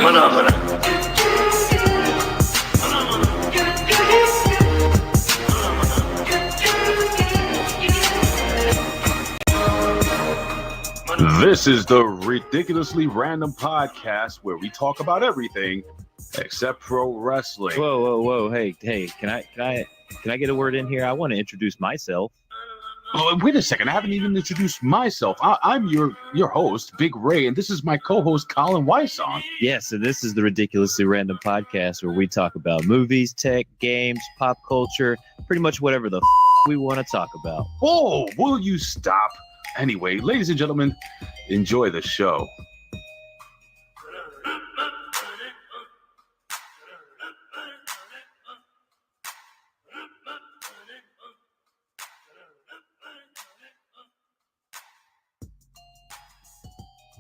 This is the Ridiculously Random Podcast where we talk about everything except pro wrestling. Whoa! Hey! Can I get a word in here? I want to introduce myself. Oh, wait a second! I haven't even introduced myself. I'm your host, Big Ray, and this is my co-host, Colin Wysong. Yes, and this is the Ridiculously Random Podcast where we talk about movies, tech, games, pop culture, pretty much whatever the we want to talk about. Oh, will you stop? Anyway, ladies and gentlemen, enjoy the show.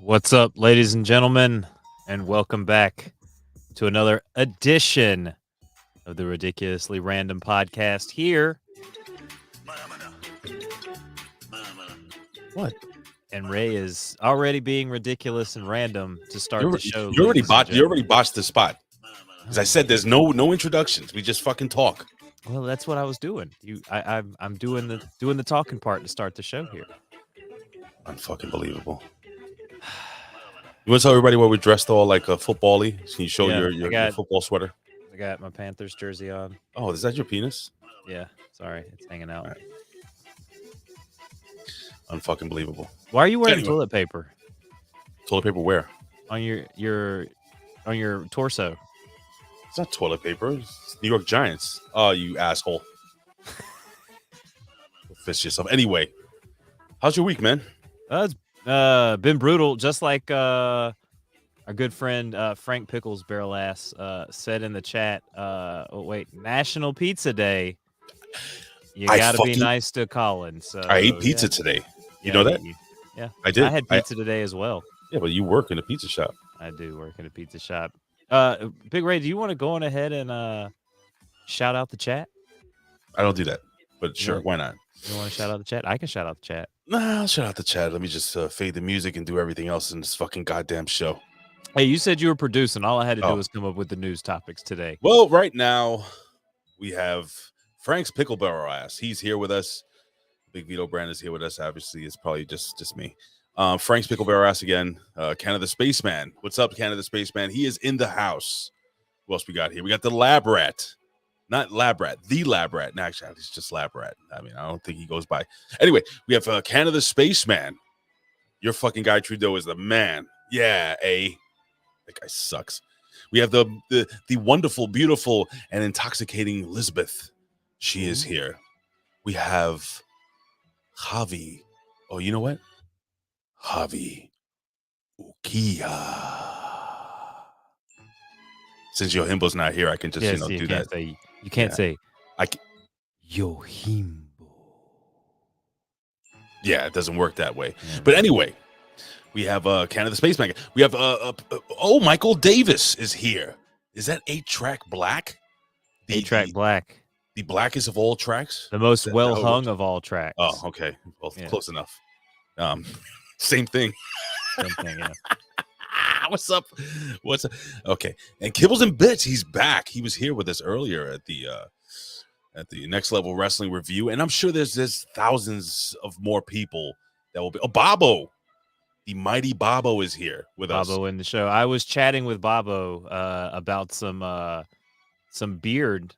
What's up, ladies and gentlemen, and welcome back to another edition of the Ridiculously Random Podcast here. What? And Ray is already being ridiculous and random to start the show. You already botched the spot. Because I said there's no introductions. We just fucking talk. Well, that's what I was doing. I'm doing the talking part to start the show here. Unfucking believable. You want to tell everybody why we're dressed all like a football-y? Can you show your football sweater? I got my Panthers jersey on. Oh, is that your penis? Yeah. Sorry, it's hanging out. Right. Unfucking believable. Why are you wearing toilet paper? Toilet paper where? On your torso. It's not toilet paper. It's New York Giants. Oh, you asshole. Fist yourself. Anyway, how's your week, man? It's been brutal. Just like our good friend Frank Pickles Barrel Ass said in the chat. National Pizza Day. You gotta be nice to Colin. So I ate pizza today. You know that? Yeah, I did. I had pizza today as well. Yeah, but you work in a pizza shop. I do work in a pizza shop. Big Ray, do you want to go on ahead and shout out the chat? I don't do that, but sure, why not? You want to shout out the chat? I can shout out the chat. Nah, I'll shout out the chat. Let me just fade the music and do everything else in this fucking goddamn show. Hey, you said you were producing. All I had to do was come up with the news topics today. Well, right now we have Frank's Pickle Barrel Ass. He's here with us. Big Vito Brand is here with us. Obviously, it's probably just me. Frank's Pickle Barrel Ass again. Canada Spaceman. What's up, Canada Spaceman? He is in the house. Who else we got here? We got the Lab Rat. Not Lab Rat, the Lab Rat. No, actually, it's just Lab Rat. I mean, I don't think he goes by. Anyway, we have Canada Spaceman. Your fucking guy Trudeau is the man. Yeah, that guy sucks. We have the wonderful, beautiful, and intoxicating Elizabeth. She is here. We have Javi. Oh, you know what? Javi Ukiya. Since Yohimbo's not here, I can just do that. You can't say Yohimbo. Yeah, it doesn't work that way. Yeah. But anyway, we have Canada Spaceman. We have Michael Davis is here. Is that 8-track black? 8-track black. The blackest of all tracks? The most well hung of all tracks. Oh, okay. Well, close enough. Same thing. Same thing, yeah. What's up? Okay. And Kibbles and Bits, he's back. He was here with us earlier at the Next Level Wrestling Review, and I'm sure there's thousands of more people that will be. Oh, Bobo. The mighty Bobo is here with us. Bobo in the show. I was chatting with Bobo about some beard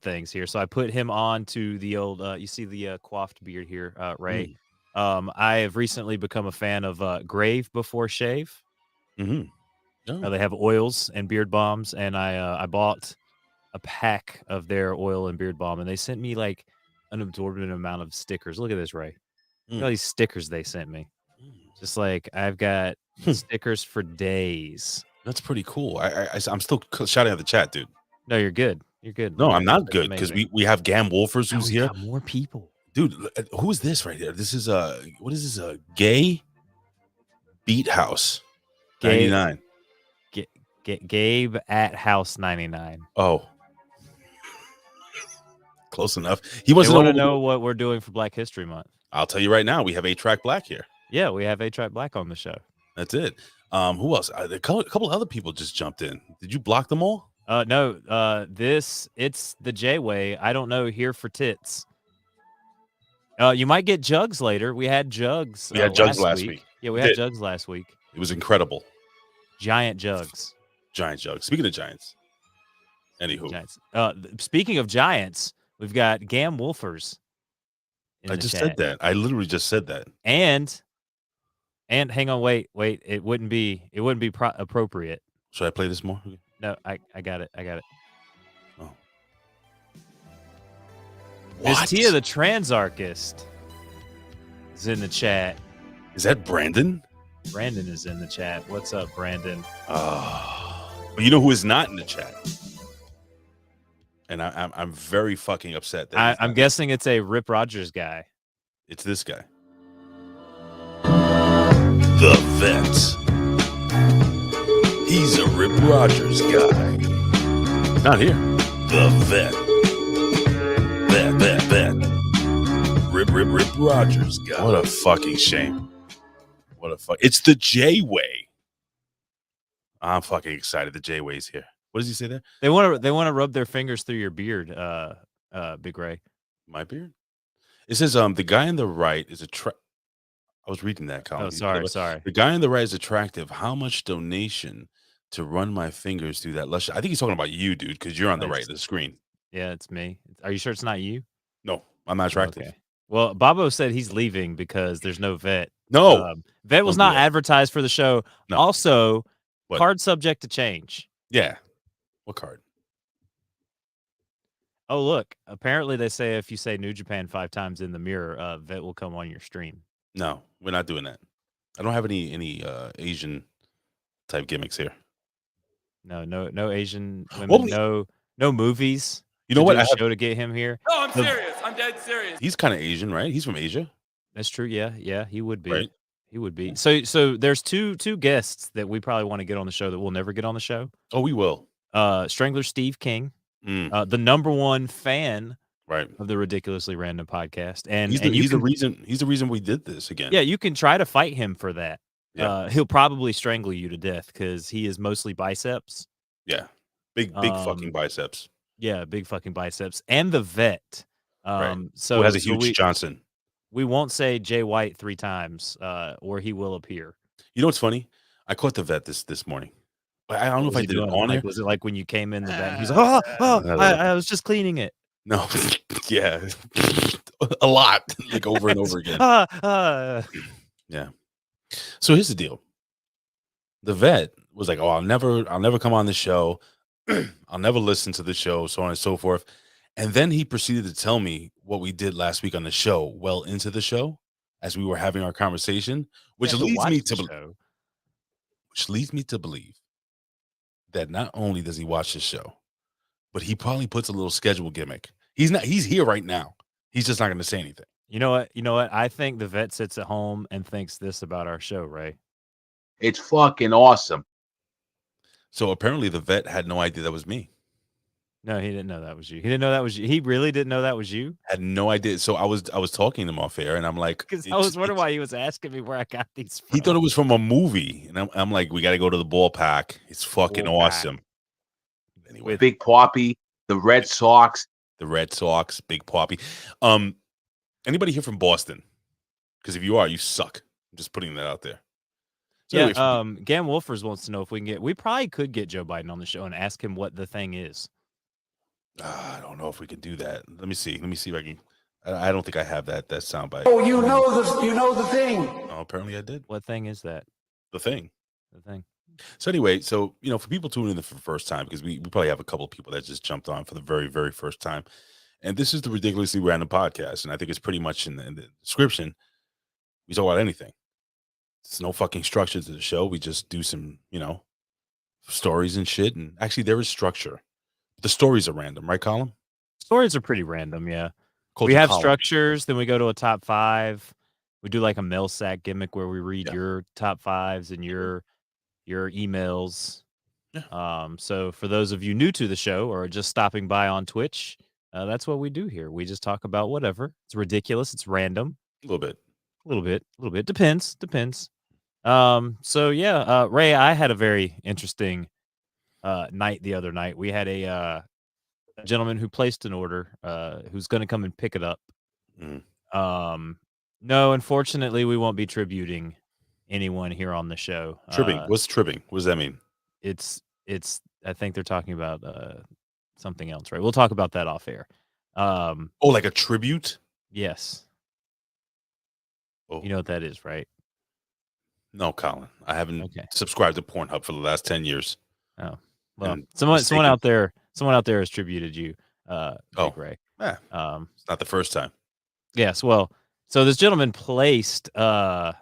things here. So I put him on to the old you see the coiffed beard here, Ray. I have recently become a fan of Grave Before Shave. Mm-hmm. They have oils and beard balms, and I bought a pack of their oil and beard balm, and they sent me like an absorbent amount of stickers. Look at this, Ray. Look at all these stickers they sent me. Just like I've got stickers for days. That's pretty cool. I'm still shouting at the chat, dude. No, you're good. You're good. No, I'm not good because we have Gam Wolfers who's here. More people, dude. Who is this right here? This is what is this? Gay Beat House 99. Gabe at House 99. Oh, close enough. He wasn't. Want to know what we're doing for Black History Month? I'll tell you right now. We have 8-track black here. Yeah, we have 8-track black on the show. That's it. Who else? A couple other people just jumped in. Did you block them all? No, it's the J way. I don't know. Here for tits. You might get Jugs later. We had Jugs. We had Jugs last week. Yeah, we We had did. Jugs last week. It was incredible. Giant Jugs. Giant Jugs. Speaking of Giants. Anywho. Giants. Speaking of Giants, we've got Gam Wolfers. I just said that. I literally just said that. And hang on, wait. It wouldn't be appropriate. Should I play this more? No, I got it. Oh. Miss Tia the Transarchist is in the chat. Is that Brandon? Brandon is in the chat. What's up, Brandon? But you know who is not in the chat? And I'm very fucking upset. That I'm guessing it's a Rip Rogers guy. It's this guy. The Vet. He's a Rip Rogers guy. Not here. The Vet. Vet. Rip Rogers guy. What a fucking shame. It's the J-Way. I'm fucking excited. The J-Way's here. What does he say there? They want to rub their fingers through your beard, Big Ray. My beard? It says the guy on the right is I was reading that, Colin. Oh, sorry. The guy on the right is attractive. How much donation to run my fingers through that lush? I think he's talking about you, dude, because you're on the right of the screen. Yeah, it's me. Are you sure it's not you? No, I'm not attractive. Okay. Well, Bobo said he's leaving because there's no Vet. No. Vet was not advertised for the show. No. Also, What? card subject to change. Yeah. What card? Oh, look. Apparently, they say if you say New Japan 5 times in the mirror, Vet will come on your stream. No, we're not doing that. I don't have any Asian type gimmicks here. No Asian women. No movies. You know what? I show to get him here. No, I'm serious. I'm dead serious. He's kind of Asian, right? He's from Asia. That's true. Yeah, he would be. Right. He would be. So there's two guests that we probably want to get on the show that we'll never get on the show. Oh, we will. Strangler Steve King, the #1 fan right of the Ridiculously Random podcast, and he's the reason we did this again. Yeah, you can try to fight him for that. Yeah. He'll probably strangle you to death because he is mostly biceps. Yeah, big fucking biceps. Yeah, big fucking biceps, and the Vet. Right. So who has a huge Johnson. We won't say Jay White 3 times, or he will appear. You know what's funny? I caught the Vet this morning. I don't know if I did it on here. Was it like when you came in the vet? He's like, I was just cleaning it. No, yeah, a lot, like over and over again. Yeah. So here's the deal. The Vet was like, "Oh, I'll never come on the show. I'll never listen to the show, so on and so forth." And then he proceeded to tell me what we did last week on the show, well into the show, as we were having our conversation, which leads me to believe that not only does he watch the show, but he probably puts a little schedule gimmick. He's here right now. He's just not going to say anything. You know what? I think the Vet sits at home and thinks this about our show, Ray. It's fucking awesome. So apparently the Vet had no idea that was me. No, he didn't know that was you. He didn't know that was you. He really didn't know that was you? Had no idea. So I was talking to him off air, and I'm like, because I was wondering why he was asking me where I got these from. He thought it was from a movie, and I'm like, we got to go to the ballpark. It's fucking awesome. Anyway, Big Poppy, the Red Sox, Big Poppy. Anybody here from Boston? Because if you are, you suck. I'm just putting that out there. So yeah. anyway, Gam Wolfers wants to know if we probably could get Joe Biden on the show and ask him what the thing is. I don't know if we can do that. Let me see if I can. I don't think I have that soundbite. Oh, you know the thing. Oh, apparently I did. What thing is that? The thing. The thing. So anyway, for people tuning in for the first time, because we probably have a couple of people that just jumped on for the very, very first time, and this is the Ridiculously Random podcast, and I think it's pretty much in the description. We talk about anything. There's no fucking structure to the show. We just do some, stories and shit. And actually, there is structure. The stories are random, right, Colin? Stories are pretty random, yeah. Culture we have column. Structures, then we go to a top 5. We do like a mail sack gimmick where we read your top 5s and your emails. Yeah. So for those of you new to the show or just stopping by on Twitch, that's what we do here. We just talk about whatever. It's ridiculous. It's random. A little bit. Depends. So yeah, Ray, I had a very interesting night the other night. We had a gentleman who placed an order, who's going to come and pick it up. Mm. No, unfortunately, we won't be tributing anyone here on the show. Tribbing. What's tribbing? What does that mean? It's I think they're talking about something else, right? We'll talk about that off air. Oh, like a tribute? Yes. Oh. You know what that is, right? No, Colin. I haven't Okay. subscribed to Pornhub for the last 10 years. Oh. Well, And someone out there has tributed you, Big Ray. It's not the first time. Yes, well, so this gentleman placed placed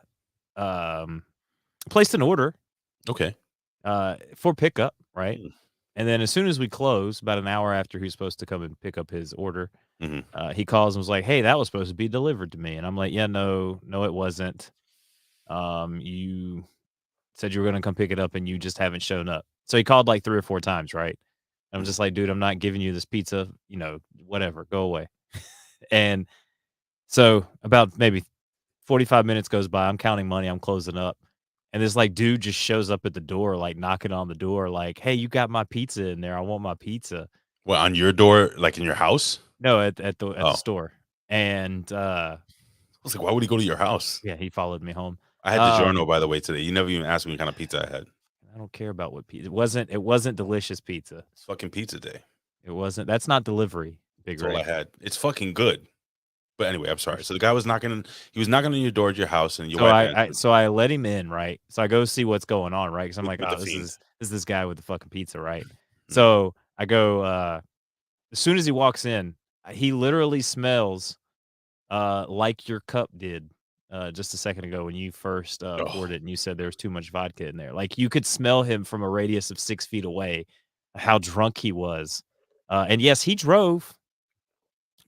an order Okay. for pickup, right? Mm. And then as soon as we close, about an hour after he was supposed to come and pick up his order, he calls and was like, "Hey, that was supposed to be delivered to me." And I'm like, "Yeah, no, it wasn't. You said you were going to come pick it up and you just haven't shown up." So he called like 3 or 4 times, right? And I'm just like, "Dude, I'm not giving you this pizza, whatever, go away." And so about maybe 45 minutes goes by. I'm counting money. I'm closing up. And this like dude just shows up at the door, like knocking on the door, like, "Hey, you got my pizza in there. I want my pizza." Well, on your door, like in your house? No, at the Oh. store. And I was like, why would he go to your house? yeah, he followed me home. I had DiGiorno, by the way, today. You never even asked me what kind of pizza I had. I don't care about what pizza. It wasn't delicious pizza. It's fucking pizza day. It wasn't. That's not delivery, Big That's all Ray. I had. It's fucking good. But anyway, I'm sorry. So the guy was knocking on your door at your house, and your wife answered. So I let him in, right? So I go see what's going on, right? Because I'm like, With "Oh, the this fiend. is this guy with the fucking pizza, right?" So I go, as soon as he walks in, he literally smells like your cup did just a second ago when you first poured it and you said there was too much vodka in there. Like you could smell him from a radius of 6 feet away, how drunk he was. And yes, he drove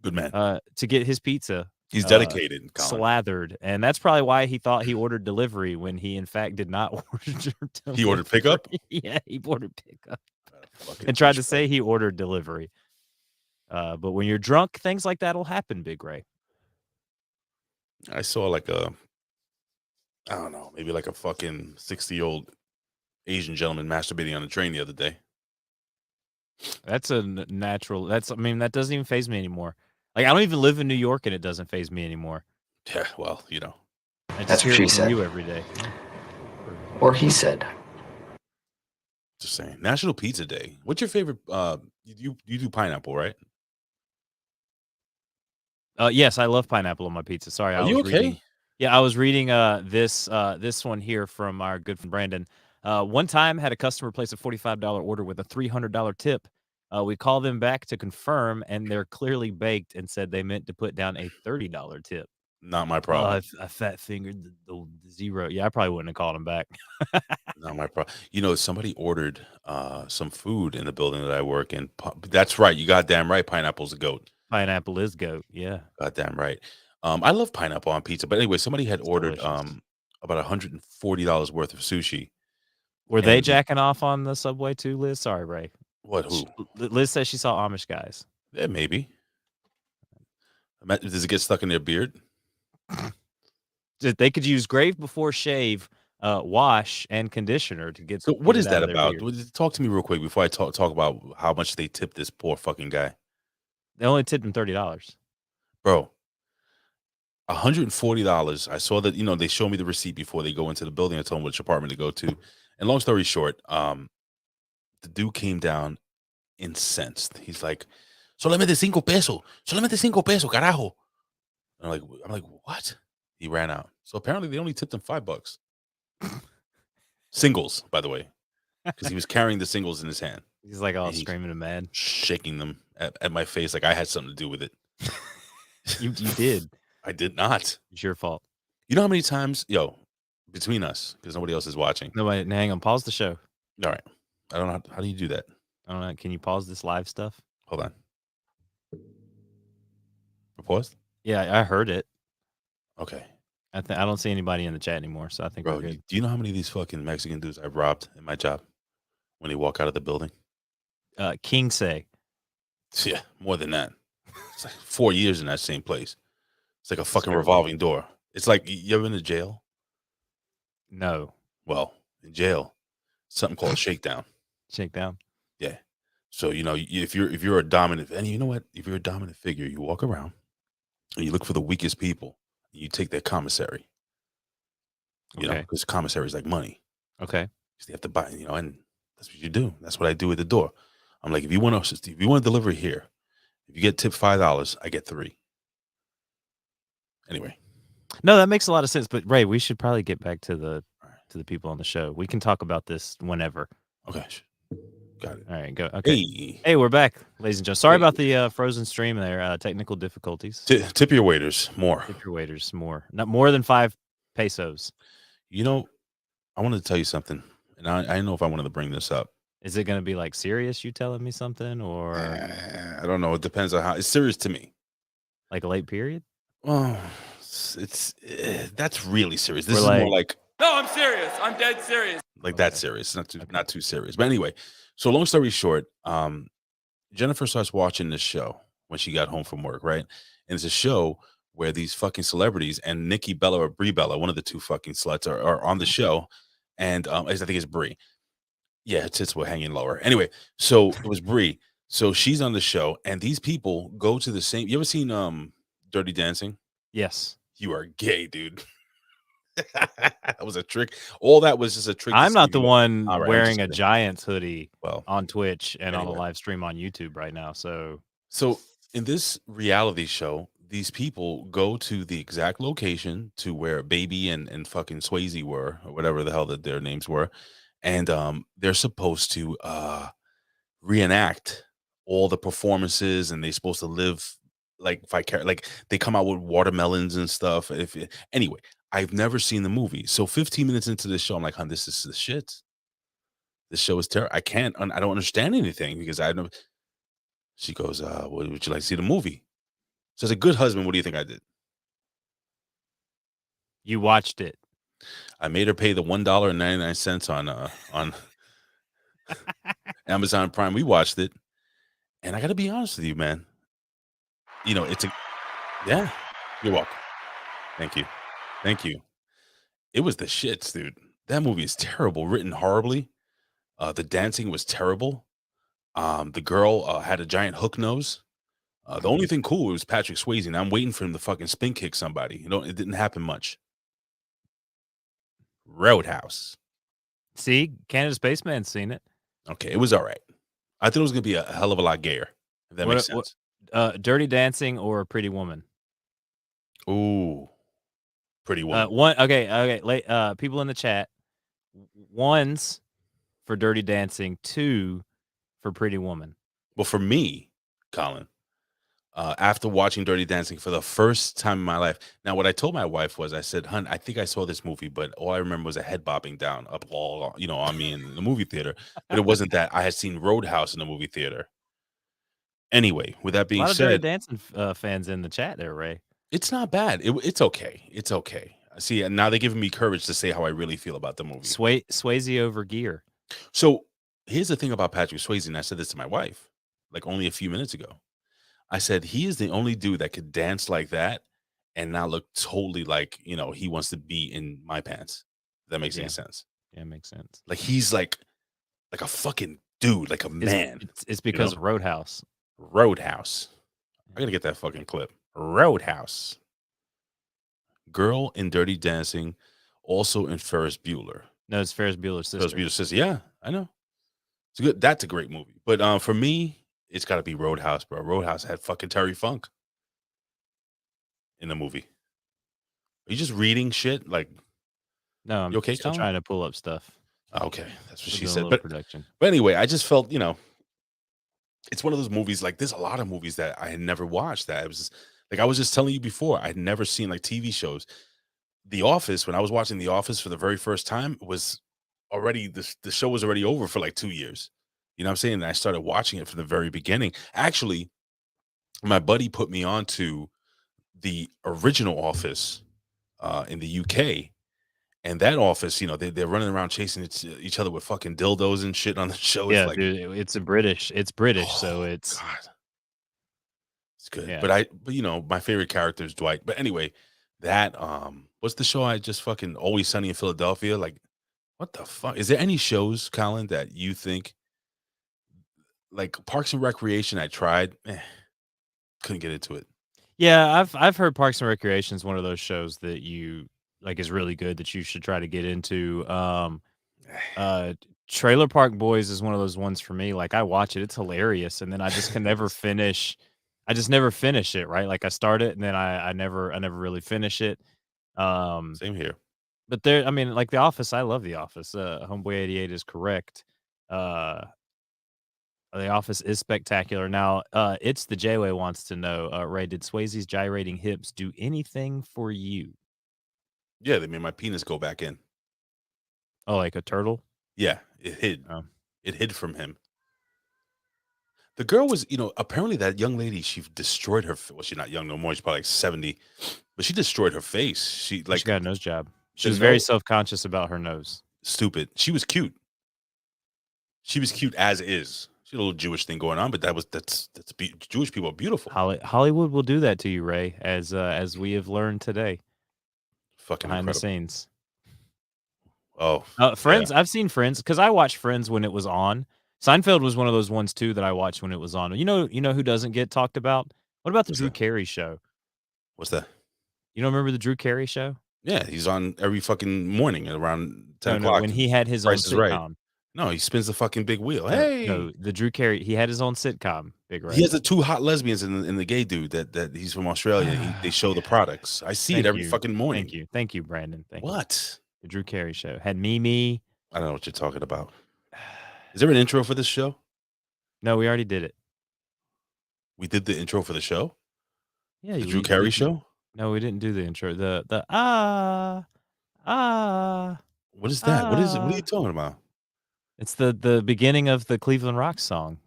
Good man. to get his pizza. He's dedicated, Colin. Slathered, and that's probably why he thought he ordered delivery when he in fact did not order delivery. He ordered pickup? Yeah, he ordered pickup and tried to say he ordered delivery. But when you're drunk, things like that'll happen, Big Ray. I saw like I don't know, maybe like a fucking 60-year-old Asian gentleman masturbating on a train the other day. That's a natural. That doesn't even faze me anymore. Like I don't even live in New York, and it doesn't faze me anymore. Yeah, well, I just hear it from you every day. Or he said. Just saying. National Pizza Day. What's your favorite? You do pineapple, right? Yes, I love pineapple on my pizza. Sorry, Are you okay? I was reading this one here from our good friend Brandon. One time had a customer place a $45 order with a $300 tip. We called them back to confirm, and they're clearly baked and said they meant to put down a $30 tip. Not my problem. I fat fingered the zero. Yeah, I probably wouldn't have called him back. Not my problem. Somebody ordered some food in the building that I work in. That's right. You goddamn right. Pineapple's a goat. Pineapple is goat. Yeah. Goddamn right. I love pineapple on pizza. But anyway, somebody had ordered delicious. about $140 worth of sushi. Were they jacking off on the subway too, Liz? Sorry, Ray. What? Who? Liz says she saw Amish guys. Yeah, maybe. Does it get stuck in their beard? They could use grave before shave, wash, and conditioner to get. So what is that out of their about? beard. Talk to me real quick before I talk about how much they tipped this poor fucking guy. They only tipped him $30. Bro, $140. I saw that, they show me the receipt before they go into the building. I told them which apartment to go to. And long story short, the dude came down incensed. He's like, solamente 5 pesos. Solamente 5 pesos, carajo. And I'm like, what? He ran out. So apparently they only tipped him $5. Singles, by the way, because he was carrying the singles in his hand. He's like all screaming and mad, shaking them at my face like I had something to do with it. You did. I did not. It's your fault. You know how many times, between us, because nobody else is watching. Nobody, hang on. Pause the show. All right. I don't know. How do you do that? I don't know. Can you pause this live stuff? Hold on. Pause? Yeah, I heard it. Okay. I don't see anybody in the chat anymore, so I think we're good. Do you know how many of these fucking Mexican dudes I've robbed in my job when they walk out of the building? King say. Yeah, more than that. It's like 4 years in that same place. It's like a fucking revolving door. It's like, you ever been to jail? No. Well, in jail, something called shakedown. Shakedown. Yeah. So if you're a dominant, and you know what, if you're a dominant figure, you walk around and you look for the weakest people. And you take their commissary. Okay. Because commissary is like money. Okay. Because they have to buy. And that's what you do. That's what I do at the door. I'm like, if you want to deliver here, if you get tipped $5, I get $3. Anyway. No, that makes a lot of sense. But Ray, we should probably get back to the people on the show. We can talk about this whenever. Okay. Got it. All right, go. Okay. Hey, Hey, we're back, ladies and gentlemen. Sorry about the frozen stream there. Technical difficulties. tip your waiters more. Tip your waiters more. Not more than 5 pesos. I wanted to tell you something, and I don't know if I wanted to bring this up. Is it going to be like serious? You telling me something, or I don't know. It depends on how it's serious to me. like a late period? Well, it's that's really serious. This We're is like- more like No, I'm serious. I'm dead serious. like that serious, not too serious. But anyway, so long story short, Jennifer starts watching this show when she got home from work, right? And it's a show where these fucking celebrities and Nikki Bella or Brie Bella, one of the two fucking sluts, are on the show, and I think it's Brie. Yeah, her tits were hanging lower. Anyway, so it was Brie. So she's on the show, and these people go to the same. You ever seen Dirty Dancing? Yes. You are gay, dude. That was a trick. All that was just a trick. I'm not the one All right, I'm wearing just a kidding. Giants hoodie Well, on Twitch and on a anyway. live stream on YouTube right now. So in this reality show, these people go to the exact location to where Baby and fucking Swayze were, or whatever the hell that their names were, and they're supposed to reenact all the performances, and they're supposed to live like they come out with watermelons and stuff. Anyway, I've never seen the movie, so 15 minutes into this show, I'm like, this is the shit. This show is terrible. I don't understand anything because I know. She goes, would you like to see the movie? So as a good husband, what do you think I did? you watched it. I made her pay the $1.99 on Amazon Prime. We watched it, and I got to be honest with you, man. Yeah. You're welcome. Thank you. It was the shits, dude. That movie is terrible, written horribly. The dancing was terrible. The girl had a giant hook nose. The only thing cool was Patrick Swayze, and I'm waiting for him to fucking spin kick somebody. It didn't happen much. Roadhouse. See, Canada Spaceman's seen it. Okay, it was all right. I thought it was gonna be a hell of a lot gayer. If that makes sense. Dirty Dancing or Pretty Woman? Ooh, Pretty Woman. Okay. People in the chat. 1's for Dirty Dancing, 2 for Pretty Woman. Well, for me, Colin, after watching Dirty Dancing for the first time in my life. Now, what I told my wife was, I said, "Hun, I think I saw this movie, but all I remember was a head bobbing down up all, on me in the movie theater. But it wasn't that. I had seen Roadhouse in the movie theater. Anyway, with that A being lot of Dirty said, Dancing fans in the chat there, Ray. it's not bad. It's okay. It's okay. See, and now they're giving me courage to say how I really feel about the movie. Swayze over Gear. So here's the thing about Patrick Swayze, and I said this to my wife like only a few minutes ago. I said, he is the only dude that could dance like that and not look totally like, he wants to be in my pants. If that makes any sense. Yeah, it makes sense. Like he's like a fucking dude, like a man. It's because of Roadhouse. Roadhouse. I gotta get that fucking clip. Roadhouse. Girl in Dirty Dancing, also in Ferris Bueller. No, it's Ferris Bueller's sister. Ferris Bueller's sister. Yeah, I know. It's good. That's a great movie. But for me, it's got to be Roadhouse, bro. Roadhouse had fucking Terry Funk in the movie. Are you just reading shit? Like, No, I'm you okay, still Colin? trying to pull up stuff. Okay, that's what We're she doing a said. little But production. anyway, I just felt, it's one of those movies. Like, there's a lot of movies that I had never watched. That it was just, like I was just telling you before, I'd never seen like TV shows. The Office, when I was watching The Office for the very first time, was already the show was already over for like 2 years. You know what I'm saying? And I started watching it from the very beginning. Actually, my buddy put me on to the original Office in the UK. And that Office, they're running around chasing each other with fucking dildos and shit on the show. Yeah, It's like, dude, it's British, so it's God. It's good. Yeah. But my favorite character is Dwight. But anyway, That what's the show I just fucking Always Sunny in Philadelphia? Like, what the fuck? Is there any shows, Colin, that you think like Parks and Recreation? I tried, couldn't get into it. Yeah, I've heard Parks and Recreation is one of those shows that you like is really good that you should try to get into. Uh, Trailer Park Boys is one of those ones for me. Like I watch it, it's hilarious, and then I just can never finish. I just never finish it. Right, like I start it and then I never really finish it. Um, Same here. but there, I mean, like The Office. I love The Office. Homeboy 88 is correct. Uh, The Office is spectacular. Now, it's the J-Way wants to know, Ray, did Swayze's gyrating hips do anything for you? Yeah, they made my penis go back in. Oh, like a turtle? Yeah, it hid. Oh. It hid from him. The girl was, apparently that young lady, she destroyed her. Well, she's not young no more. She's probably like 70, but she destroyed her face. She She got a nose job. She the was very nose- self-conscious about her nose. stupid. She was cute. She was cute as is. She had a little Jewish thing going on, but Jewish people are beautiful. Hollywood will do that to you, Ray, as we have learned today Fucking behind the incredible. scenes. Oh, Friends, I've seen Friends because I watched Friends when it was on. Seinfeld was one of those ones too that I watched when it was on. You know who doesn't get talked about? What about the Who's Drew that? Carey show? What's that? You don't remember the Drew Carey show? Yeah, he's on every fucking morning at around 10 No, o'clock. when he had his own Price is Right. sitcom. No, he spins the fucking big wheel. No, Hey, no, the Drew Carey, he had his own sitcom, Big Ray. he has the two hot lesbians in the gay dude that he's from Australia. They show the products. I see it every fucking morning. Thank you, Brandon. Thank you. What? The Drew Carey show had Mimi. I don't know what you're talking about. Is there an intro for this show? No, we already did it. We did the intro for the show? Yeah, The Drew Carey show? No, we didn't do the intro. The What is that? What is it? What are you talking about? It's the beginning of the Cleveland Rock song.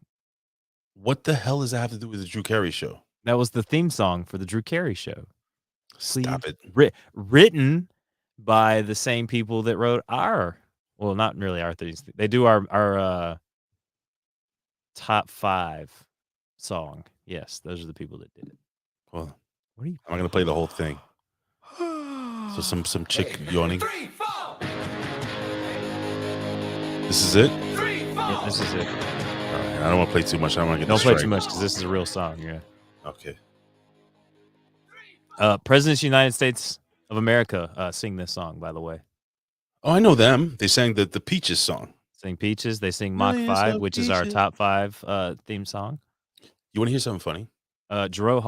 What the hell does that have to do with the Drew Carey show? That was the theme song for the Drew Carey show. Stop it. Written by the same people that wrote well, not really our things. They do our top 5 song. Yes, those are the people that did it. Well, What are you? I'm gonna play the whole thing. So some chick yawning. This is it? Yeah, this is it. All right, I don't want to play too much. I don't want to get Don't play too distracted. much because this is a real song. Yeah. Okay. Presidents of the United States of America sing this song, by the way. Oh, I know them. They sang the Peaches song. Sing Peaches. They sing Mach Millions 5, of which is our peaches. top 5 theme song. You want to hear something funny? Jerome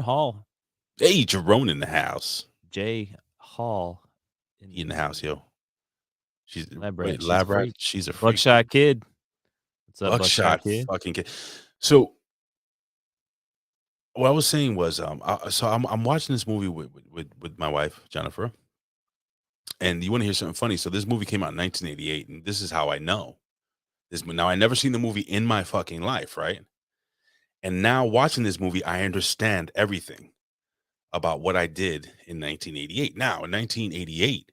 Hall. Hey, Jerome in the house. J. Hall. He in the house, yo. She's Lab wait, rat. She's a Lab Rat. freak. She's a freak. Buckshot Kid. What's up, Buckshot Kid? fucking kid. So what I was saying was, I'm watching this movie with my wife Jennifer, and you want to hear something funny? So this movie came out in 1988, and this is how I know this. Now I never seen the movie in my fucking life, right? And now watching this movie, I understand everything about what I did in 1988. Now in 1988,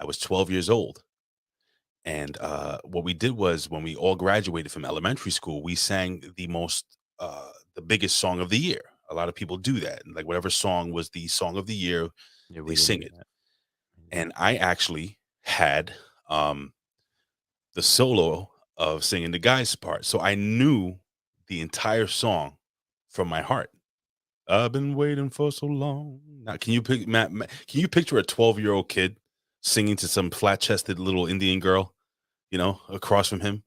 I was 12 years old. And what we did was when we all graduated from elementary school, we sang the biggest song of the year. A lot of people do that. Like whatever song was the song of the year, Yeah, they sing it. And I actually had the solo of singing the guy's part. So I knew the entire song from my heart. I've been waiting for so long. Now, can you can you picture a 12-year-old kid singing to some flat-chested little Indian girl, across from him?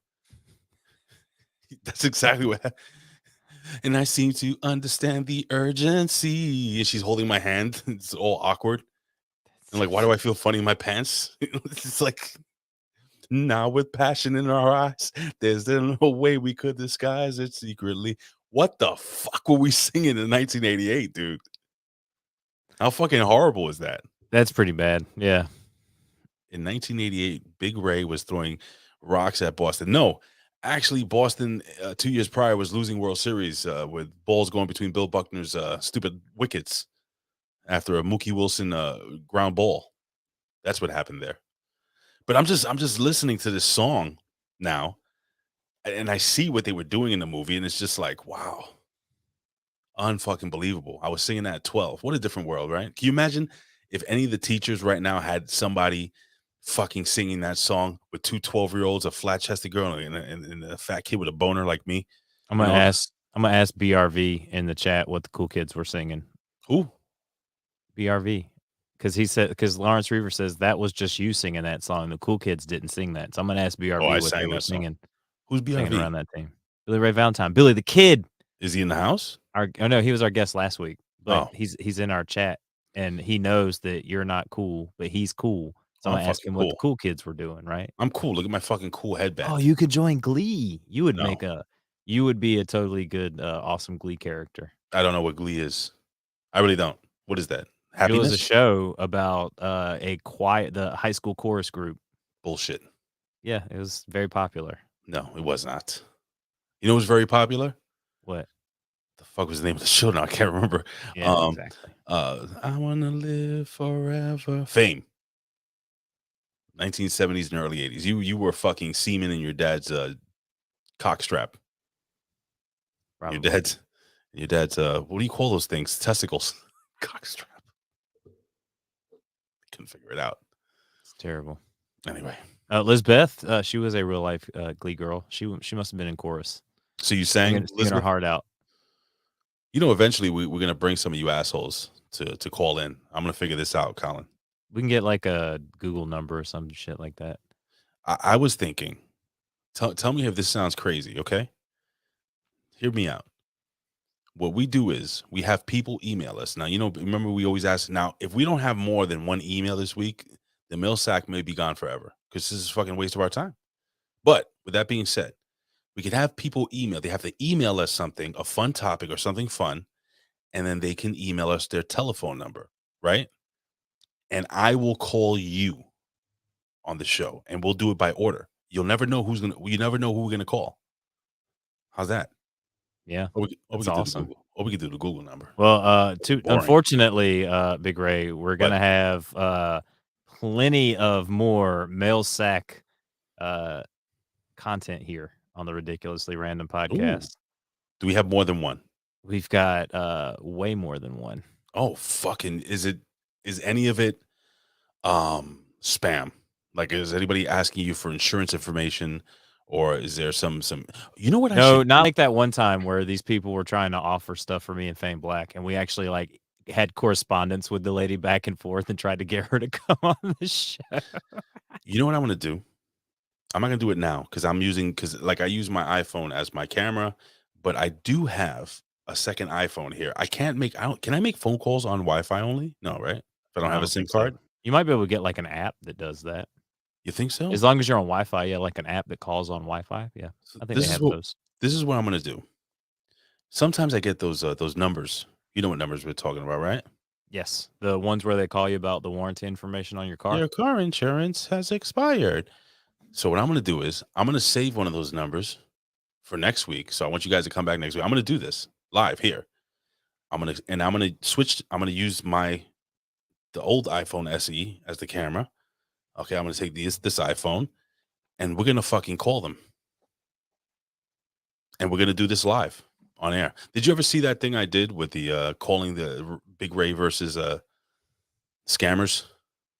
That's exactly what happened. And I seem to understand the urgency. And she's holding my hand. It's all awkward. And like, why do I feel funny in my pants? It's like, now with passion in our eyes, there's no way we could disguise it secretly. What the fuck were we singing in 1988, dude? How fucking horrible is that? That's pretty bad. Yeah. In 1988, Big Ray was throwing rocks at Boston. No, actually, Boston 2 years prior was losing World Series with balls going between Bill Buckner's stupid wickets after a Mookie Wilson ground ball. That's what happened there. But I'm just listening to this song now, and I see what they were doing in the movie, and it's just like, wow, unfucking believable. I was singing that at 12. What a different world, right? Can you imagine if any of the teachers right now had somebody fucking singing that song with two 12-year-olds, a flat-chested girl and a fat kid with a boner like me. I'm gonna ask BRV in the chat what the cool kids were singing. Who? BRV. Because Lawrence Reaver says that was just you singing that song. The cool kids didn't sing that. So I'm gonna ask BRV I what sang they were that song. singing. Who's Singing BRV? around that team. Billy Ray Valentine. Billy the Kid. Is he in the house? No, he was our guest last week. But Oh. he's in our chat and he knows that you're not cool, but he's cool. So I'm I'm gonna ask fucking him what the cool. cool kids were doing, right? I'm cool. Look at my fucking cool headband. Oh, you could join Glee. You would No. you would be a totally good, awesome Glee character. I don't know what Glee is. I really don't. What is that? It Happiness? was a show about the high school chorus group. Bullshit. Yeah, it was very popular. No, it was not. You know what was very popular? What? The fuck was the name of the show now? I can't remember. Yeah, exactly. I wanna live forever. Fame. 1970s and early 80s. You were fucking semen in your dad's cockstrap. Probably. Your dad's what do you call those things? Testicles. Cockstrap. Couldn't figure it out. It's terrible. Anyway. Lizbeth, she was a real life Glee girl. She must have been in chorus. So you sang singing her heart out. You know, eventually we're gonna bring some of you assholes to call in. I'm gonna figure this out, Colin. We can get like a Google number or some shit like that. I was thinking, tell me if this sounds crazy, okay? Hear me out. What we do is we have people email us. Now, remember we always ask, now, if we don't have more than one email this week, the mail sack may be gone forever because this is a fucking waste of our time. But with that being said, we could have people email. They have to email us something, a fun topic or something fun, and then they can email us their telephone number, right? And I will call you on the show, and we'll do it by order. You'll never know you never know who we're gonna call. How's that? Yeah, that's awesome. We could do the Google number. Well, Boring. unfortunately, Big Ray, we're gonna have plenty of more mail sack content here on the Ridiculously Random podcast. Ooh. Do we have more than one? We've got way more than one. Oh, fucking is any of it spam? Like, is anybody asking you for insurance information, or is there some what I No, not like that one time where these people were trying to offer stuff for me and Fame Black, and we actually like had correspondence with the lady back and forth and tried to get her to come on the show. You know what I'm gonna do? I'm not gonna do it now because I use my iPhone as my camera, but I do have a second iPhone here. Can I make phone calls on Wi-Fi only? No, right? If I don't have a SIM card. You might be able to get like an app that does that. You think so? As long as you're on Wi-Fi, yeah, like an app that calls on Wi-Fi. Yeah, I think they have those. This is what I'm gonna do. Sometimes I get those numbers. You know what numbers we're talking about, right? Yes, the ones where they call you about the warranty information on your car. Your car insurance has expired. So what I'm going to do is I'm going to save one of those numbers for next week. So I want you guys to come back next week. I'm going to do this live here. I'm going to use the old iPhone SE as the camera. Okay, I'm going to take this iPhone and we're going to fucking call them. And we're going to do this live on air. Did you ever see that thing I did with the calling the Big Ray versus scammers?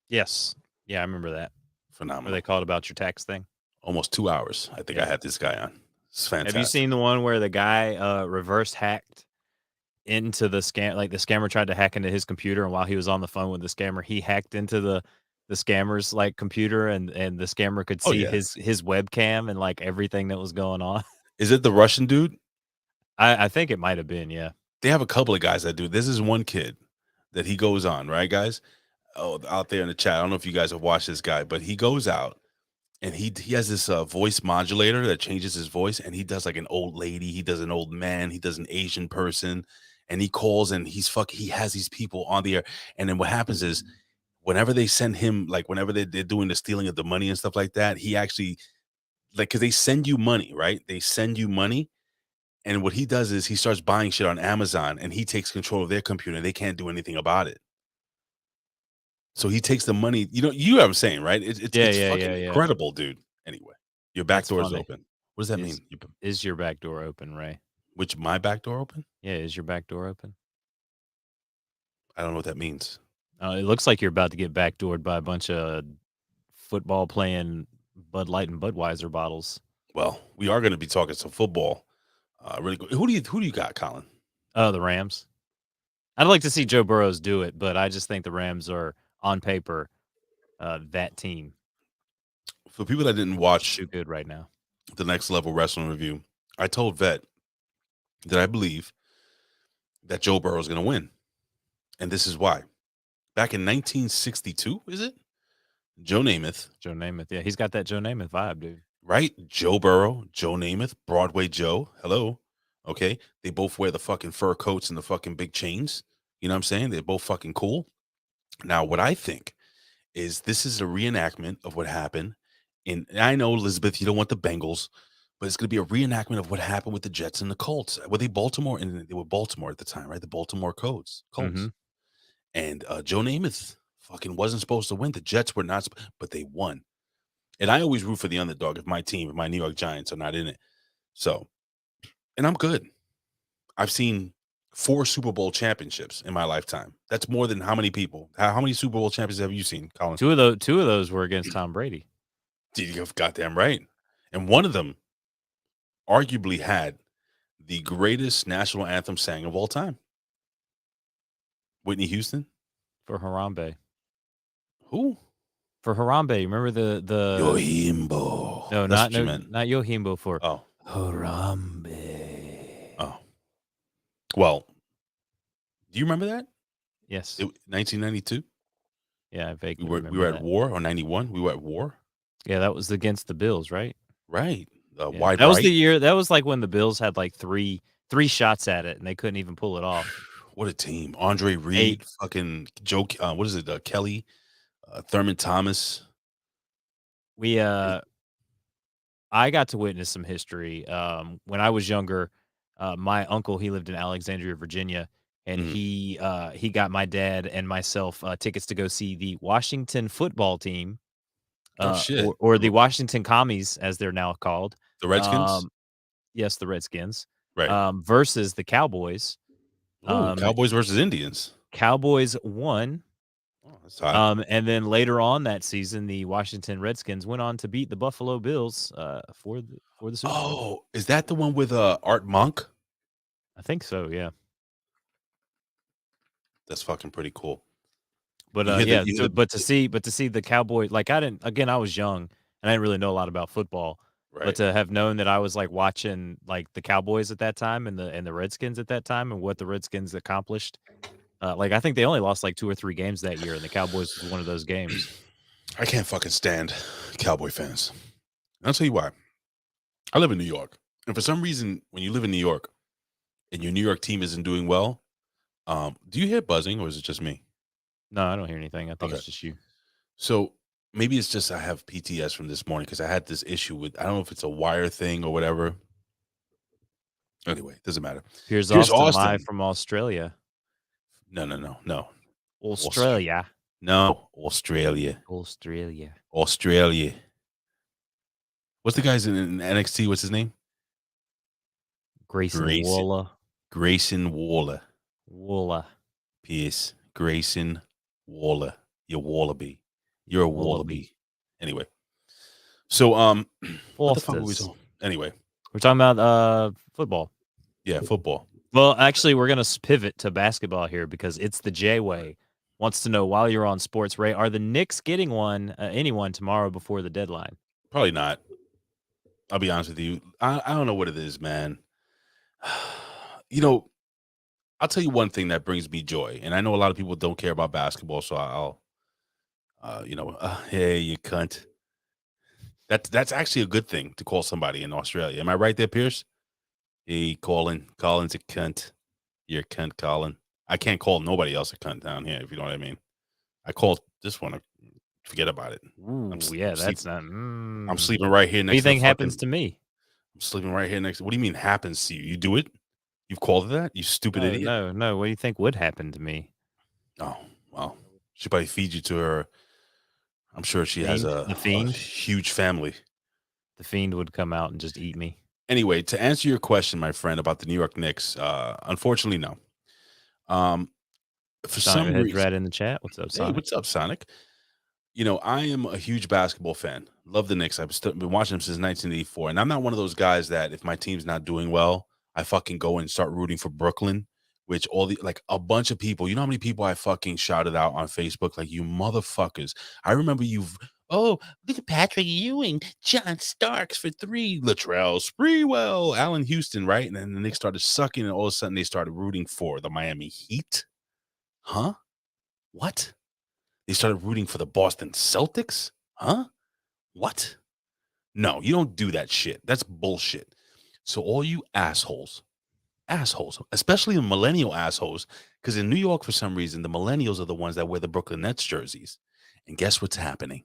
Yes. Yeah, I remember that. Phenomenal. Where they called about your tax thing? Almost 2 hours. I think I had this guy on. It's fantastic. Have you seen the one where the guy reverse hacked into the scam? Like the scammer tried to hack into his computer, and while he was on the phone with the scammer, he hacked into the scammer's like computer, and the scammer could see his webcam and like everything that was going on. Is it the Russian dude? I think it might have been. Yeah. They have a couple of guys that do. This is one kid that he goes on, right, guys? Oh, out there in the chat. I don't know if you guys have watched this guy, but he goes out and he has this voice modulator that changes his voice, and he does like an old lady, he does an old man, he does an Asian person, and he calls and he has these people on the air. And then what happens is whenever they send him, like whenever they're doing the stealing of the money and stuff like that, he actually because they send you money, right? They send you money. And what he does is he starts buying shit on Amazon and he takes control of their computer and they can't do anything about it. So he takes the money. You know what I'm saying, right? It's fucking incredible, dude. Anyway, your back door is open. What does that mean? Is your back door open, Ray? My back door open? Yeah, is your back door open? I don't know what that means. It looks like you're about to get backdoored by a bunch of football playing Bud Light and Budweiser bottles. Well, we are going to be talking some football. Really good. Who do you got, Colin? Oh, the Rams. I'd like to see Joe Burrows do it, but I just think the Rams are on paper that team. For people that didn't watch Too good right now. the Next Level Wrestling Review, I told Vet that I believe that Joe Burrow is going to win, and this is why. Back in 1962, is it? Joe Namath, Yeah, he's got that Joe Namath vibe, dude. right? Joe Burrow, Joe Namath, Broadway Joe. Hello. Okay. They both wear the fucking fur coats and the fucking big chains. You know what I'm saying? They're both fucking cool. Now, what I think is this is a reenactment of what happened. And I know, Elizabeth, you don't want the Bengals, but it's going to be a reenactment of what happened with the Jets and the Colts. Were they Baltimore? And they were Baltimore at the time, right? The Baltimore Colts. Mhm. And Joe Namath fucking wasn't supposed to win. The Jets were not, but they won. And I always root for the underdog if my team, if my New York Giants are not in it. So, and I'm good. I've seen 4 Super Bowl championships in my lifetime. That's more than how many people? How many Super Bowl champions have you seen, Colin? Two of those were against Tom Brady. You're goddamn right. And one of them arguably had the greatest national anthem sang of all time. Whitney Houston? For Harambe. Who? For Harambe. Remember the Yohimbo. No, That's what you meant. not Yohimbo, for Oh. Harambe. Oh. Well, do you remember that? Yes. 1992? Yeah, I vaguely We were remember at that. war, or 91? We were at war? Yeah, that was against the Bills, right? Right. Yeah. Wide That was right. the year. That was like when the Bills had like three shots at it and they couldn't even pull it off. What a team. Andre Reed, fucking Joe, what is it? Kelly, Thurman Thomas. I got to witness some history. When I was younger, my uncle, he lived in Alexandria, Virginia, and he got my dad and myself tickets to go see the Washington football team. Oh, shit. Or the Washington Commies, as they're now called. The Redskins? Yes, the Redskins. Right. Versus the Cowboys. Cowboys versus Indians. Cowboys won. Oh, that's hot. And then later on that season, the Washington Redskins went on to beat the Buffalo Bills for the Super Bowl. Oh, is that the one with Art Monk? I think so, yeah. That's fucking pretty cool. But but to see the Cowboys, like I was young and I didn't really know a lot about football. Right. But to have known that I was like watching like the Cowboys at that time and the Redskins at that time and what the Redskins accomplished. Like I think they only lost like 2 or 3 games that year, and the Cowboys was one of those games. I can't fucking stand Cowboy fans. And I'll tell you why. I live in New York, and for some reason, when you live in New York and your New York team isn't doing well, do you hear buzzing, or is it just me? No, I don't hear anything. I think it's just you. So maybe it's just I have PTS from this morning because I had this issue with, I don't know if it's a wire thing or whatever. Anyway, doesn't matter. Here's Austin live from Australia. No. Australia. No, Australia. What's the guy's in NXT? What's his name? Grayson Waller. Grayson Waller. Peace. Grayson Waller. You're Wallaby. You're a Wallaby. Anyway. So what the fuck are we talking? Anyway. We're talking about football. Yeah, football. Well, actually, we're going to pivot to basketball here because it's the J-Way. Wants to know, while you're on sports, Ray, are the Knicks getting anyone tomorrow before the deadline? Probably not. I'll be honest with you. I don't know what it is, man. You know, I'll tell you one thing that brings me joy, and I know a lot of people don't care about basketball, so I'll, hey, you cunt. That's actually a good thing to call somebody in Australia. Am I right there, Pierce? Hey, Colin. Colin's a cunt. You're a cunt, Colin. I can't call nobody else a cunt down here, if you know what I mean. I call this one. Forget about it. Ooh, I'm sleeping right here next to What do you think happens to me? I'm sleeping right here next to. What do you mean happens to you? You do it? You've called it that? You stupid idiot. No. What do you think would happen to me? Oh, well, she probably feeds you to her. I'm sure she has a huge family. The Fiend would come out and just eat me. Anyway, to answer your question, my friend, about the New York Knicks, unfortunately, no. For Sonic some the Hedgehog reason, in the chat. What's up, hey, Sonic? what's up, Sonic? You know, I am a huge basketball fan. Love the Knicks. Been watching them since 1984, and I'm not one of those guys that if my team's not doing well, I fucking go and start rooting for Brooklyn. Which all the like a bunch of people, you know how many people I fucking shouted out on Facebook, like you motherfuckers. I remember oh, look at Patrick Ewing, John Starks for 3, Latrell Sprewell, Allen Houston, right? And then the Knicks started sucking, and all of a sudden they started rooting for the Miami Heat. Huh? What? They started rooting for the Boston Celtics? Huh? What? No, you don't do that shit. That's bullshit. So all you assholes, especially the millennial assholes, because in New York, for some reason, the millennials are the ones that wear the Brooklyn Nets jerseys. And guess what's happening?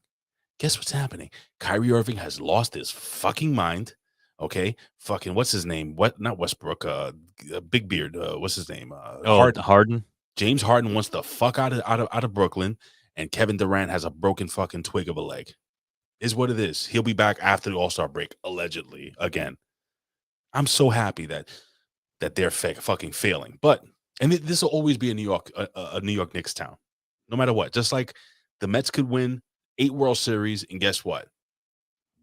Kyrie Irving has lost his fucking mind. Okay, fucking what's his name? What? Not Westbrook. Big Beard. What's his name? Harden. James Harden wants the fuck out of Brooklyn, and Kevin Durant has a broken fucking twig of a leg. Is what it is. He'll be back after the All-Star break, allegedly. Again, I'm so happy that they're fucking failing. But this will always be a New York Knicks town, no matter what. Just like the Mets could win 8 World Series, and guess what?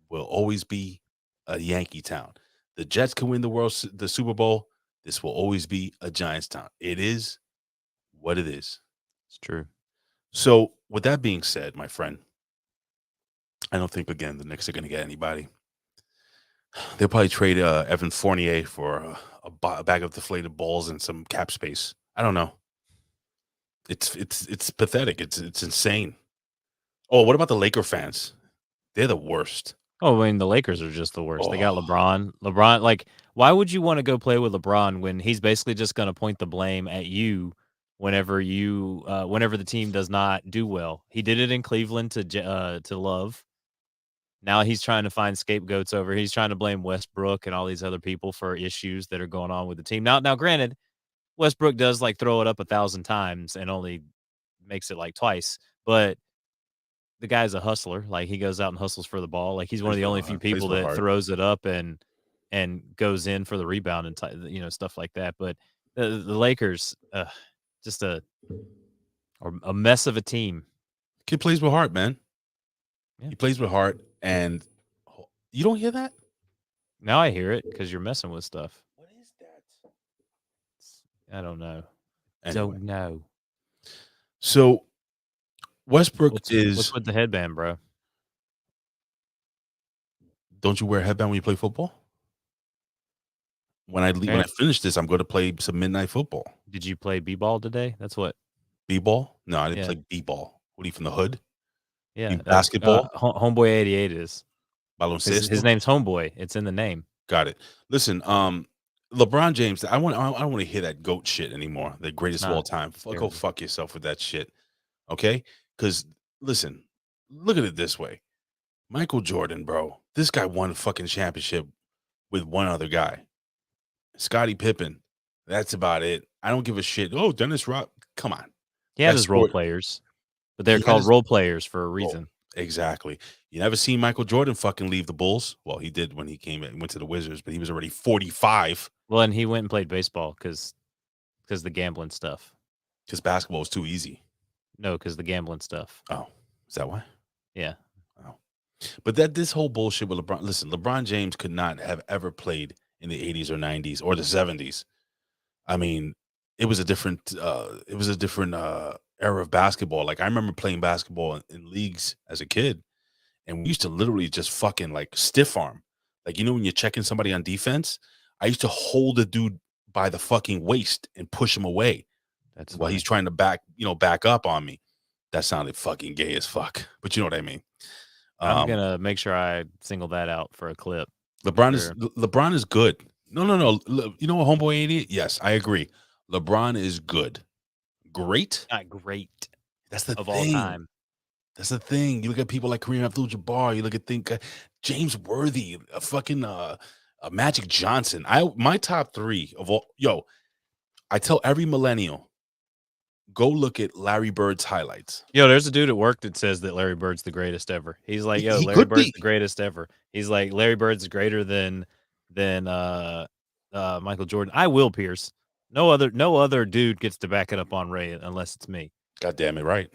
Will always be a Yankee town. The Jets can win the Super Bowl. This will always be a Giants town. It is what it is. It's true. So, with that being said, my friend, I don't think again the Knicks are going to get anybody. They'll probably trade Evan Fournier for a bag of deflated balls and some cap space. I don't know. It's pathetic. It's insane. Oh, what about the Laker fans? They're the worst. Oh, I mean, the Lakers are just the worst. They got LeBron. LeBron, like, why would you want to go play with LeBron when he's basically just going to point the blame at you whenever the team does not do well? He did it in Cleveland to Love. Now he's trying to find scapegoats over. He's trying to blame Westbrook and all these other people for issues that are going on with the team. Now, granted, Westbrook does like throw it up 1,000 times and only makes it like twice, but the guy's a hustler. Like he goes out and hustles for the ball. Like he's one of the only few people that throws it up and goes in for the rebound and stuff like that. But the Lakers, just a mess of a team. Kid plays with heart, man. Yeah. He plays with heart, and you don't hear that? Now I hear it because you're messing with stuff. What is that? I don't know. Anyway. Don't know. So Westbrook what's with the headband, bro? Don't you wear a headband when you play football? When I finish this, I'm going to play some midnight football. Did you play b-ball today? That's what. B-ball? No, I didn't play b-ball. What are you, from the hood? Yeah, basketball. Homeboy 88 is. Baloncesto? His name's Homeboy. It's in the name. Got it. Listen, LeBron James. I don't want to hear that GOAT shit anymore. The greatest of all time. Go fuck yourself with that shit. Okay? Because listen, look at it this way. Michael Jordan, bro. This guy won a fucking championship with one other guy. Scottie Pippen. That's about it. I don't give a shit. Oh, Dennis Rodman. Come on. He had his role players, but they're called role players for a reason. Exactly. You never seen Michael Jordan fucking leave the Bulls? Well, he did when he went to the Wizards, but he was already 45. Well, and he went and played baseball because the gambling stuff. Because basketball was too easy. No, because the gambling stuff. Oh, is that why? Yeah. Oh, but this whole bullshit with LeBron. Listen, LeBron James could not have ever played in the 80s or 90s or the 70s. I mean, it was a different era of basketball. Like I remember playing basketball in leagues as a kid, and we used to literally just fucking like stiff arm. Like, when you're checking somebody on defense, I used to hold a dude by the fucking waist and push him away. That's while he's trying to back up on me. That sounded fucking gay as fuck, but you know what I mean. I'm gonna make sure I single that out for a clip. LeBron is good. No. You know what, homeboy idiot? Yes, I agree. LeBron is good. Great? Not great. That's the of thing. all time. That's the thing. You look at people like Kareem Abdul-Jabbar. You look at James Worthy, Magic Johnson. My top 3 of all. Yo, I tell every millennial, go look at Larry Bird's highlights. Yo, there's a dude at work that says that Larry Bird's the greatest ever. He's like, Larry Bird's the greatest ever. He's like, Larry Bird's greater than Michael Jordan. I will, Pierce. No other dude gets to back it up on Ray unless it's me. God damn it, right.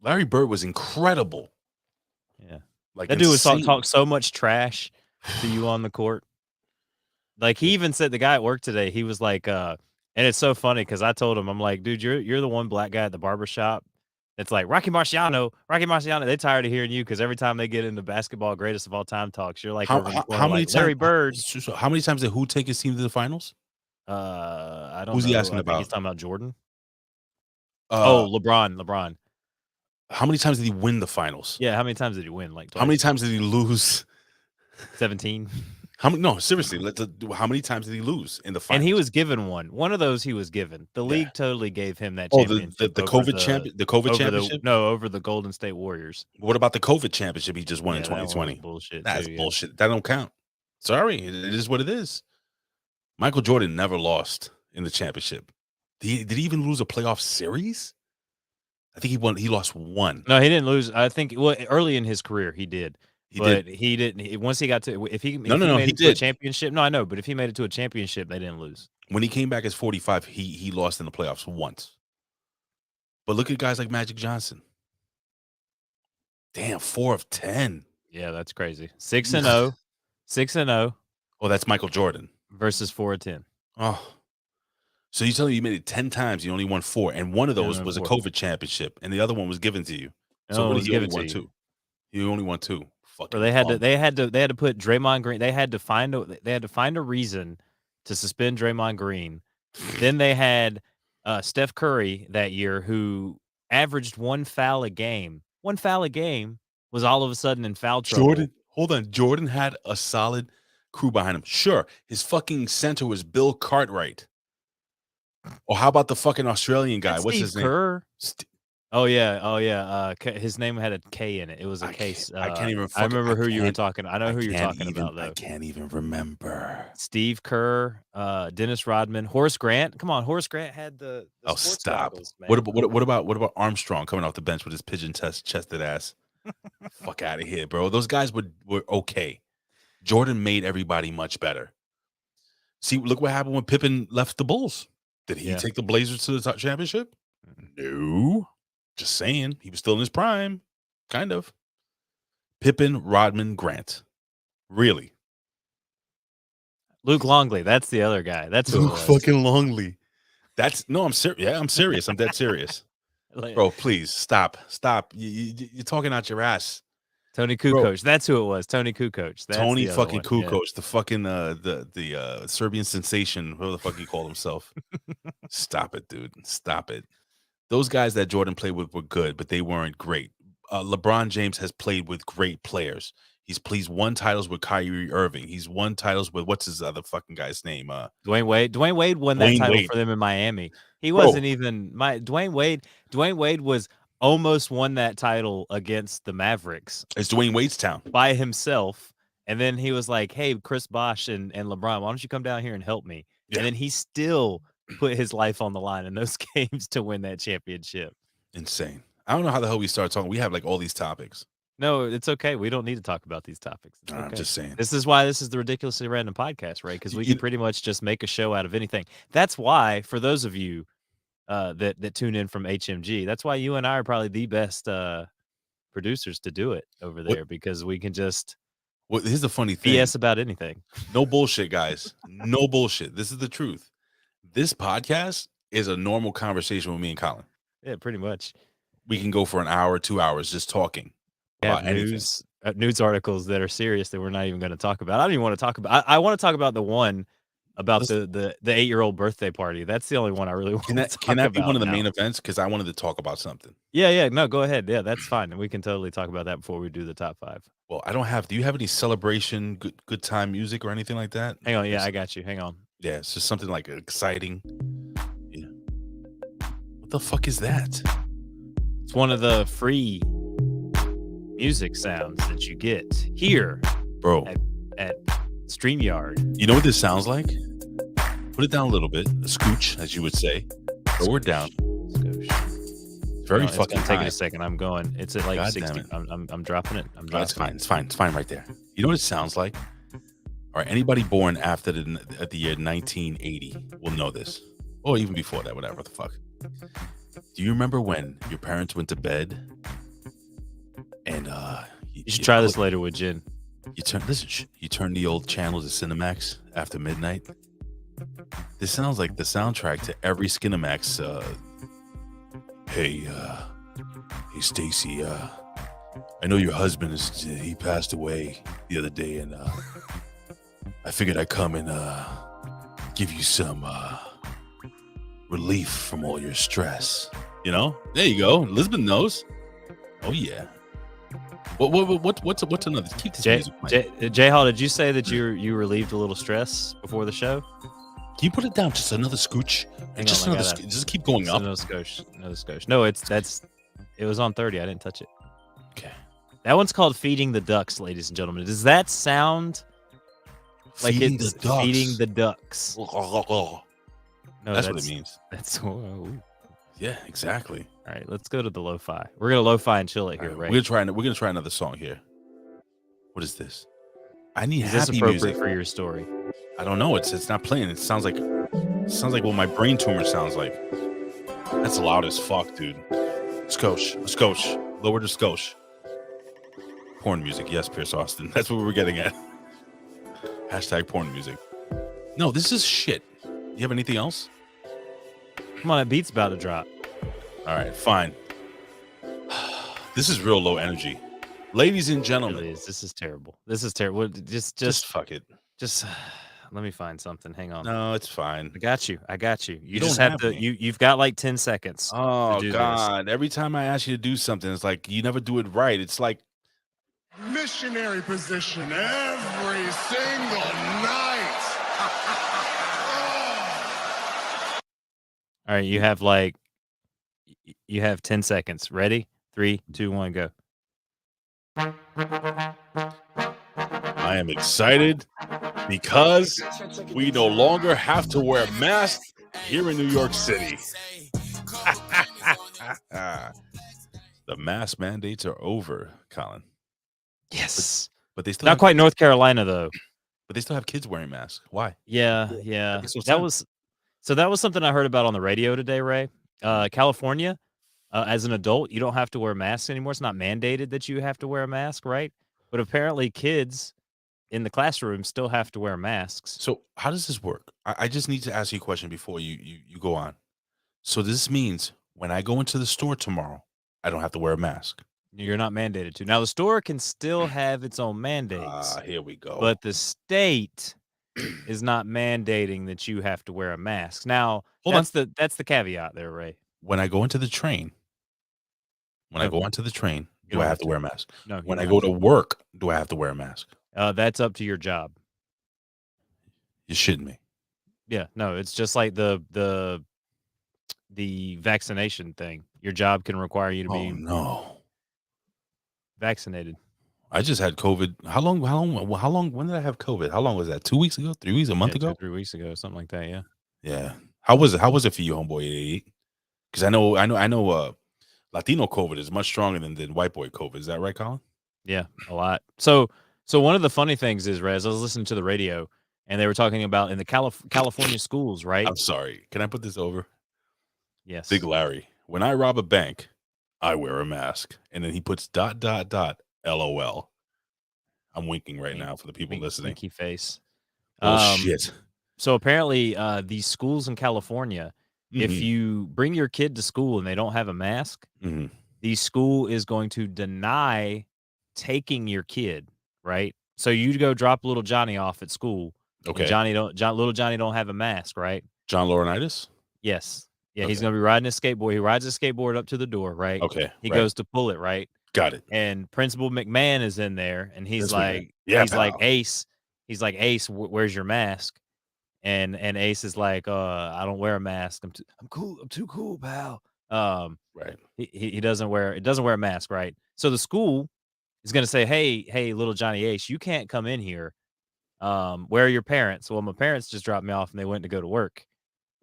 Larry Bird was incredible. Yeah. Like That dude was insane. talk so much trash to you on the court. Like he even said the guy at work today, he was like, and it's so funny because I told him, I'm like, dude, you're the one black guy at the barbershop. It's like Rocky Marciano. They're tired of hearing you because every time they get into basketball greatest of all time talks, you're like How, over in the how, corner how many like Larry times? Bird. So how many times did who take his team to the finals? I don't Who's know. he asking I think he's about? talking about Jordan. Uh, LeBron. how many times did he win the finals? Yeah, how many times did he win? Like How many twice? times did he lose? 17. How many? No, seriously. How many times did he lose in the finals? And he was given one. One of those he was given. The Yeah. league totally gave him that Oh, championship. the over COVID champion, the COVID championship. over the Golden State Warriors. What about the COVID championship he just won in Yeah, that one was 2020? bullshit. That's too, yeah. bullshit. That don't count. Sorry, it is what it is. Michael Jordan never lost in the championship. Did he even lose a playoff series? I think he won. He lost one. No, he didn't lose. I think early in his career he did. He but did. he didn't. Once he got to, if he No, made he it to a did. championship, no, I know. But if he made it to a championship, they didn't lose. When he came back as 45, he lost in the playoffs once. But look at guys like Magic Johnson. Damn, 4 of 10. Yeah, that's crazy. 6-0, 6-0 Oh, that's Michael Jordan versus 4 of 10. Oh, so you telling me you made it 10 times, you only won 4, and one of Yeah, those I was a won 4. COVID championship, and the other one was given to you. No, So it what was did you only given won to you. 2? You only won 2. Fucking Or they had bum. to put Draymond Green. They had to find a reason to suspend Draymond Green. Then they had Steph Curry that year, who averaged 1 foul a game. 1 foul a game was all of a sudden in foul trouble. Jordan had a solid crew behind him. Sure, his fucking center was Bill Cartwright. Or how about the fucking Australian guy? That's What's Steve his name? Kerr. Oh yeah. His name had a K in it. It was a case. I can't even. I remember who you were can't- talking. I know who you're talking about I though. can't even remember. Steve Kerr, Dennis Rodman, Horace Grant. Come on, Horace Grant had the Oh, sports stop! goggles, man. What about Armstrong coming off the bench with his pigeon chested ass? Fuck out of here, bro. Those guys were okay. Jordan made everybody much better. See, look what happened when Pippen left the Bulls. Did he take the Blazers to the championship? No. Just saying. He was still in his prime. Kind of. Pippen, Rodman, Grant. Really? Luke Longley. That's the other guy. That's who it Luke was. fucking Longley. I'm serious. Yeah, I'm serious. I'm dead serious. Bro, please stop. You're talking out your ass. Tony Kukoc. That's who it was. Tony Kukoc. That's Tony the other fucking one. Kukoc, the fucking the Serbian sensation, whoever the fuck he called himself. Stop it, dude. Stop it. Those guys that Jordan played with were good, but they weren't great. LeBron James has played with great players. He's won titles with Kyrie Irving. He's won titles with what's his other fucking guy's name? Dwayne Wade. Dwayne Wade won that title for them in Miami. He wasn't even Dwayne Wade. Dwayne Wade was almost won that title against the Mavericks. It's Dwayne Wade's town by himself. And then he was like, hey, Chris Bosh and LeBron, why don't you come down here and help me? Yeah. And then he still put his life on the line in those games to win that championship. Insane. I don't know how the hell we start talking. We have like all these topics. No, it's okay. We don't need to talk about these topics. Okay. I'm just saying. This is why this is the Ridiculously Random Podcast, right? Because we can pretty much just make a show out of anything. That's why, for those of you that tune in from HMG, that's why you and I are probably the best producers to do it over there, because we can just here's the funny thing. BS about anything. No bullshit, guys. No bullshit. This is the truth. This podcast is a normal conversation with me and Colin. Yeah, pretty much. We can go for an hour, 2 hours just talking. Have news articles that are serious that we're not even going to talk about. I don't even want to talk about. I want to talk about the one about the 8-year-old birthday party. That's the only one I really want to talk about. Can that be one of the main events? Because I wanted to talk about something. Yeah. No, go ahead. Yeah, that's fine. And we can totally talk about that before we do the top 5. Well, I don't have. Do you have any celebration, good time music or anything like that? Hang on. Yeah, I got you. Hang on. Yeah, it's just something like exciting. Yeah. What the fuck is that? It's one of the free music sounds that you get here, bro, at StreamYard. You know what this sounds like? Put it down a little bit, a scooch, as you would say. Lower it down. It's very fucking high. Take it a second. I'm going. It's at like God 60. I'm dropping it. It's fine. It's fine right there. You know what it sounds like? All right, anybody born after at the year 1980 will know this, or even before that, whatever the fuck. Do you remember when your parents went to bed and You should try this later with Jen. you turn the old channel to Cinemax after midnight? This sounds like the soundtrack to every Skinemax. Hey Stacy, I know your husband he passed away the other day, and I figured I'd come and give you some relief from all your stress. You know, there you go. Elizabeth knows. Oh yeah. What's another? Keep this music playing. J Hall, did you say that you relieved a little stress before the show? Can you put it down just another scooch? Just keep going up. Another skosh. No, it was on 30. I didn't touch it. Okay. That one's called Feeding the Ducks, ladies and gentlemen. Does that sound like Feeding it's the ducks. feeding the ducks? No, that's what it means. That's Yeah, exactly. All right, let's go to the lo-fi. We're gonna lo-fi and chill it here, right? We're gonna try another song here. What is this? I need Is this happy appropriate music for your story? I don't know. It's not playing. It sounds like what my brain tumor sounds like. That's loud as fuck, dude. Skosh. Lower the skosh. Porn music, yes, Pierce Austin. That's what we're getting at. Hashtag porn music. No, this is shit. You have anything else? Come on, that beat's about to drop. All right, fine. This is real low energy. Ladies and It gentlemen. really is. This is terrible. This is terrible. Just fuck it. Just let me find something. Hang on. No, it's fine. I got you. You don't just have have to. me. You've got like 10 seconds. Oh to do God. Every time I ask you to do something, it's like you never do it right. It's like missionary position every single night. All right, you have 10 seconds. Ready? 3, 2, 1, go. I am excited because we no longer have to wear masks here in New York City. The mask mandates are over, Colin. Yes. But they still Not have, quite North Carolina though. but they still have kids wearing masks. Why? Yeah. Makes no That sense. was something I heard about on the radio today, Ray. California, as an adult, you don't have to wear masks anymore. It's not mandated that you have to wear a mask, right? But apparently kids in the classroom still have to wear masks. So how does this work? I just need to ask you a question before you go on. So this means when I go into the store tomorrow, I don't have to wear a mask. You're not mandated to. Now the store can still have its own mandates, Here we go. but the state is not mandating that you have to wear a mask. Now, Hold on. that's the caveat there, Ray. When I go into the train, do I don't have have to wear a mask? No, you When I don't go have to work, do I have to wear a mask? that's up to your job. You're shitting me. Yeah, no, it's just like the vaccination thing. Your job can require you to Oh be no. vaccinated. I just had COVID. How long? When did I have COVID? How long was that? 2 weeks ago? 3 weeks? A month ago? 3 weeks ago, something like that. Yeah. Yeah. How was it for you, homeboy 88? Because I know Latino COVID is much stronger than white boy COVID. Is that right, Colin? Yeah, a lot. So one of the funny things is, Rez, I was listening to the radio and they were talking about in the California schools, right? I'm sorry. Can I put this over? Yes. Big Larry. When I rob a bank, I wear a mask. And then he puts ... LOL. I'm winking right now for the people listening. Winky face. Oh shit. So apparently, these schools in California, if you bring your kid to school and they don't have a mask, the school is going to deny taking your kid, right? So you go drop little Johnny off at school. Okay. Little Johnny don't have a mask, right? John Laurinaitis? Yes. Yeah, he's Okay. gonna be riding his skateboard. He rides his skateboard up to the door, right? Okay. He right. goes to pull it, right? Got it. And Principal McMahon is in there, and he's This like, McMahon. Yeah, he's like pal. Ace. He's like, Ace, where's your mask? And Ace is like, I don't wear a mask. I'm cool. I'm too cool, pal. Right. He doesn't wear a mask, right? So the school is gonna say, hey, little Johnny Ace, you can't come in here. Where are your parents? Well, my parents just dropped me off and they went to go to work.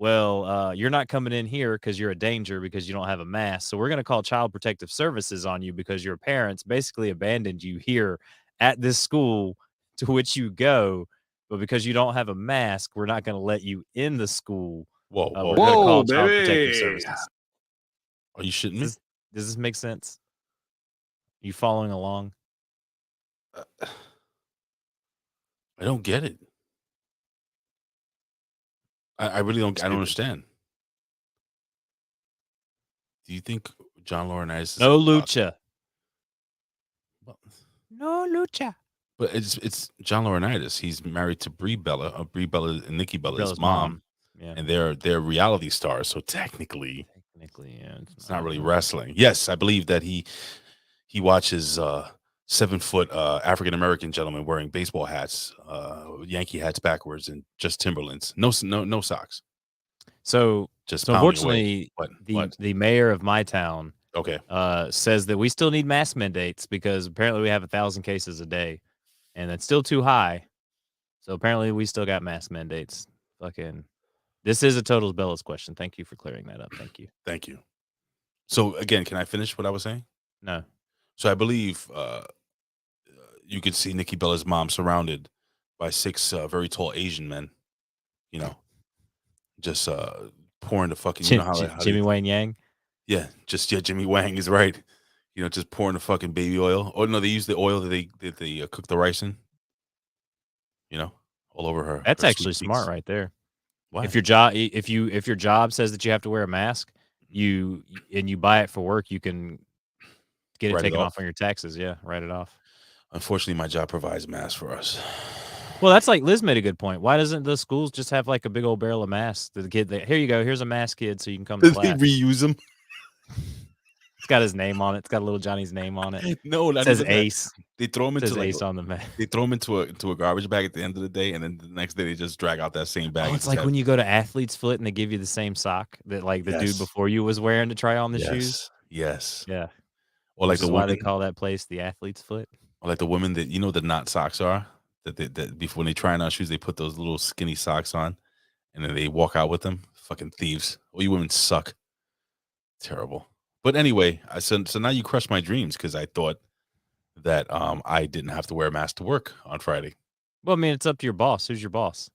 Well, you're not coming in here because you're a danger because you don't have a mask. So we're going to call Child Protective Services on you because your parents basically abandoned you here at this school to which you go but because you don't have a mask, we're not going to let you in the school. Whoa, We're going to Whoa, call Child Protective baby. Services. Are you shitting me? Does this make sense? You following along? I don't get it. I really don't. I don't understand. Do you think John Laurinaitis is No lucha. Well, No lucha. but it's John Laurinaitis. He's married to Brie Bella. Brie Bella and Nikki Bella's Bella's mom. Yeah. And they're reality stars. So technically, yeah, it's not really wrestling. Yes, I believe that he watches 7-foot African American gentlemen wearing baseball hats, Yankee hats backwards, and just Timberlands. No socks. So Just so pounding away. unfortunately, the mayor of my town Okay. says that we still need mask mandates because apparently we have 1,000 cases a day, and that's still too high. So apparently we still got mask mandates. Fucking, this is a total Bella's question. Thank you for clearing that up. Thank you. Thank you. So again, can I finish what I was saying? No. So I believe you could see Nikki Bella's mom surrounded by 6 very tall Asian men, you know, just pouring the fucking, you know how Jimmy Wang Yang. Yeah, Jimmy Wang is right. You know, just pouring the fucking baby oil. Oh no, they use the oil that they cook the rice in. You know, all over her. That's her actually sweet smart cheeks. right there. Why? If your job says that you have to wear a mask, you buy it for work, you can get it Write it taken off? off on your taxes. Yeah, write it off. Unfortunately, my job provides masks for us. Well, that's like Liz made a good point. Why doesn't the schools just have like a big old barrel of masks? The kid, here you go. Here's a mask, kid, so you can come to Did they class. reuse them? It's got his name on it. It's got little Johnny's name on it. No, It not says even that. Ace. They throw them It into says like Ace on the mask. they throw them into a garbage bag at the end of the day, and then the next day they just drag out that same bag. Oh, it's like when you go to Athlete's Foot and they give you the same sock that like the dude Yes. before you was wearing to try on the shoes. Yes. Yeah. Or like Which the is why they woman, call that place the Athlete's Foot. or like the women that the knot socks are that before when they try on shoes they put those little skinny socks on, and then they walk out with them. Fucking thieves! All you women suck. Terrible. But anyway, so now you crushed my dreams because I thought that I didn't have to wear a mask to work on Friday. Well, I mean, it's up to your boss. Who's your boss?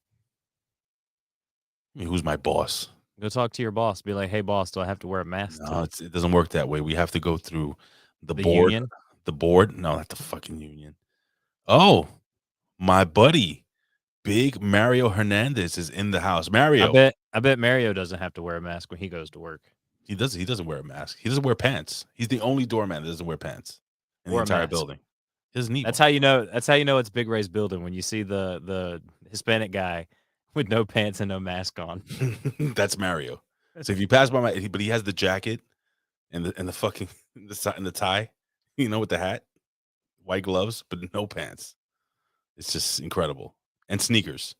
I mean, who's my boss? Go talk to your boss. Be like, hey, boss, do I have to wear a mask? No, it doesn't work that way. We have to go through the The board. union? The board? No, not the fucking union. Oh, my buddy, Big Mario Hernandez is in the house. Mario, I bet Mario doesn't have to wear a mask when he goes to work. he doesn't wear a mask. He doesn't wear pants. He's the only doorman that doesn't wear pants in the Or a entire mask. building. He doesn't need That's one. how you know. That's how you know it's Big Ray's building when you see the Hispanic guy with no pants and no mask on. That's Mario. So if you pass by but he has the jacket and the fucking the tie, with the hat, white gloves, but no pants. It's just incredible. And sneakers,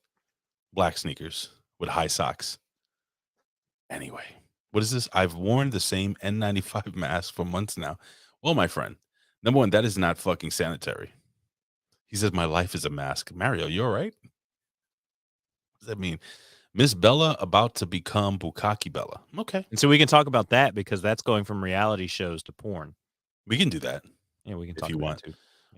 black sneakers with high socks. Anyway, what is this? I've worn the same N95 mask for months now. Well, my friend, number one, that is not fucking sanitary. He says my life is a mask. Mario, you all right? What does that mean? Miss Bella about to become Bukkake Bella. Okay. And so we can talk about that because that's going from reality shows to porn. We can do that. Yeah, we can If talk you about want. it too.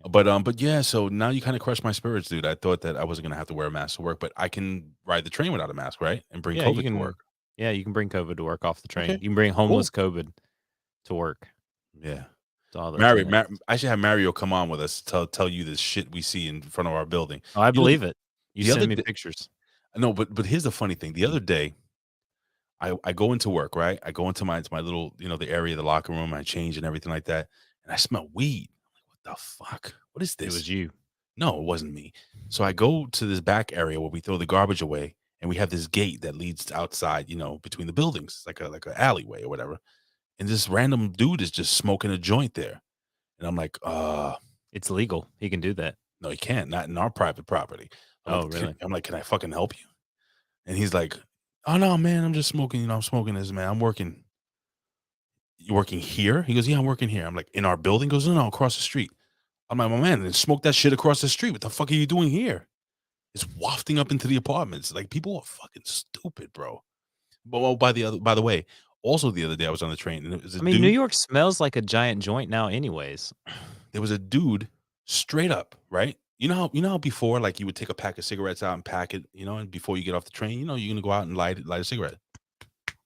But yeah, so now you kind of crushed my spirits, dude. I thought that I wasn't gonna have to wear a mask to work, but I can ride the train without a mask, right? And bring Yeah, COVID you can to work. Yeah, you can bring COVID to work off the train. Okay, You can bring homeless COVID to work. Yeah. To all the Mario, tenants. I should have Mario come on with us to tell you this shit we see in front of our building. Oh, I You know, believe it. You the other send me day- pictures. No, but here's the funny thing. The other day, I go into work, right? I go into my little, the area, the locker room, I change and everything like that, and I smell weed. I'm like, what the fuck? What is It this? was you. No, it wasn't me. So I go to this back area where we throw the garbage away, and we have this gate that leads outside, between the buildings, like a alleyway or whatever. And this random dude is just smoking a joint there, and I'm like, It's legal. He can do that. no, he can't, not in our private property. Oh, really? I'm like, can I fucking help you? And he's like, oh no, man, I'm just smoking. I'm smoking this, man. I'm working. You working here? He goes, yeah, I'm working here. I'm like, in our building? He goes, no, across the street. I'm like, my man, then smoke that shit across the street. What the fuck are you doing here? It's wafting up into the apartments. Like, people are fucking stupid, bro. But by the way, also the other day I was on the train and it was a I mean, dude. New York smells like a giant joint now, anyways. There was a dude straight up, right? you know how before, like, you would take a pack of cigarettes out and pack it, and before you get off the train, you're gonna go out and light a cigarette.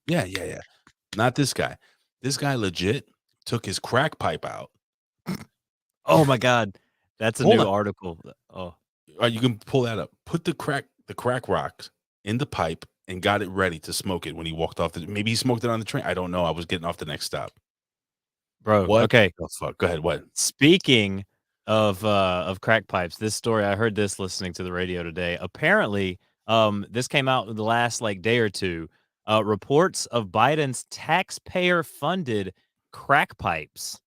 Yeah, yeah, yeah. Not this guy. This guy legit took his crack pipe out. Oh my God, that's a Hold new on. article. Oh, You can pull that up. Put the crack rocks in the pipe and got it ready to smoke it when he walked off maybe he smoked it on the train. I don't know. I was getting off the next stop. bro. What Okay. the fuck? Go ahead. What? Speaking of crack pipes, this story I heard this listening to the radio today. Apparently, this came out in the last like day or two. Reports of Biden's taxpayer-funded crack pipes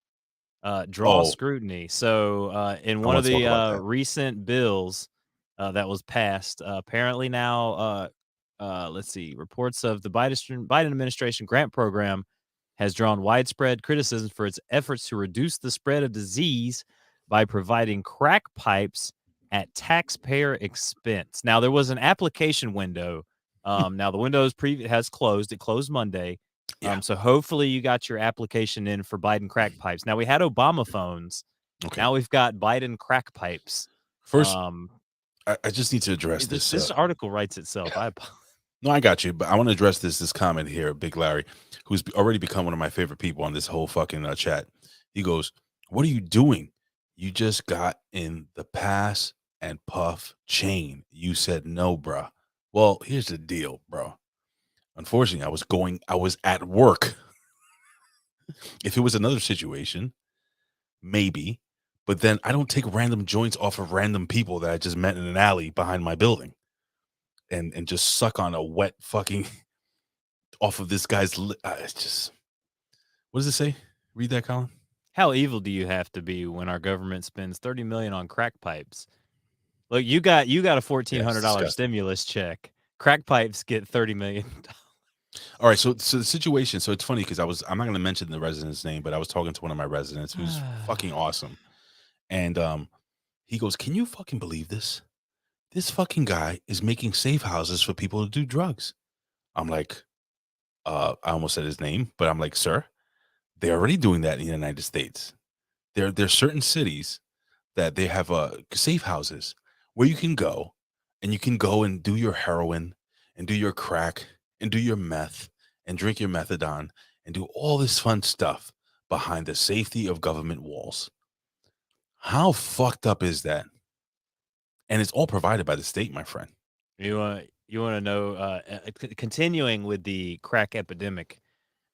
draw Oh, scrutiny. So, in I one of want to talk the about that. recent bills that was passed, apparently now, let's see, reports of the Biden administration grant program has drawn widespread criticism for its efforts to reduce the spread of disease by providing crack pipes at taxpayer expense. Now, there was an application window. Now, the window has closed. It closed Monday. Yeah. So hopefully you got your application in for Biden crack pipes. Now we had Obama phones. Okay. Now we've got Biden crack pipes. First, Um, I just need to address this this. this article writes itself. No, I got you, but I want to address this comment here, Big Larry, who's already become one of my favorite people on this whole fucking chat. He goes, "What are you doing? You just got in the pass and puff chain. You said no, bruh." Well, here's the deal, bro. Unfortunately, I was at work. If it was another situation, maybe, but then I don't take random joints off of random people that I just met in an alley behind my building and just suck on a wet fucking off of this guy's it's just, what does it say? Read that, Colin. How evil do you have to be when our government spends $30 million on crack pipes? Look, you got a $1,400 disgusting. stimulus check. Crack pipes get $30 million. All right, so the situation, so it's funny because I'm not going to mention the resident's name, but I was talking to one of my residents who's fucking awesome, and he goes, "Can you fucking believe this? This fucking guy is making safe houses for people to do drugs." I'm like, I almost said his name, but I'm like, "Sir, they're already doing that in the United States. There's certain cities that they have safe houses where you can go and do your heroin and do your crack and do your meth and drink your methadone and do all this fun stuff behind the safety of government walls." How fucked up is that? And it's all provided by the state, my friend. You want to know? Continuing with the crack epidemic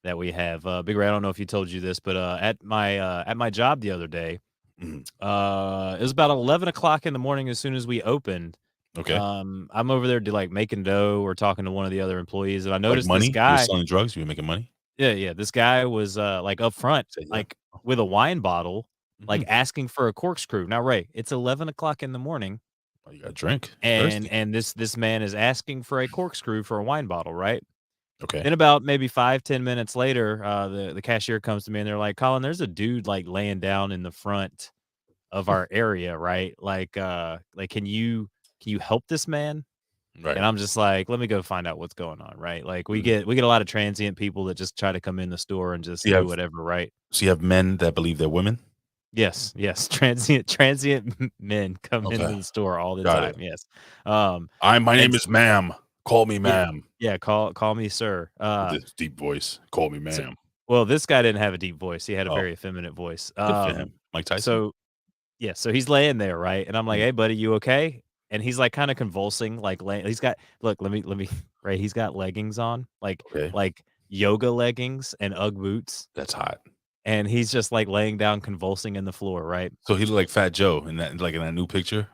that we have, Big Ray. I don't know if he told you this, but at my job the other day, Mhm. it was about 11 o'clock in the morning. As soon as we opened, Okay. I'm over there like making dough or talking to one of the other employees, and I Like noticed money? this You're guy. selling drugs? You're making money? Yeah. This guy was like up front, Say yeah. like with a wine bottle, like Mhm. asking for a corkscrew. Now, Ray, it's 11 o'clock in the morning. Oh, you got to drink. And Thirsty. this man is asking for a corkscrew for a wine bottle, right? Okay. Then about maybe 5-10 minutes later, the cashier comes to me and they're like, "Colin, there's a dude like laying down in the front of our area, right? Like can you help this man?" Right. And I'm just like, "Let me go find out what's going on," right? Like we Mhm. get a lot of transient people that just try to come in the store and just You do have whatever, right? So you have men that believe they're women? Yes, transient men come into Okay. the store all the Got it. time. Yes. Um My and name is Ma'am. Call me Yeah, Ma'am. yeah, call me sir. With this deep voice. Call me So Ma'am. well, this guy didn't have a deep voice. He had a Oh, very effeminate voice. good for him. Mike Tyson? So yeah, so he's laying there, right? And I'm like, Mhm. "Hey, buddy, you okay?" And he's like kind of convulsing, like he's got look, let me right, he's got leggings on, Okay. like yoga leggings and Ugg boots, That's hot. and he's just like laying down convulsing in the floor, right? So he looked like Fat Joe in that new picture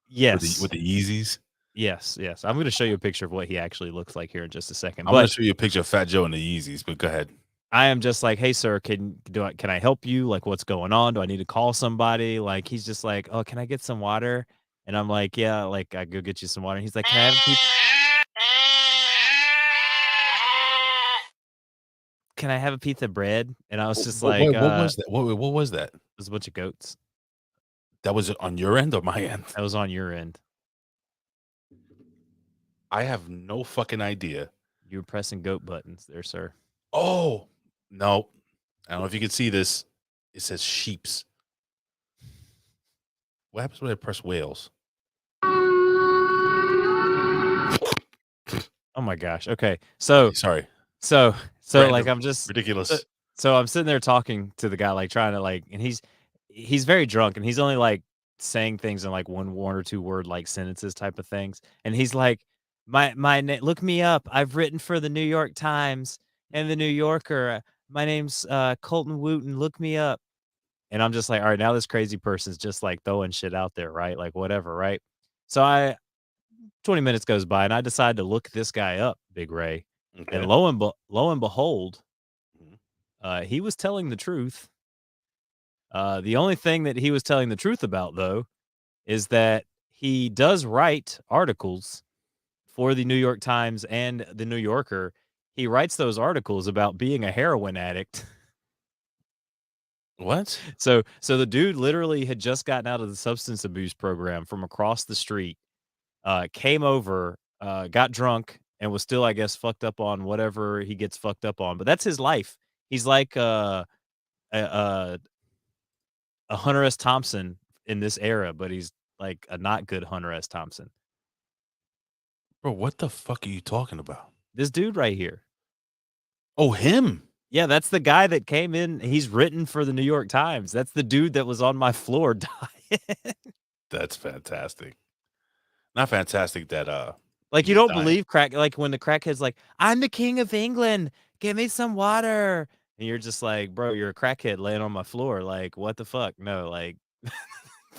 Yes. with the Yeezys. Yes. I'm gonna show you a picture of what he actually looks like here in just a second. I'm gonna But show you a picture of Fat Joe in the Yeezys, but go ahead. I am just like, "Hey, sir, can I help you? Like, what's going on? Do I need to call somebody?" Like, he's just like, "Oh, can I get some water?" And I'm like, "Yeah, like, I go get you some water." And he's like, Can I have a piece of bread?" And I was just like, What was that? What was that? "There's a bunch of goats." That was on your end or my end? That was on your end. I have no fucking idea. You were pressing goat buttons there, sir. Oh, no. I don't know if you can see this. It says sheeps. What happens when I press whales? Oh my gosh. Okay. So Sorry. so Random. like I'm just Ridiculous. so I'm sitting there talking to the guy, like trying to like, and he's very drunk, and he's only like saying things in like one or two word like sentences type of things, and he's like, look me up. I've written for the New York Times and the New Yorker. My name's Colton Wooten. Look me up. And I'm just like, all right, now this crazy person's just like throwing shit out there, right? Like whatever, right? So 20 minutes goes by, and I decide to look this guy up, Big Ray, and Okay. lo and behold, Mhm. he was telling the truth. The only thing that he was telling the truth about, though, is that he does write articles for the New York Times and the New Yorker. He writes those articles about being a heroin addict. What? So the dude literally had just gotten out of the substance abuse program from across the street, came over, got drunk, and was still, I guess, fucked up on whatever he gets fucked up on. But that's his life. He's like a Hunter S. Thompson in this era, but he's like a not good Hunter S. Thompson. Bro, what the fuck are you talking about? This dude right here. Oh, him. Yeah, that's the guy that came in. He's written for the New York Times. That's the dude that was on my floor dying. That's fantastic. Not fantastic that Like, you he's don't dying. believe crack, like when the crackhead's like, I'm the king of England. Give me some water. And you're just like, bro, you're a crackhead laying on my floor. Like, what the fuck? No, like,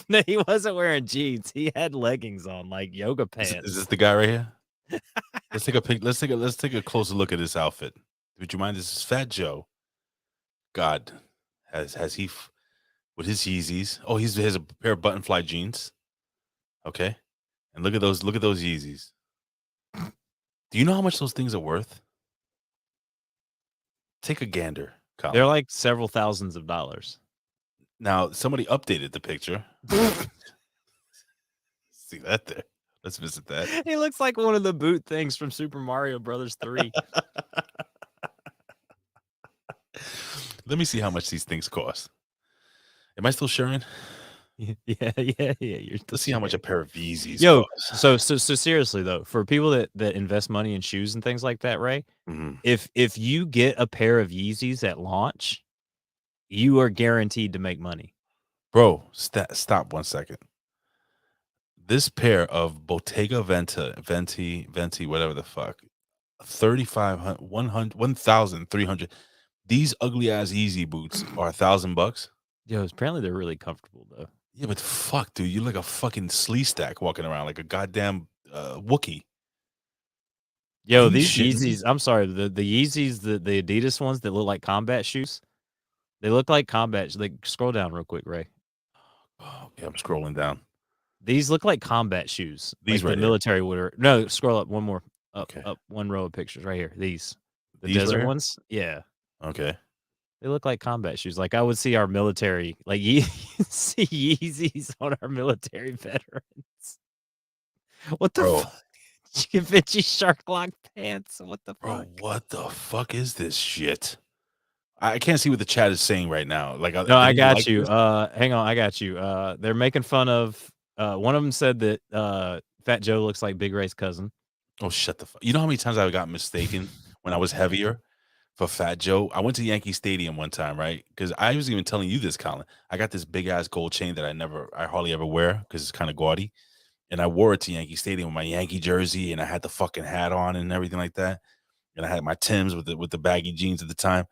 no, he wasn't wearing jeans. He had leggings on, like yoga pants. Is this the guy right here? Let's take a pic. Let's take a closer look at this outfit. Would you mind? This is Fat Joe. God, has he with his Yeezys? Oh, he has a pair of button fly jeans. Okay, and look at those Yeezys. Do you know how much those things are worth? Take a gander, Colin. They're like several thousands of dollars. Now somebody updated the picture. See that there? Let's visit that. He looks like one of the boot things from Super Mario Brothers 3. Let me see how much these things cost. Am I still sharing? Yeah. You're Let's see how much a pair of Yeezys Yo, costs. so seriously though, for people that invest money in shoes and things like that, Ray, Mhm. if you get a pair of Yeezys at launch, you are guaranteed to make money. Bro, stop 1 second. This pair of Bottega Venti, whatever the fuck, 3,500, 1,300. These ugly ass Yeezy boots are $1,000. Yo, apparently they're really comfortable though. Yeah, but fuck, dude, you're like a fucking slee stack walking around like a goddamn Wookie. Yo, Are you these shitting me? Yeezys, I'm sorry, the Yeezys, the Adidas ones that look like combat shoes, they look like combat. Like, scroll down real quick, Ray. Oh, yeah, I'm scrolling down. These look like combat shoes. These like right the here. military would wear. No, scroll up one more. Okay. Up one row of pictures right here. The These right desert here? ones. Yeah. Okay. They look like combat shoes. Like I would see our military, like see Yeezys on our military veterans. What the Bro. fuck? Vinci shark lock pants. What the Bro, fuck? what the fuck is this shit? I can't see what the chat is saying right now. Like, No, did I he got like you. this? Hang on, I got you. They're making fun of. One of them said that Fat Joe looks like Big Ray's cousin. Oh, shut the fuck. You know how many times I got mistaken when I was heavier for Fat Joe? I went to Yankee Stadium one time, right? Because I was even telling you this, Colin. I got this big ass gold chain that I hardly ever wear because it's kind of gaudy. And I wore it to Yankee Stadium with my Yankee jersey, and I had the fucking hat on and everything like that. And I had my Timbs with the baggy jeans at the time.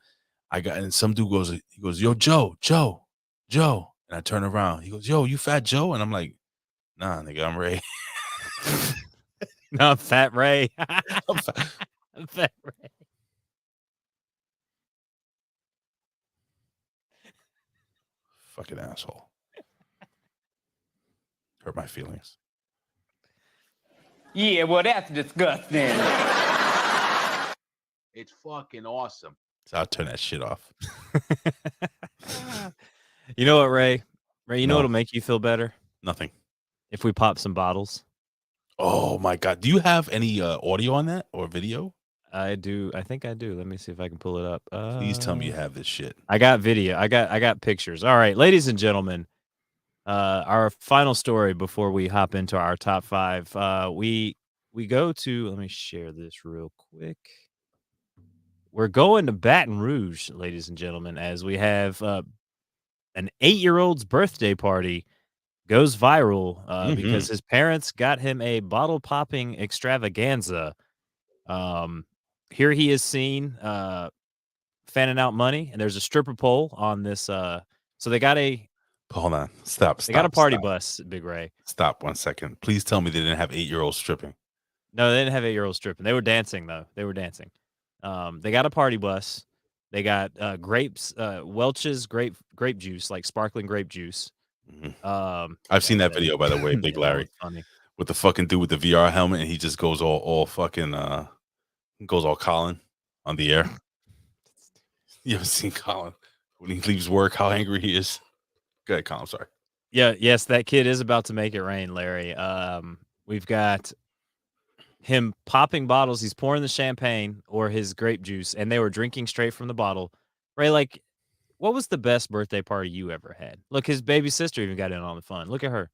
And some dude goes, yo, Joe. And I turn around. He goes, yo, you Fat Joe? And I'm like, nah, nigga, I'm Ray. No, Fat Ray. I'm fat. Fat Ray. Fucking asshole. Hurt my feelings. Yeah, well, that's disgusting. It's fucking awesome. So I'll turn that shit off. You know what, Ray? Ray, you know No. what'll make you feel better? Nothing. If we pop some bottles. Oh my God. Do you have any audio on that or video? I do. I think I do. Let me see if I can pull it up. Please tell me you have this shit. I got video. I got pictures. All right, ladies and gentlemen, Our final story before we hop into our top 5. We go to, let me share this real quick. We're going to Baton Rouge, ladies and gentlemen, as we have an 8-year-old's birthday party goes viral because his parents got him a bottle popping extravaganza. Here he is seen fanning out money, and there's a stripper pole on this. So they got a Hold on. Stop. they got a party Stop. bus, Big Ray. Stop 1 second. Please tell me they didn't have 8-year-olds stripping. No, they didn't have 8-year-olds stripping. They were dancing though. They were dancing. They got a party bus. They got grapes, Welch's grape juice, like sparkling grape juice. I've seen that video, by the way, Big Larry, funny. with the fucking dude with the VR helmet, and he just goes all fucking goes all Colin on the air. You haven't seen Colin when he leaves work? How angry he is. Go ahead, Colin. I'm sorry. Yeah, yes, that kid is about to make it rain, Larry. We've got him popping bottles. He's pouring the champagne or his grape juice, and they were drinking straight from the bottle. Ray, like, what was the best birthday party you ever had? Look, his baby sister even got in on the fun. Look at her.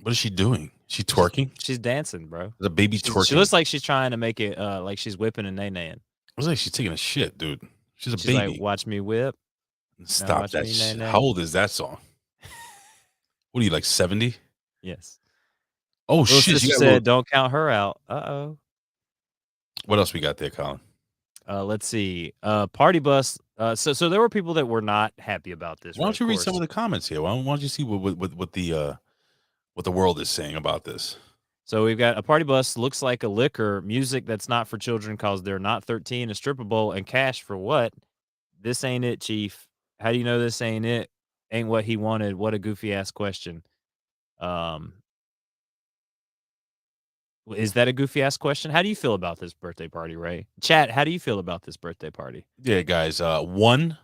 What is she doing? She twerking? She's dancing, bro. The baby twerking. She looks like she's trying to make it like she's whipping and nay-naying. Looks like she's taking a shit, dude. She's She's baby. like, watch me whip. Stop watch that me shit. nay-nay. How old is that song? What are you, like 70? Yes. Oh, Little shit. sister You got said, don't count her out. Uh-oh. What else we got there, Colin? Let's see. Party bus. So there were people that were not happy about this. Why don't you read some of the comments here? Why don't you see what the world is saying about this? So we've got a party bus, looks like a liquor, music that's not for children because they're not 13, a stripper bowl, and cash for what? This ain't it, Chief. How do you know this ain't it? Ain't what he wanted. What a goofy ass question. Is that a goofy ass question? How do you feel about this birthday party, Ray? Chat, how do you feel about this birthday party? Yeah, guys. 1,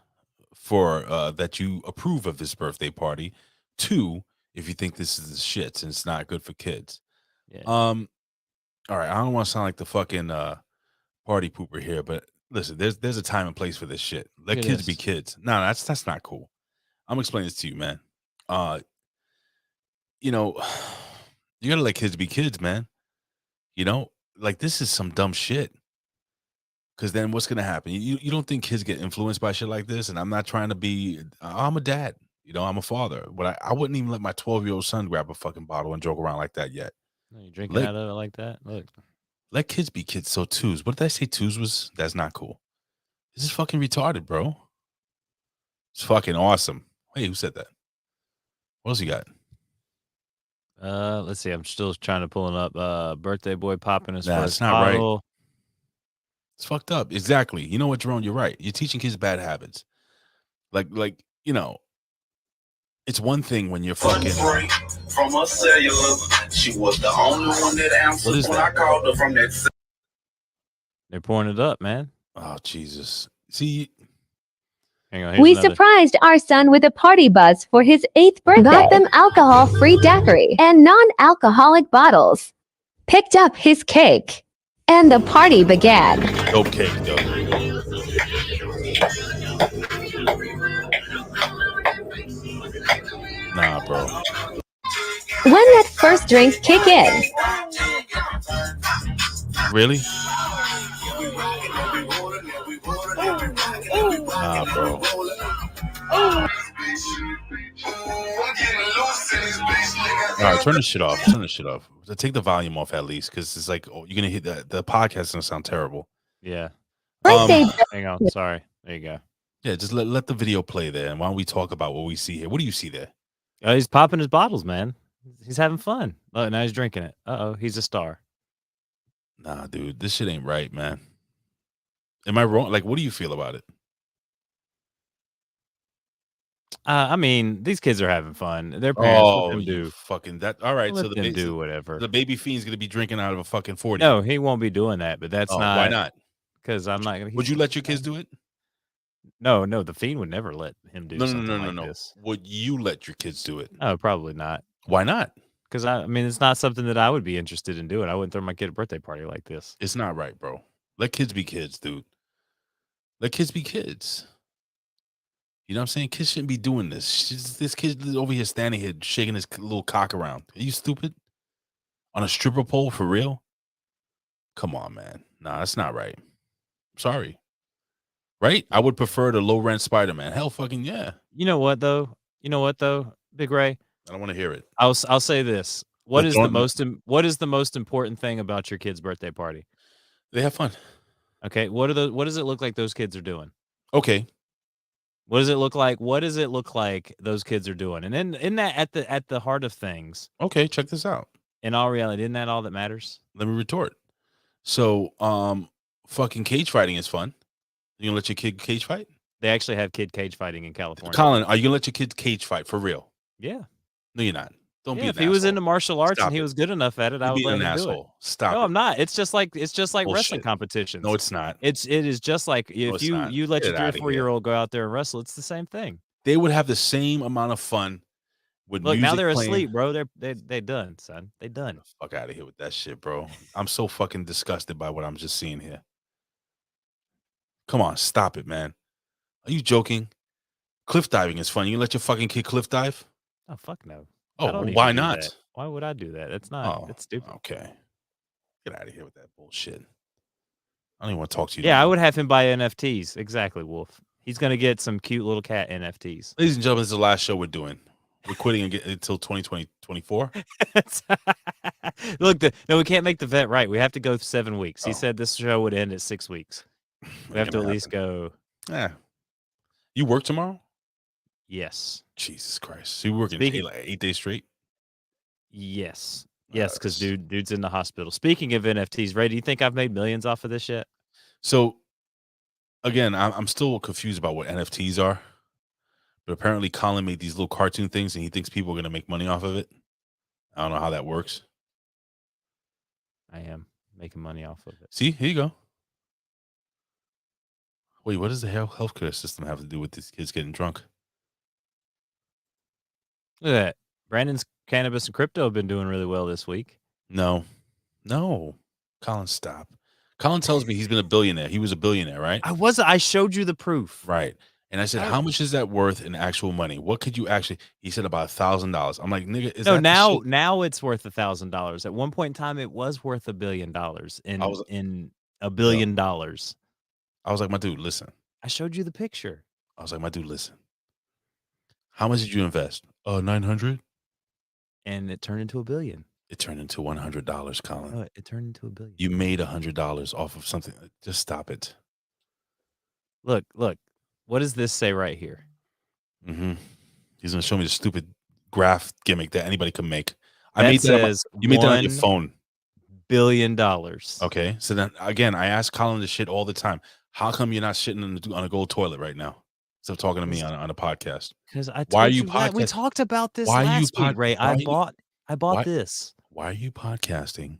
for that you approve of this birthday party. 2, if you think this is the shits and it's not good for kids. Yeah. All right. I don't want to sound like the fucking party pooper here, but listen, there's a time and place for this shit. Let Look at kids be this. kids. No, that's not cool. I'm explaining this to you, man. You know, you gotta let kids be kids, man. You know, like this is some dumb shit. Because then what's gonna happen? You don't think kids get influenced by shit like this? And I'm not trying to be. I'm a dad. You know, I'm a father. But I wouldn't even let my 12-year-old son grab a fucking bottle and joke around like that yet. No, you drinking Let- out of it like that? Look. Let kids be kids. So twos. What did I say? Twos was? That's not cool. This is fucking retarded, bro. It's fucking awesome. Hey, who said that? What else you got? Let's see. I'm still trying to pull it up. Birthday boy popping his Nah, first it's not right. bottle. It's fucked up. Exactly. You know what, Jerome? You're right. You're teaching kids bad habits. Like you know, it's one thing when you're fucking. From a cellular, she was the only one that answered What is when that? I called her from that. They're pouring it up, man. Oh Jesus! See, Hang on. Here's We another. surprised our son with a party bus for his 8th birthday. Got them alcohol-free daiquiri and non-alcoholic bottles. Picked up his cake. And the party began. dope cake, though. Nah, bro. When that first drink kick in, Really? Nah, bro. All right, turn this shit off. Turn this shit off. Take the volume off at least, because it's like you're gonna hit the podcast is gonna sound terrible. Yeah. birthday Hang on. Sorry. There you go. Yeah, just let the video play there, and why don't we talk about what we see here? What do you see there? Oh, he's popping his bottles, man. He's having fun. Oh, now he's drinking it. Uh-oh, he's a star. Nah, dude, this shit ain't right, man. Am I wrong? Like, what do you feel about it? I mean, these kids are having fun. Their parents let them you do. fucking that. All right, Let so them do whatever. the baby fiend's gonna be drinking out of a fucking 40. No, he won't be doing that. But that's Oh, not. why not? Because I'm not gonna. Would you let your kids do it? No, the fiend would never let him do No, something like this. Would you let your kids do it? No, probably not. Why not? Because I mean, it's not something that I would be interested in doing. I wouldn't throw my kid a birthday party like this. It's not right, bro. Let kids be kids, dude. Let kids be kids. You know what I'm saying? Kids shouldn't be doing this. This kid is over here standing here shaking his little cock around. Are you stupid? On a stripper pole for real? Come on, man. Nah, that's not right. Sorry. Right? I would prefer the low rent Spider-Man. Hell fucking yeah. You know what though? Big Ray? I don't want to hear it. I'll say this. What But is the most important thing about your kid's birthday party? They have fun. Okay, what does it look like those kids are doing? Okay. What does it look like? What does it look like those kids are doing? And then in that at the heart of things, Okay, check this out. in all reality, isn't that all that matters? Let me retort. So, fucking cage fighting is fun. You gonna let your kid cage fight? They actually have kid cage fighting in California. Colin, are you gonna let your kid cage fight for real? Yeah. No, you're not. Don't be Yeah, an if he was asshole. into martial arts Stop and he it. was good enough at it, I You're would being let an him do it. asshole. Stop No, it. I'm not. It's just like wrestling Bullshit. competitions. No, it's not. It is just like if it's not. you let Get your it 3 or outta 4-year-old go out there and wrestle, it's the same thing. They would have the same amount of fun with Look, music now they're playing. asleep, bro. They done, son. They done. Fuck out of here with that shit, bro. I'm so fucking disgusted by what I'm just seeing here. Come on, stop it, man. Are you joking? Cliff diving is fun. You let your fucking kid cliff dive? Oh fuck no. Oh, I don't well, even why do not? that. Why would I do that? That's not. Oh, That's stupid. okay. Get out of here with that bullshit. I don't even want to talk to you. Yeah, no I more. would have him buy NFTs. Exactly, Wolf. He's gonna get some cute little cat NFTs. Ladies and gentlemen, this is the last show we're doing. We're quitting until 2024. Look, no, we can't make the vet right. We have to go 7 weeks. He said this show would end at 6 weeks. We have to at least go. Yeah. You work tomorrow? Yes. Jesus Christ. So you working like 8 days straight? Yes. Yes, because dude's in the hospital. Speaking of NFTs, Ray, do you think I've made millions off of this yet? So, again, I'm still confused about what NFTs are. But apparently Colin made these little cartoon things and he thinks people are going to make money off of it. I don't know how that works. I am making money off of it. See, here you go. Wait, what does the healthcare system have to do with these kids getting drunk? Look at that. Brandon's cannabis and crypto have been doing really well this week. No. Colin, stop. Colin tells me he's been a billionaire. He was a billionaire, right? I showed you the proof. Right. And I said, how much is that worth in actual money? What could you actually? He said about $1,000. I'm like, nigga, is that now it's worth $1,000. At one point in time, it was worth $1 billion in $1 billion. I was like, my dude, listen. I showed you the picture. I was like, my dude, listen. How much did you invest? 900. And it turned into $1 billion. It turned into $100, Colin. No, it turned into $1 billion. You made $100 off of something. Just stop it. Look. What does this say right here? Mm-hmm. He's gonna show me the stupid graph gimmick that anybody can make. You made that on your phone. $1 billion. Okay. So then again, I ask Colin this shit all the time. How come you're not shitting on a gold toilet right now? Instead of talking to me on a podcast. Because why are you podcasting? We talked about this last week, Ray. I bought this. Why are you podcasting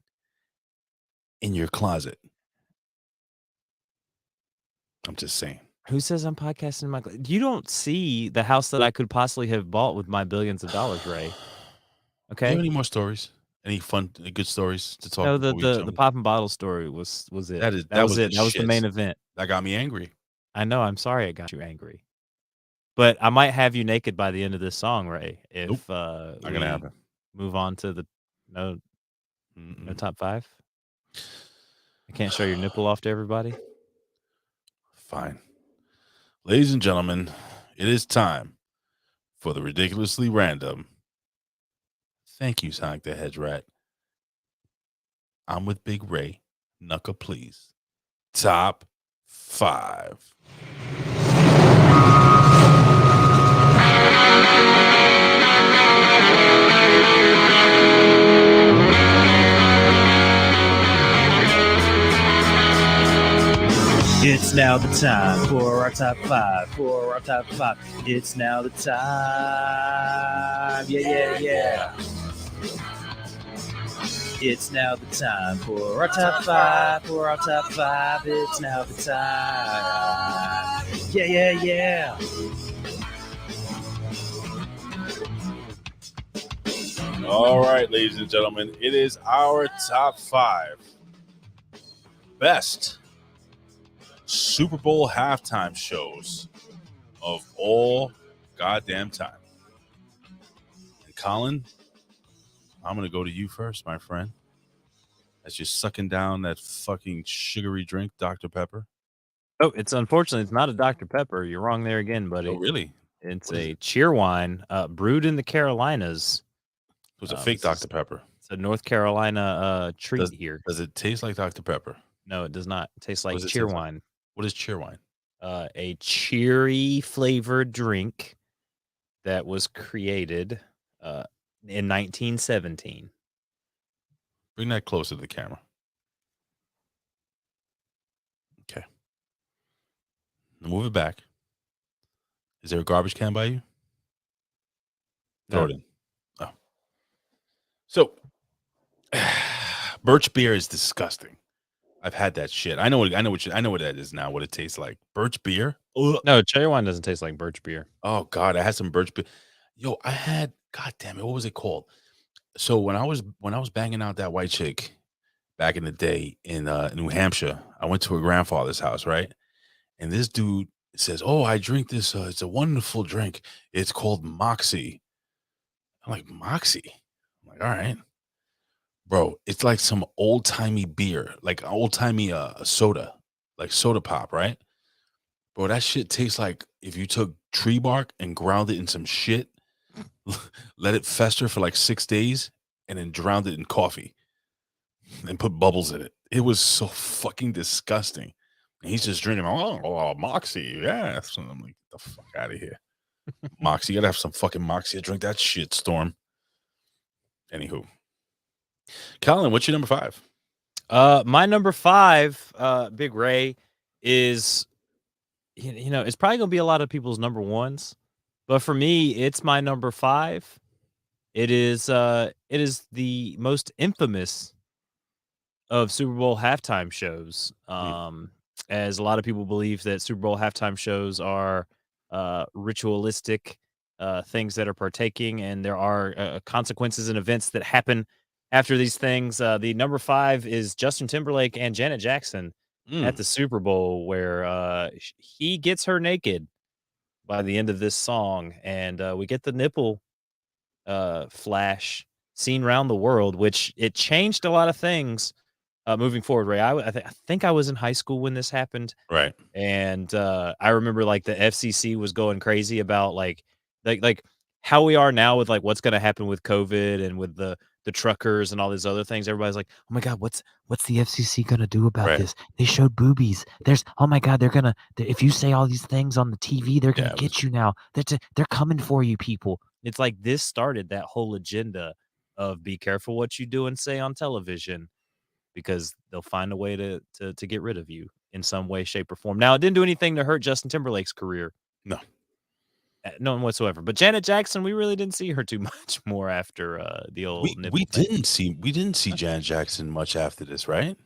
in your closet? I'm just saying. Who says I'm podcasting in my closet? You don't see the house that I could possibly have bought with my billions of dollars, Ray. Okay. Do you have any more stories? Any fun, good stories to talk? No, the pop and bottle story was it. That was it. That was the main event. That got me angry. I know. I'm sorry it got you angry. But I might have you naked by the end of this song, Ray. If not gonna happen. Move on to the no top 5. I can't show your nipple off to everybody. Fine. Ladies and gentlemen, it is time for the ridiculously random. Thank you, Sonic the Hedge Rat. I'm with Big Ray. Knuckle, please. Top 5. It's now the time for our top 5. It's now the time. Yeah. It's now the time for our top 5. It's now the time. Yeah. All right, ladies and gentlemen, it is our top 5 best Super Bowl halftime shows of all goddamn time. And Colin, I'm going to go to you first, my friend. As you're sucking down that fucking sugary drink, Dr. Pepper. Oh, it's unfortunately it's not a Dr. Pepper. You're wrong there again, buddy. Oh, really? It's What is a it? cheer wine brewed in the Carolinas. It was a fake Dr. Pepper. It's a North Carolina treat here. Does it taste like Dr. Pepper? No, it does not. It tastes What like does it cheer taste like? wine. What is cheer wine? A cheery flavored drink that was created in 1917. Bring that closer to the camera. Okay. Now move it back. Is there a garbage can by you? Throw it in. Oh. So, birch beer is disgusting. I've had that shit. I know what that is now. What it tastes like. Birch beer. Ugh. No, cherry wine doesn't taste like birch beer. Oh God, I had some birch beer. Yo, I had. God damn it, what was it called? So when I was banging out that white chick back in the day in New Hampshire, I went to her grandfather's house, right? And this dude says, "Oh, I drink this. It's a wonderful drink. It's called Moxie." I'm like, Moxie? I'm like, all right. Bro, it's like some old-timey beer, like old-timey soda, like soda pop, right? Bro, that shit tastes like if you took tree bark and ground it in some shit, let it fester for like 6 days, and then drowned it in coffee and put bubbles in it. It was so fucking disgusting. And he's just drinking, Moxie, yes. And I'm like, get the fuck out of here. Moxie, you gotta have some fucking Moxie to drink that shit, Storm. Anywho. Colin, what's your number 5? My number 5, Big Ray, is it's probably gonna be a lot of people's number ones, but for me, it's my number 5. It is the most infamous of Super Bowl halftime shows. As a lot of people believe that Super Bowl halftime shows are ritualistic things that are partaking, and there are consequences and events that happen after these things. The number 5 is Justin Timberlake and Janet Jackson at the Super Bowl, where he gets her naked by the end of this song, and we get the nipple flash seen around the world, which it changed a lot of things moving forward. Ray, I think I was in high school when this happened, Right. and I remember like the FCC was going crazy about like how we are now with like what's going to happen with COVID and with the truckers and all these other things. Everybody's like, oh my God, what's the FCC going to do about this? They showed boobies. Oh my God, if you say all these things on the TV, they're going to get you now. They're coming for you, people. It's like this started that whole agenda of be careful what you do and say on television, because they'll find a way to get rid of you in some way, shape, or form. Now, it didn't do anything to hurt Justin Timberlake's career. No. None whatsoever. But Janet Jackson, we really didn't see her too much more after the old nipple we thing. didn't see Janet Jackson much after this, right?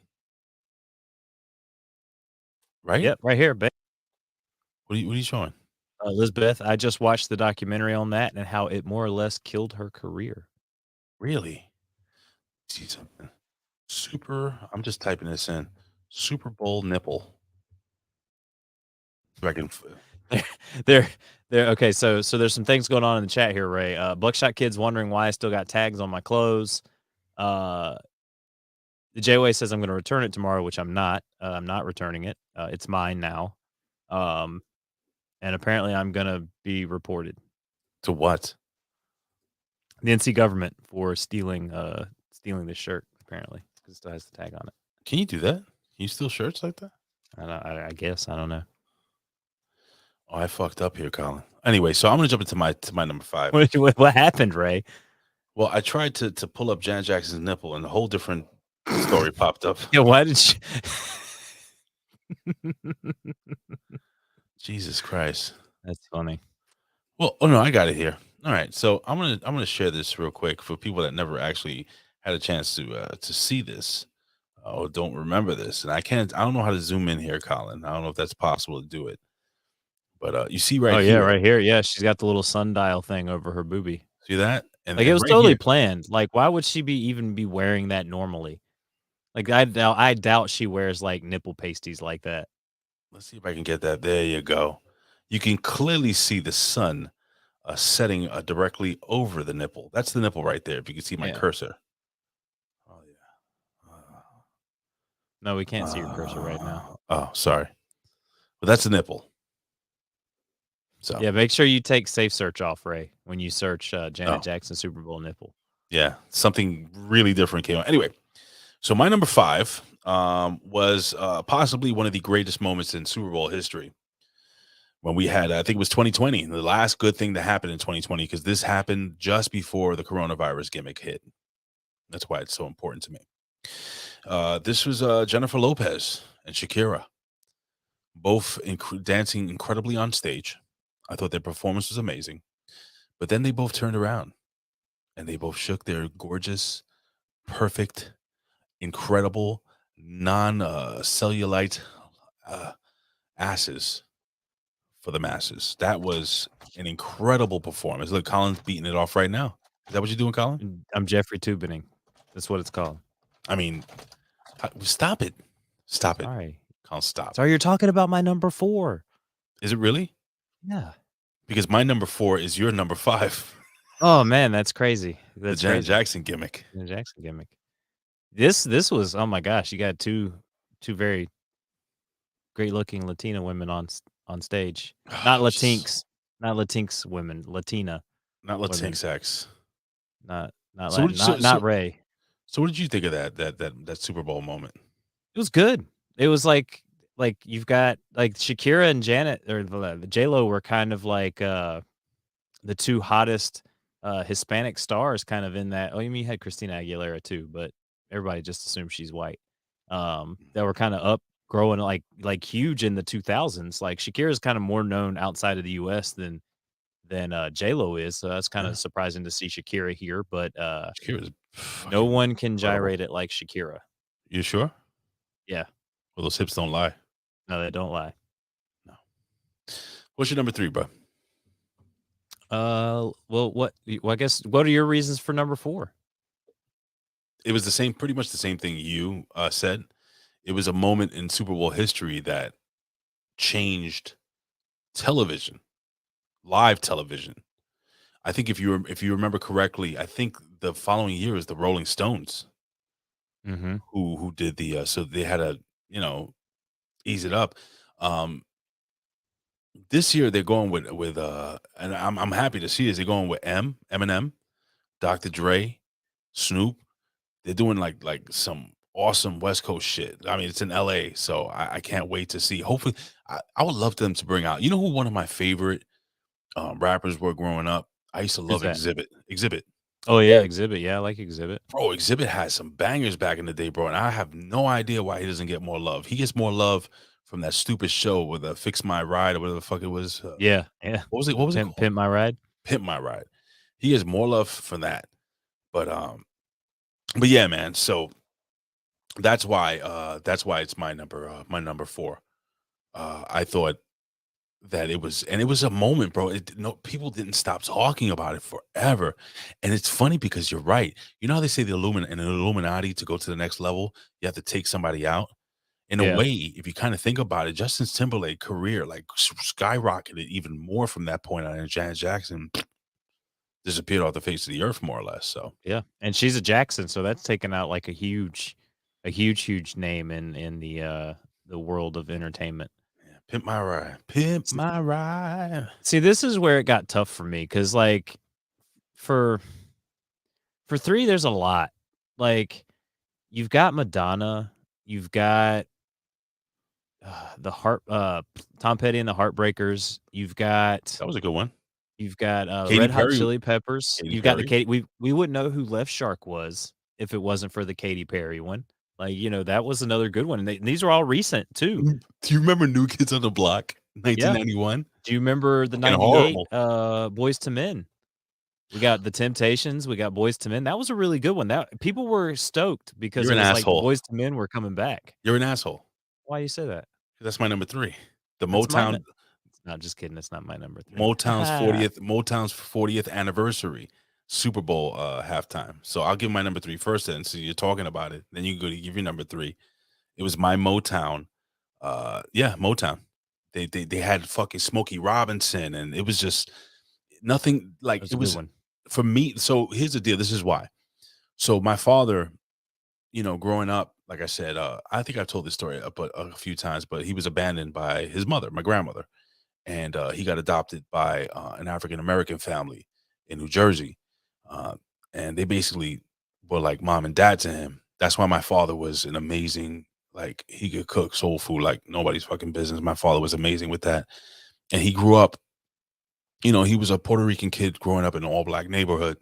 Right? Yep, right here, babe. What are you showing? Elizabeth, I just watched the documentary on that and how it more or less killed her career. Really? See something. I'm just typing this in. Super Bowl nipple. If I can. There. Okay, so there's some things going on in the chat here, Ray. Buckshot Kid's wondering why I still got tags on my clothes. The JWay says I'm going to return it tomorrow, which I'm not. I'm not returning it. It's mine now. And apparently I'm going to be reported. To what? The NC government for stealing this shirt, apparently, because it still has the tag on it. Can you do that? Can you steal shirts like that? I guess. I don't know. Oh, I fucked up here, Colin. Anyway, so I'm going to jump into my number 5. What happened, Ray? Well, I tried to pull up Janet Jackson's nipple, and a whole different story popped up. Yeah, why did she? Jesus Christ. That's funny. Well, oh no, I got it here. All right, so I'm gonna share this real quick for people that never actually had a chance to see this or don't remember this. And I don't know how to zoom in here, Colin. I don't know if that's possible to do it. But you see right here. Oh yeah, right here. Yeah, she's got the little sundial thing over her boobie. See that? And like it was right totally here, planned. Like, why would she even be wearing that normally? Like, I doubt she wears like nipple pasties like that. Let's see if I can get that. There you go. you can clearly see the sun setting directly over the nipple. That's the nipple right there. If you can see my Yeah. cursor. Oh yeah. No, we can't see your cursor right now. Oh, sorry. But that's the nipple. So Yeah, make sure you take safe search off, Ray, when you search Janet Oh. Jackson Super Bowl nipple. yeah, something really different came out. Anyway, so my number 5 was possibly one of the greatest moments in Super Bowl history. When we had, I think it was 2020, the last good thing that happened in 2020, because this happened just before the coronavirus gimmick hit. That's why it's so important to me. This was Jennifer Lopez and Shakira, both dancing incredibly on stage. I thought their performance was amazing. But then they both turned around and they both shook their gorgeous, perfect, incredible, non-cellulite asses for the masses. That was an incredible performance. Look, Colin's beating it off right now. Is that what you're doing, Colin? I'm Jeffrey Tubening. That's what it's called. I mean, stop it. Stop it. Sorry. Colin, stop. Sorry, you're talking about my number 4. Is it really? Yeah. Because my number 4 is your number 5. Oh man, that's crazy. That's the Janet crazy. Jackson gimmick. Janet Jackson gimmick. This was, oh my gosh, you got two very great looking Latina women on stage. Not Latinx, not Latinx women, Latina. Not Latinx X. Not So Latin, not Ray. So what did you think of that Super Bowl moment? It was good. It was like you've got like Shakira and Janet or the J-Lo were kind of like the two hottest Hispanic stars kind of in that. Oh, you mean you had Christina Aguilera too, but everybody just assumed she's white. That were kind of up growing like huge in the 2000s. Like Shakira is kind of more known outside of the US than J-Lo is. So that's kind of surprising to see Shakira here, but Shakira's no one can gyrate it like Shakira. You sure? Yeah. Well, those hips don't lie. No, they don't lie. No. What's your number 3, bro? Well, I guess what are your reasons for number 4? It was pretty much the same thing you said. It was a moment in Super Bowl history that changed television, live television. I think if you remember correctly, I think the following year was the Rolling Stones who did the so they had to ease it up. This year they're going with and I'm happy to see this. They're going with Eminem, Dr. Dre, Snoop. They're doing like some awesome West Coast shit. I mean, it's in LA, so I can't wait to see. Hopefully, I would love them to bring out. You know who one of my favorite rappers were growing up? I used to love Exhibit. Oh yeah, Exhibit. Yeah, I like Exhibit. Bro, Exhibit had some bangers back in the day, bro, and I have no idea why he doesn't get more love. He gets more love from that stupid show with Fix My Ride or whatever the fuck it was. Yeah. What was it? What was it called? Pimp My Ride. Pimp My Ride. He has more love for that. But yeah, man. So that's why it's my number 4. I thought that it was a moment, bro. People didn't stop talking about it forever. And it's funny because you're right. You know how they say the Illuminati, to go to the next level, you have to take somebody out. In a way, if you kind of think about it, Justin Timberlake's career like skyrocketed even more from that point on, and Janet Jackson disappeared off the face of the earth, more or less. So yeah, and she's a Jackson, so that's taken out like a huge name in the world of entertainment. Yeah, Pimp My Ride, Pimp My Ride. See, this is where it got tough for me because like for 3, there's a lot. Like you've got Madonna, you've got Tom Petty and the Heartbreakers. You've got That was a good one. You've got Katy Red Hot Perry. Chili Peppers. Katy You've got the Perry. Katy. We wouldn't know who Left Shark was if it wasn't for the Katy Perry one. Like that was another good one, and these are all recent too. Do you remember New Kids on the Block, 1991? Do you remember the Fucking 98 horrible. Boys to Men? We got the Temptations. We got Boys to Men. That was a really good one. That people were stoked because You're it an was asshole. like the Boys to Men were coming back. You're an asshole. Why you say that? That's my number 3. The That's Motown. Not just kidding. It's not my number 3. Motown's 40th anniversary Super Bowl halftime. So I'll give my number 3 first, then. So you're talking about it, then you can go to give your number 3. It was my Motown. Motown. They had fucking Smokey Robinson, and it was just nothing like That's it a good was one. for me. So here's the deal. This is why. So my father, growing up, like I said, I think I've told this story but a few times, but he was abandoned by his mother, my grandmother, and he got adopted by an African American family in New Jersey, uh, and they basically were like mom and dad to him. That's why my father was an amazing, like he could cook soul food like nobody's fucking business. My father was amazing with that, and he grew up. He was a Puerto Rican kid growing up in an all black neighborhood.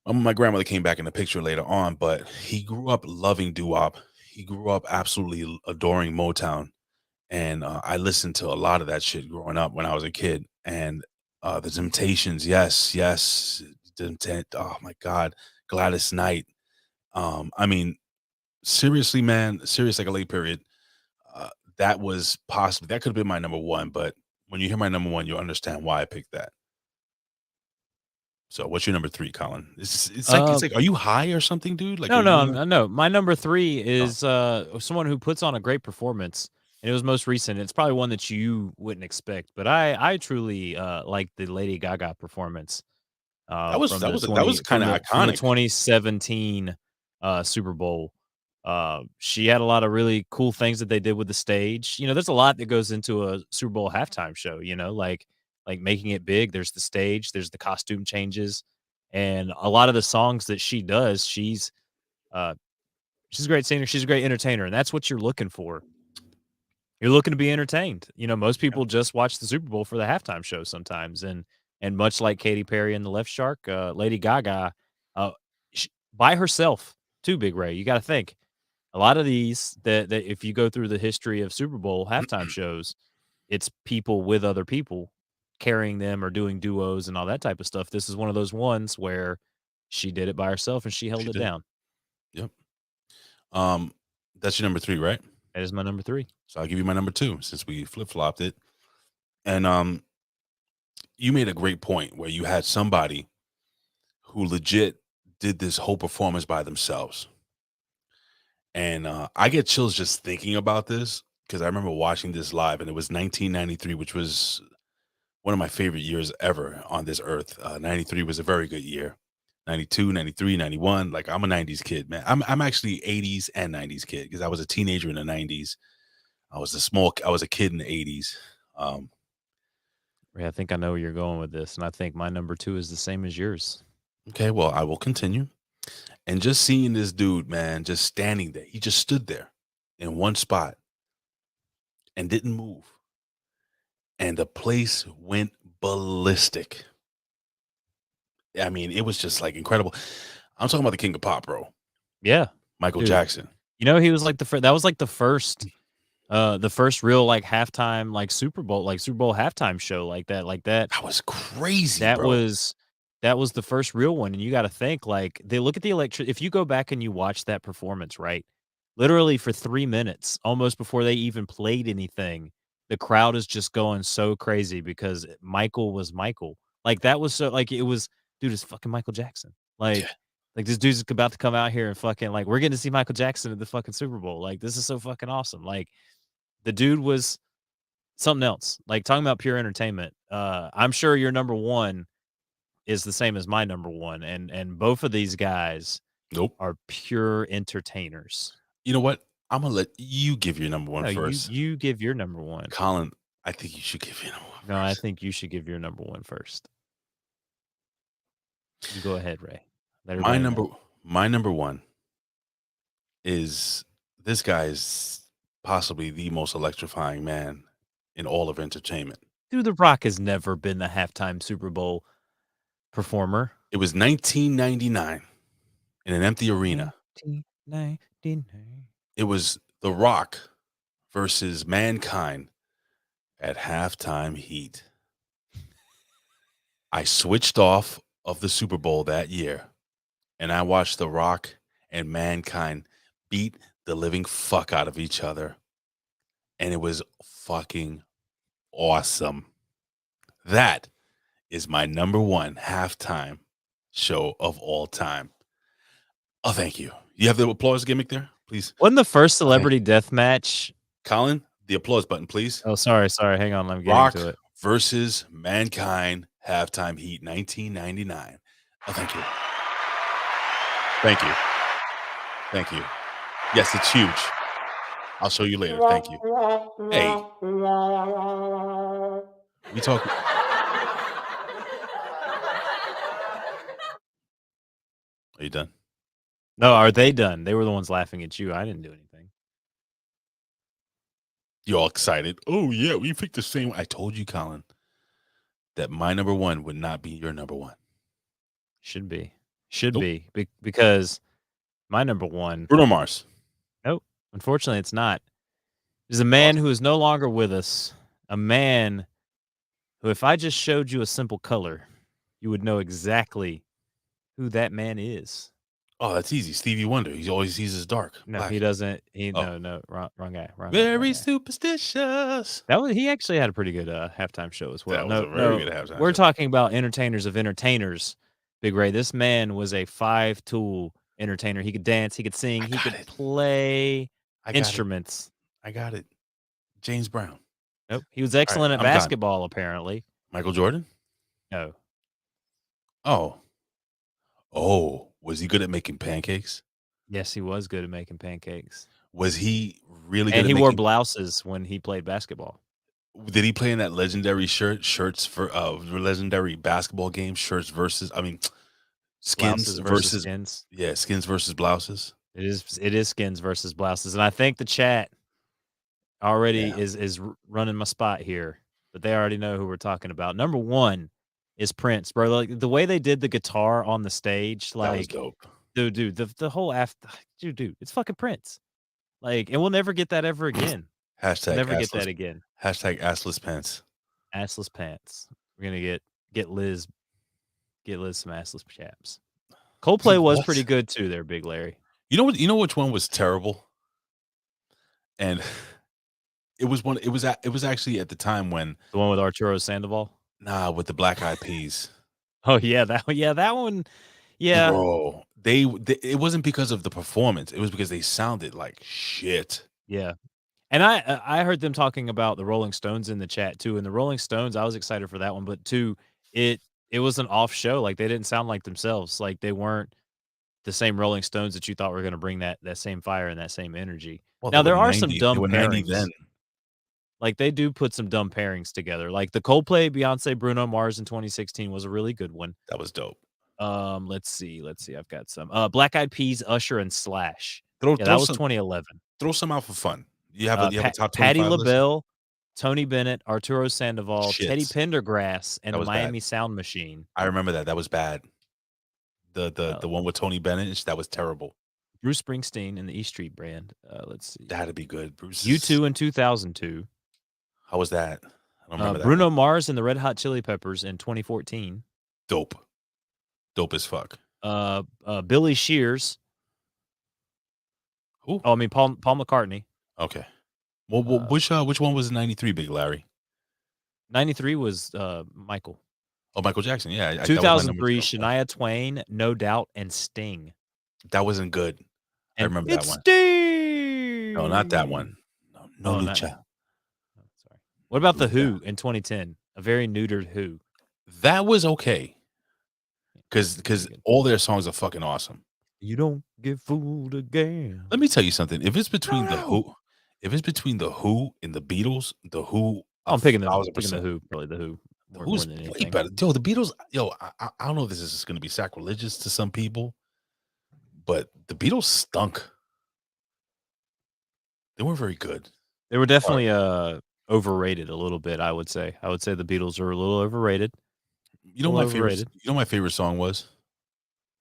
My grandmother came back in the picture later on, but he grew up loving doo-wop. He grew up absolutely adoring Motown, and I listened to a lot of that shit growing up when I was a kid. And the Temptations, yes, oh my God, Gladys Knight. I mean, seriously, man, serious like a late period. That was possibly that could have been my number one, but when you hear my number one, you'll understand why I picked that. So, what's your number three, Colin? It's like, are you high or something, dude? Like, No, are you no, on a? no. My number 3 Oh, is someone who puts on a great performance, and it was most recent. It's probably one that you wouldn't expect, but I truly like the Lady Gaga performance that was from that the was that was 20 kind of from the iconic. 2017 Super Bowl. She had a lot of really cool things that they did with the stage. There's a lot that goes into a Super Bowl halftime show. Like making it big. There's the stage. There's the costume changes, and a lot of the songs that she does. Uh, she's a great singer. She's a great entertainer, and that's what you're looking for. You're looking to be entertained. Most people just watch the Super Bowl for the halftime show sometimes, and much like Katy Perry and the Left Shark, Lady Gaga, uh, by herself too. Big Ray, you got to think a lot of these that if you go through the history of Super Bowl halftime shows, it's people with other people carrying them or doing duos and all that type of stuff. This is one of those ones where she did it by herself and she held She it did. down. Yep. Um, that's your number three, right? That is my number 3. So I'll give you my number two since we flip flopped it. And you made a great point where you had somebody who legit did this whole performance by themselves. And I get chills just thinking about this because I remember watching this live, and it was 1993, which was one of my favorite years ever on this earth. 93 was a very good year. 92, 93, 91. Like, I'm a 90s kid, man. I'm actually 80s and 90s kid because I was a teenager in the 90s. I was a kid in the 80s. Um, Yeah, I think I know where you're going with this, and I think my number 2 is the same as yours. okay, well, I will continue. And just seeing this dude, man, just standing there. He just stood there in one spot and didn't move. And the place went ballistic. I mean, it was just like incredible. I'm talking about the king of pop, bro. Yeah, Michael dude. Jackson. He was like that was like the first real like halftime like Super Bowl halftime show like that. That was crazy, That bro. was that was the first real one, and you got to think like they look at the if you go back and you watch that performance, right? Literally for 3 minutes, almost before they even played anything, the crowd is just going so crazy because Michael was Michael. Like that was so like it was, dude, it's fucking Michael Jackson. Yeah. Like this dude's about to come out here and fucking like we're getting to see Michael Jackson at the fucking Super Bowl. Like this is so fucking awesome. Like the dude was something else. Like talking about pure entertainment. I'm sure your number 1 is the same as my number 1, and both of these guys Nope. are pure entertainers. You know what? I'm gonna let you give your number one No, first. you give your number 1. Colin, I think you should give your number one No, I first. think you should give your number 1 first. You go ahead, Ray. Let My everybody number know. my number one is this guy is possibly the most electrifying man in all of entertainment. Dude, The Rock has never been the halftime Super Bowl performer. It was 1999 in an empty arena. 1999. It was The Rock versus Mankind at halftime heat. I switched off of the Super Bowl that year and I watched The Rock and Mankind beat the living fuck out of each other. And it was fucking awesome. That is my number 1 halftime show of all time. Oh, thank you. You have the applause gimmick there, please. Wasn't the first celebrity death match? Colin, The applause button, please. Oh, sorry. Hang on, let me get Rock into it. versus Mankind halftime heat 1999. Oh, thank you. Thank you. Thank you. Yes, it's huge. I'll show you later. Thank you. Hey. We talk. Are you done? No, are they done? They were the ones laughing at you. I didn't do anything. You're all excited. Oh, yeah, we picked the same. I told you, Colin, that my number one would not be your number one. Should be. Nope. Because my number one. Bruno Mars. Nope. Unfortunately, it's not. There's a man who is no longer with us. A man who, if I just showed you a simple color, you would know exactly who that man is. Oh, that's easy. Stevie Wonder. He always uses dark. No, black. he doesn't. Oh. No, wrong guy. Very superstitious. He actually had a pretty good halftime show as well. That was a very good halftime We're show. talking about entertainers of entertainers, Big Ray. This man was a 5-tool entertainer. He could dance, he could sing, he could play instruments. I got it. James Brown. Nope. He was excellent at basketball, apparently. Michael Jordan? No. Oh, was he good at making pancakes? Yes, he was good at making pancakes. Was he really good And at he making... wore blouses when he played basketball. Did he play in that legendary shirts for legendary basketball game, skins Blouses versus skins. Yeah, skins versus blouses. It is skins versus blouses. And I think the chat already is running my spot here, but they already know who we're talking about. Number one is Prince, bro. Like the way they did the guitar on the stage, like, that was dope. Dude, the whole dude, it's fucking Prince. Like, and we'll never get that ever again. Hashtag Never assless, get that again. Hashtag assless pants. Assless pants. We're gonna get Liz some assless chaps. Coldplay was pretty good too, there, Big Larry. You know what? You know which one was terrible? And it was actually at the time when The one with Arturo Sandoval. Nah, with the Black Eyed Peas. Oh yeah, that one. Yeah, bro. It wasn't because of the performance. It was because they sounded like shit. Yeah. And I heard them talking about the Rolling Stones in the chat too. And the Rolling Stones, I was excited for that one, but two, it was an off show. Like they didn't sound like themselves. Like they weren't the same Rolling Stones that you thought were going to bring that same fire and that same energy. Well, now there are 90, some dumb they were 90 pairings. then. Like they do put some dumb pairings together. Like the Coldplay, Beyonce, Bruno Mars in 2016 was a really good one. That was dope. Let's see. I've got some. Black Eyed Peas, Usher, and Slash. That was 2011. Throw some out for fun. You have a top 25 Patti list? LaBelle, Tony Bennett, Arturo Sandoval, Shit. Teddy Pendergrass, and That the was Miami bad. Sound Machine. I remember that. That was bad. The one with Tony Bennett, that was terrible. Bruce Springsteen and the E Street Band. Let's see. That'd be good. Bruce. U2 in 2002. How was that? I don't remember that. Bruno Mars and the Red Hot Chili Peppers in 2014. Dope as fuck. Billy Shears. Who? Oh, I mean Paul McCartney. Okay. Well, which one was 93, Big Larry? 93 was Michael. Oh, Michael Jackson. Yeah. 2003, Shania Twain, No Doubt, and Sting. That wasn't good. I remember that one. Sting! No, not that one. No, Oh, Lucha. Sorry. What about The Who in 2010? A very neutered Who. That was okay. Because all their songs are fucking awesome. You don't get fooled again. Let me tell you something. If it's between the Who and the Beatles, the Who. I'm picking the 1,000%. Who. Probably The Who. The Who's more than way anything. better. Yo, the Beatles. Yo, I don't know if this is going to be sacrilegious to some people, but the Beatles stunk. They weren't very good. They were definitely overrated a little bit, I would say. I would say the Beatles are a little overrated. You know A my little favorite. overrated. You know my favorite song was,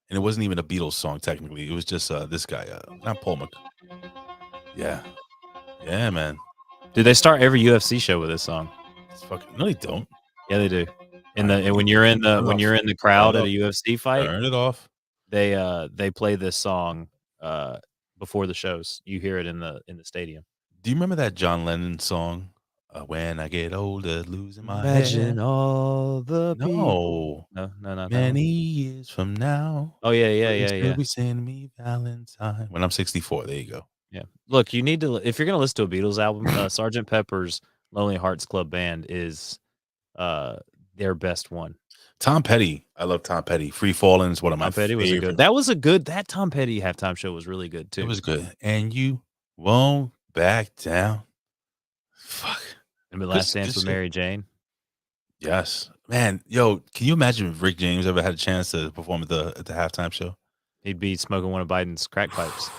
and it wasn't even a Beatles song technically. It was just this guy, not Paul Mc. Yeah, man. Dude, they start every UFC show with this song. It's fucking. No, they don't. Yeah, they do. And when you're in the crowd at a UFC fight, Turn it off. they play this song before the shows. You hear it in the stadium. Do you remember that John Lennon song? When I get older, losing my Imagine head. all the people. No, No, not that many one. years from now. Oh yeah. You'll be sending me Valentine when I'm 64. There you go. Yeah. Look, you need to if you're gonna listen to a Beatles album, Sgt. Pepper's Lonely Hearts Club Band is their best one. Tom Petty. I love Tom Petty. Free Fallin' is one of my Tom Petty was a favorite. good. That was a good. That Tom Petty halftime show was really good too. It was good. And you won't back down. Fuck. And the Last Dance with Mary Jane. Yes, man. Yo, can you imagine if Rick James ever had a chance to perform at the halftime show? He'd be smoking one of Biden's crack pipes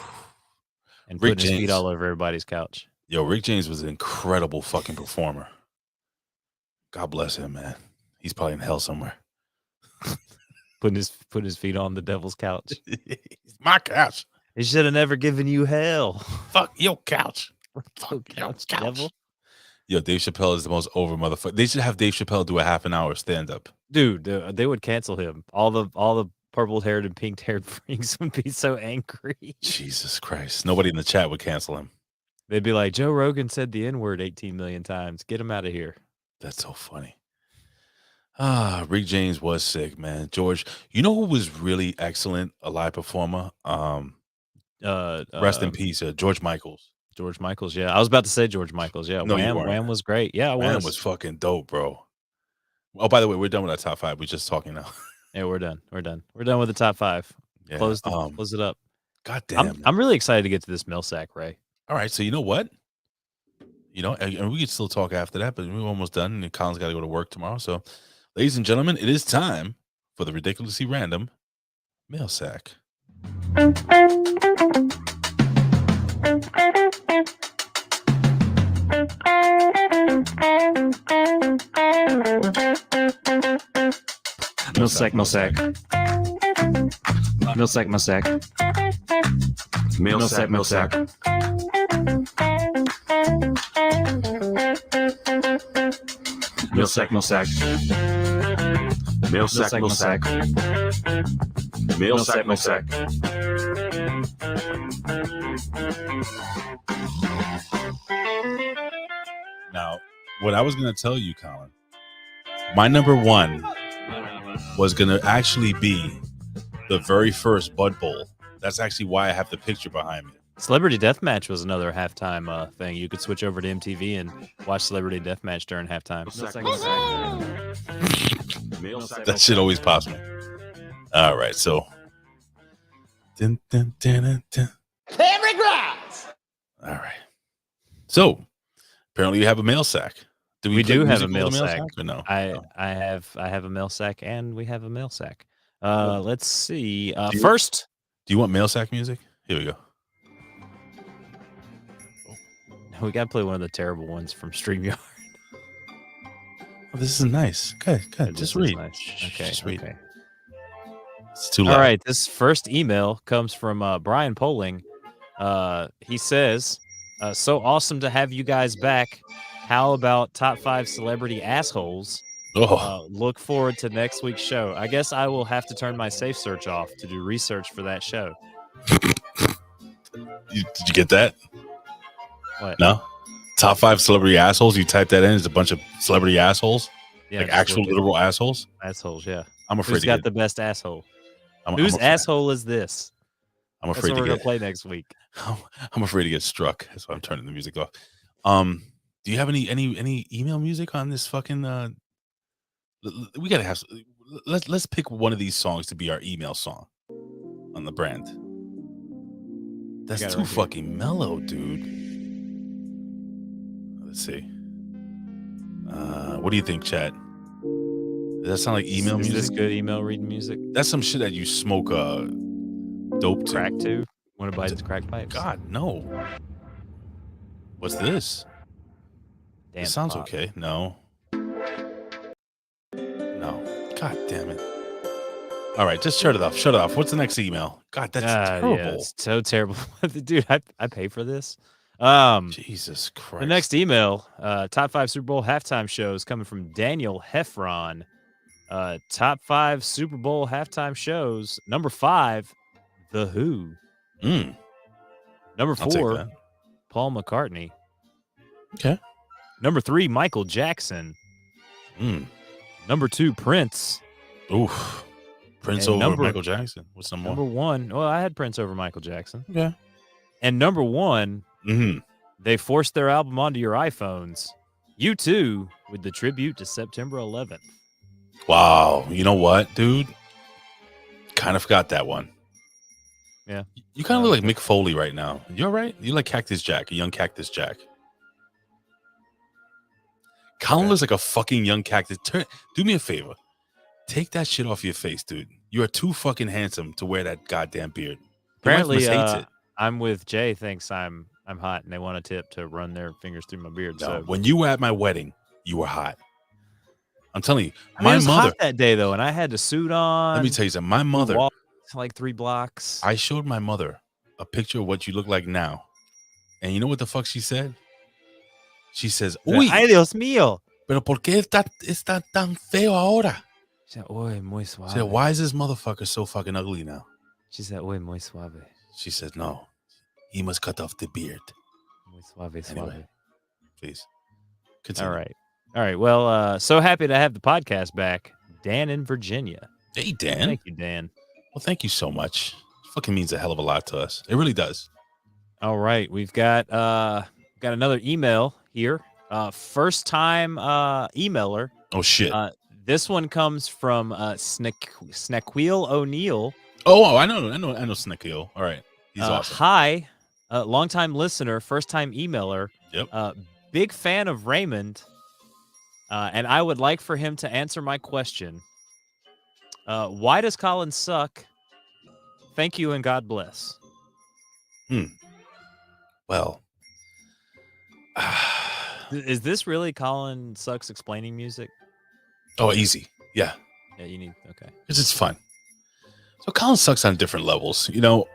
and Rick putting his feet James. all over everybody's couch. Yo, Rick James was an incredible fucking performer. God bless him, man. He's probably in hell somewhere. Putting his feet on the devil's couch. It's my couch. He should have never given you hell. Fuck your couch. Fuck your couch, devil. Yo, Dave Chappelle is the most over motherfucker. They should have Dave Chappelle do a half an hour stand up. Dude, they would cancel him. All the purple haired and pink haired freaks would be so angry. Jesus Christ. Nobody in the chat would cancel him. They'd be like, Joe Rogan said the N-word 18 million times. Get him out of here. That's so funny. Rick James was sick, man. George, you know who was really excellent, a live performer? Rest in peace, George Michaels. George Michaels, yeah. I was about to say George Michaels, yeah. No, you weren't. Wham was great. Yeah, Wham was fucking dope, bro. Oh, by the way, we're done with our top 5. We're just talking now. Yeah, we're done. We're done with the top 5. Yeah, Close it up. God damn. I'm really excited to get to this Millsack, Ray. All right, so you know what? You know, and we could still talk after that, but we're almost done, and Colin's got to go to work tomorrow. So, ladies and gentlemen, it is time for the ridiculously random mail sack. Millsack. Millsack. Now, what I was going to tell you, Colin, my number 1 was going to actually be the very first Bud Bowl. That's actually why I have the picture behind me. Celebrity Deathmatch was another halftime thing. You could switch over to MTV and watch Celebrity Deathmatch during halftime. That shit always pops me. All right, so. Dun, dun, dun, dun, dun. Every grounds. All right. So, apparently you have a mail sack. We do have a mail sack? sack. Or no? I have a mail sack, and we have a mail sack. Let's see. Do you want mail sack music? Here we go. We got to play one of the terrible ones from StreamYard. Oh, this is nice. Good. Just read. Nice. Okay. Just read. Okay. It's too loud. All right. This first email comes from Brian Poling. He says, so awesome to have you guys back. How about top 5 celebrity assholes? Look forward to next week's show. I guess I will have to turn my safe search off to do research for that show. Did you get that? What? No? Top 5 celebrity assholes? You type that in, it's a bunch of celebrity assholes? Yeah, like actual literal assholes? Assholes, yeah. I'm afraid Who's got the best asshole? Whose I'm asshole is this? I'm That's afraid what to we're get gonna play next week. I'm afraid to get struck. That's why I'm turning the music off. Do you have any email music on this fucking we gotta have let's pick one of these songs to be our email song on the brand. That's too fucking mellow, dude. Let's see. What do you think, chat? Does that sound like email music? Is this good email reading music? That's some shit that you smoke dope to. Crack to? One of Biden's crack pipes? God, no. What's this? Damn, it sounds pop. okay. No. God damn it. All right, just shut it off. Shut it off. What's the next email? God, that's terrible. Yeah, it's so terrible. Dude, I pay for this. Jesus Christ. The next email, top 5 Super Bowl halftime shows coming from Daniel Heffron. Top 5 Super Bowl halftime shows. Number 5, The Who. Number 4, Paul McCartney. Okay. Number 3, Michael Jackson. Number 2, Prince. Prince over Michael Jackson. What's number 1? Number 1. Well, I had Prince over Michael Jackson. Okay. And number one, Mm-hmm. they forced their album onto your iPhones. U2 with the tribute to September 11th. Wow. You know what, dude? Kind of forgot that one. Yeah. You kind of look like Mick Foley right now. You all right? You like Cactus Jack, a young Cactus Jack. Colin looks like a fucking young cactus. Do me a favor. Take that shit off your face, dude. You are too fucking handsome to wear that goddamn beard. Your wife Apparently, must hates it. I'm with Jay thinks I'm hot, and they want a tip to run their fingers through my beard. No, So when you were at my wedding, you were hot. I'm telling you, I mean, my it was mother. hot that day though, and I had a suit on. Let me tell you something. My mother. Walked like 3 blocks. I showed my mother a picture of what you look like now, and you know what the fuck she said? She says, "Uy, Ay, Dios mío." pero por qué está tan feo ahora?" She said, "Uy, muy suave." She said, "Why is this motherfucker so fucking ugly now?" She said, "Uy, muy suave." She said, "No, he must cut off the beard." Muy suave, suave. Anyway, please continue. All right. Well, so happy to have the podcast back. Dan in Virginia. Hey, Dan. Thank you, Dan. Well, thank you so much. It fucking means a hell of a lot to us. It really does. All right, we've got another email here. First time emailer. Oh shit. This one comes from Snequil O'Neill. Oh, I know Snekio. All right, he's awesome. Hi, longtime listener, first time emailer. Yep. Big fan of Raymond, and I would like for him to answer my question. Why does Colin suck? Thank you and God bless. Well, is this really Colin sucks explaining music? oh, easy. Yeah. Yeah, you need okay. Because it's fun. So Colin sucks on different levels. You know,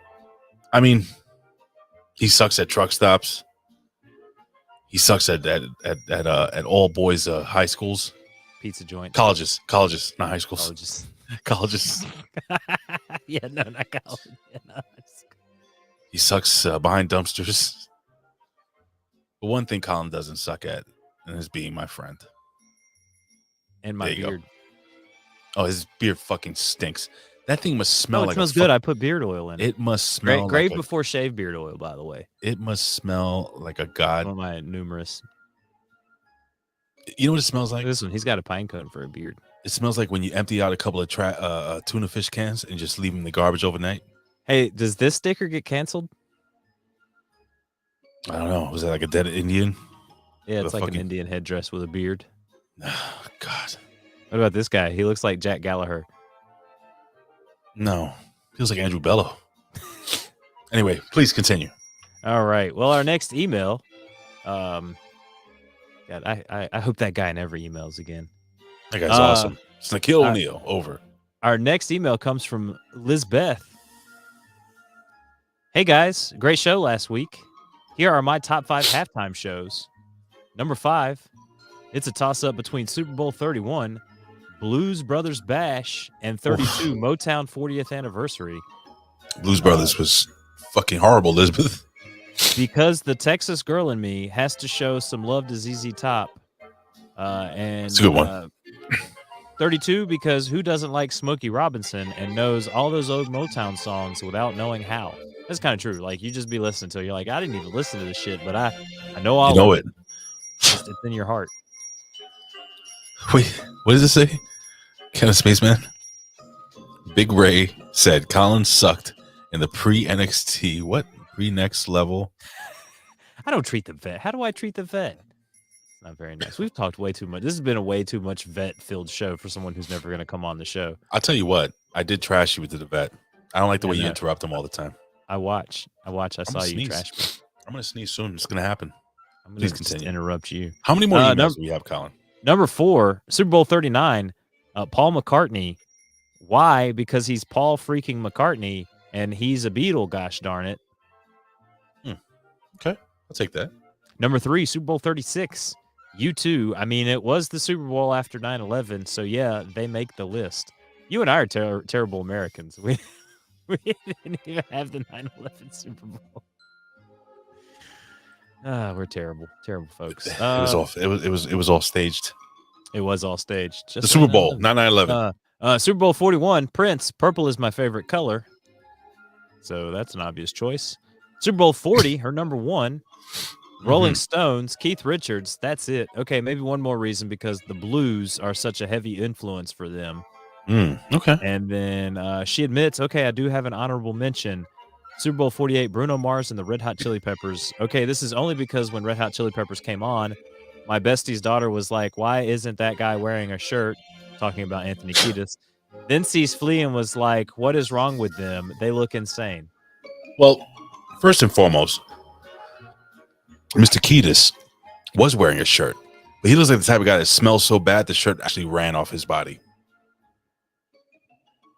I mean, he sucks at truck stops. He sucks at all boys high schools, Pizza joint, colleges, not high schools. Colleges. Yeah, no, not college. Yeah, no. He sucks behind dumpsters. But one thing Colin doesn't suck at is being my friend. And my beard. Oh, his beard fucking stinks. That thing must smell it like smells good. I put beard oil in it. It must smell great like before shave beard oil, by the way. It must smell like a god. One of my numerous. You know what it smells like? This one, he's got a pine cone for a beard. It smells like when you empty out a couple of tuna fish cans and just leave them in the garbage overnight. Hey, does this sticker get canceled? I don't know. Was that like a dead Indian? Yeah, it's like an Indian headdress with a beard. Oh, God. What about this guy? He looks like Jack Gallagher. No. Feels like Andrew Bello. Anyway, please continue. All right. Well, our next email. God, I hope that guy never emails again. That guy's awesome. It's Nikhil O'Neill. Over. Our next email comes from Lizbeth. Hey, guys. Great show last week. Here are my top 5 halftime shows. Number 5, it's a toss-up between Super Bowl 31, Blues Brothers Bash, and 32 Motown 40th Anniversary. Blues Brothers was fucking horrible, Elizabeth. Because the Texas girl in me has to show some love to ZZ Top. And it's a good one. 32 because who doesn't like Smokey Robinson and knows all those old Motown songs without knowing how? That's kind of true. Like, you just be listening to it. You're like, I didn't even listen to this shit, but I know all of it. It's in your heart. Wait, what does it say? Kind of Spaceman? Big Ray said Colin sucked in the pre-NXT. What? Pre-next level? I don't treat the vet. How do I treat the vet? It's not very nice. We've talked way too much. This has been a way too much vet-filled show for someone who's never going to come on the show. I'll tell you what. I did trash you with the vet. I don't like the way you interrupt him all the time. I watch. I saw you trash me. I'm going to sneeze soon. It's going to happen. Please continue. Interrupt you. How many more emails do we have, Colin? Number 4, Super Bowl 39, Paul McCartney. Why? Because he's Paul freaking McCartney, and he's a Beatle, gosh darn it. Okay, I'll take that. Number 3, Super Bowl 36, U2. I mean, it was the Super Bowl after 9/11, so yeah, they make the list. You and I are terrible Americans. We didn't even have the 9/11 Super Bowl. We're terrible folks. It was all staged. It was all staged. Just the Super Bowl, not 9/11. Super Bowl 41, Prince. Purple is my favorite color, so that's an obvious choice. Super Bowl 40, her number one. Rolling Mhm. Stones, Keith Richards. That's it. Okay, maybe one more reason because the blues are such a heavy influence for them. Okay. And then she admits, okay, I do have an honorable mention. Super Bowl 48, Bruno Mars and the Red Hot Chili Peppers. Okay, this is only because when Red Hot Chili Peppers came on, my bestie's daughter was like, why isn't that guy wearing a shirt? Talking about Anthony Kiedis. Then sees Flea and was like, what is wrong with them? They look insane. Well, first and foremost, Mr. Kiedis was wearing a shirt, but he looks like the type of guy that smells so bad the shirt actually ran off his body.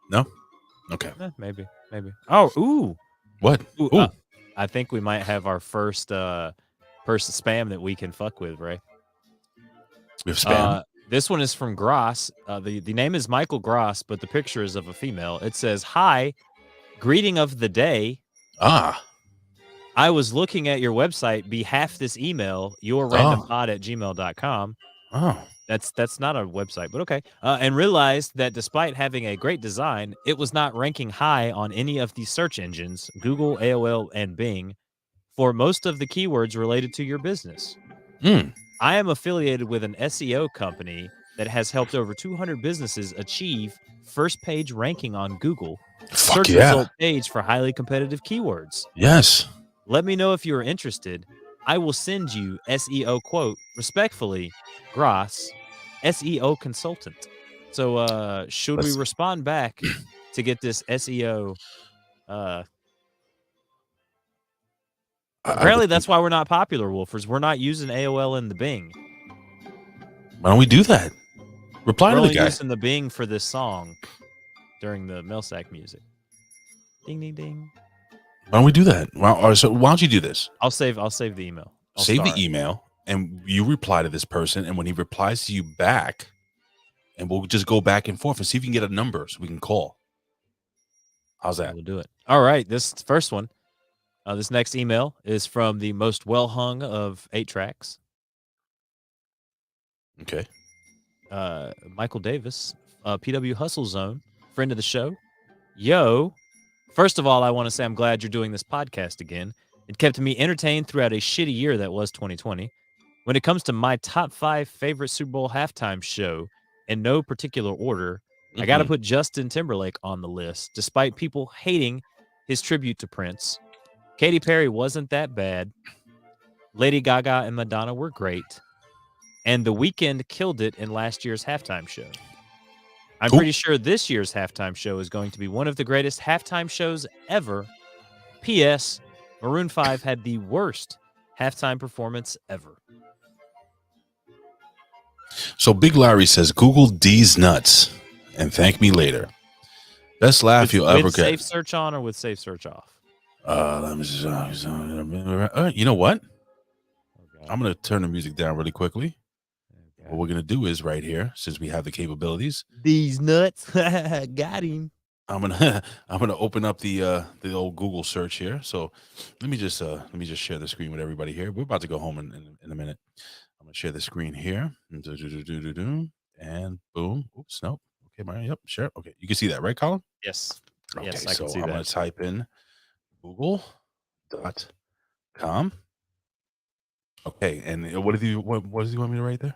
No? Okay. Maybe. Oh, ooh. What? Ooh, Ooh. I think we might have our first person spam that we can fuck with, Ray. We have spam. This one is from Gross. The name is Michael Gross, but the picture is of a female. It says, hi, greeting of the day. I was looking at your website, behalf this email, yourrandompod@gmail.com. Oh. That's not a website, but okay. And realized that despite having a great design, it was not ranking high on any of the search engines, Google, AOL, and Bing, for most of the keywords related to your business. I am affiliated with an SEO company that has helped over 200 businesses achieve first page ranking on Google, search result page for highly competitive keywords. Yes. Let me know if you are interested. I will send you SEO quote, respectfully, Gross, SEO consultant. So should we respond back to get this SEO? Apparently that's why we're not popular, Wolfers. We're not using AOL and the Bing. Why don't we do that? Reply We're to the only guy. using the Bing for this song during the Melsack music. Ding ding ding. Why don't we do that? So why don't you do this? I'll save the email. Save the email, and you reply to this person, and when he replies to you back, and we'll just go back and forth and see if we can get a number so we can call. How's that? We'll do it. All right. This first one. This next email is from the most well hung of 8 tracks. Okay. Michael Davis, PW Hustle Zone, friend of the show. Yo, first of all, I want to say I'm glad you're doing this podcast again. It kept me entertained throughout a shitty year that was 2020. When it comes to my top 5 favorite Super Bowl halftime show, in no particular order, I got to put Justin Timberlake on the list, despite people hating his tribute to Prince. Katy Perry wasn't that bad. Lady Gaga and Madonna were great. And The Weeknd killed it in last year's halftime show. I'm pretty sure this year's halftime show is going to be one of the greatest halftime shows ever. P.S. Maroon 5 had the worst halftime performance ever. So Big Larry says, Google D's nuts and thank me later. Best laugh you'll ever With get. safe search on or with safe search off? Let me just, you know what? I'm going to turn the music down really quickly. Okay. What we're going to do is right here, since we have the capabilities. These nuts. Got him. I'm gonna open up the old Google search here. So let me just share the screen with everybody here. We're about to go home in a minute. I'm gonna share the screen here. And boom. Oops, nope. Okay, Mario. Yep, sure. Okay, you can see that, right, Colin? Yes. Okay, yes, I can see I'm that. gonna type in Google.com. Okay, and what does he want me to write there?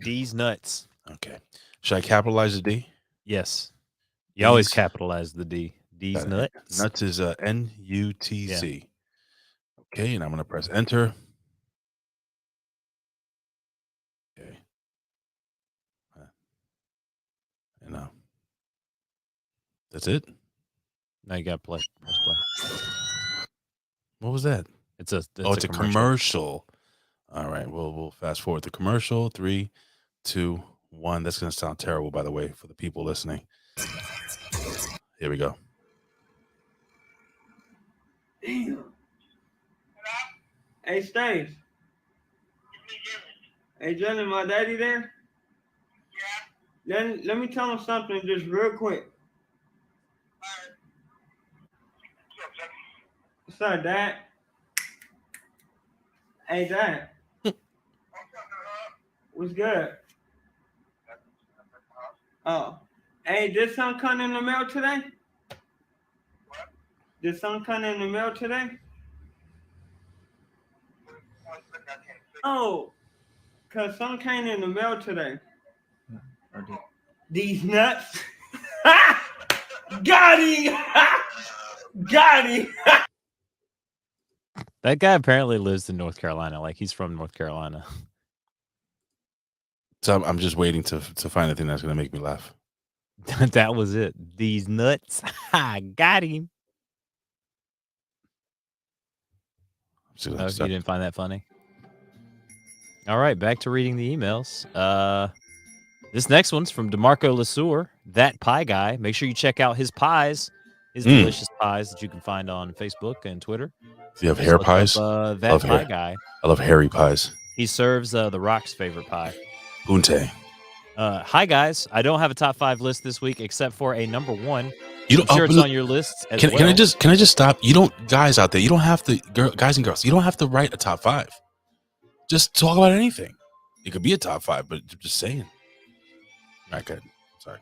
D's nuts. Okay. Should I capitalize the D? Yes. You always capitalize the D. D's nuts. Nuts is N-U-T-Z. Yeah. Okay, and I'm going to press enter. Okay. And that's it. Now you got to press play. What was that? It's a commercial. All right, we'll fast forward the commercial. 3, 2, 1. That's going to sound terrible, by the way, for the people listening. Here we go. Damn. Hey, Stace. Hey, Johnny, my daddy there? Yeah. Let me tell him something just real quick. What's up, Dad? Hey, Dad. What's good? Oh. Hey, did something come in the mail today? What? Did something come in the mail today? Oh, cause something came in the mail today. These nuts. Got him. Got him. That guy apparently lives in North Carolina. Like he's from North Carolina. So I'm just waiting to find anything that's going to make me laugh. That was it. These nuts. I got him. Oh, you didn't find that funny? All right, back to reading the emails. This next one's from DeMarco Lesueur, that pie guy. Make sure you check out his pies, his delicious pies that you can find on Facebook and Twitter. Do you have hair pies? That pie guy. I love hairy pies. He serves The Rock's favorite pie. Bunte. Hi guys, I don't have a top 5 list this week except for a number 1. You don't, I'm sure it's on your list as well. Can I just stop? You don't, guys out there, you don't have to, guys and girls, you don't have to write a top 5. Just talk about anything. It could be a top 5, but just saying. All right, good. Sorry.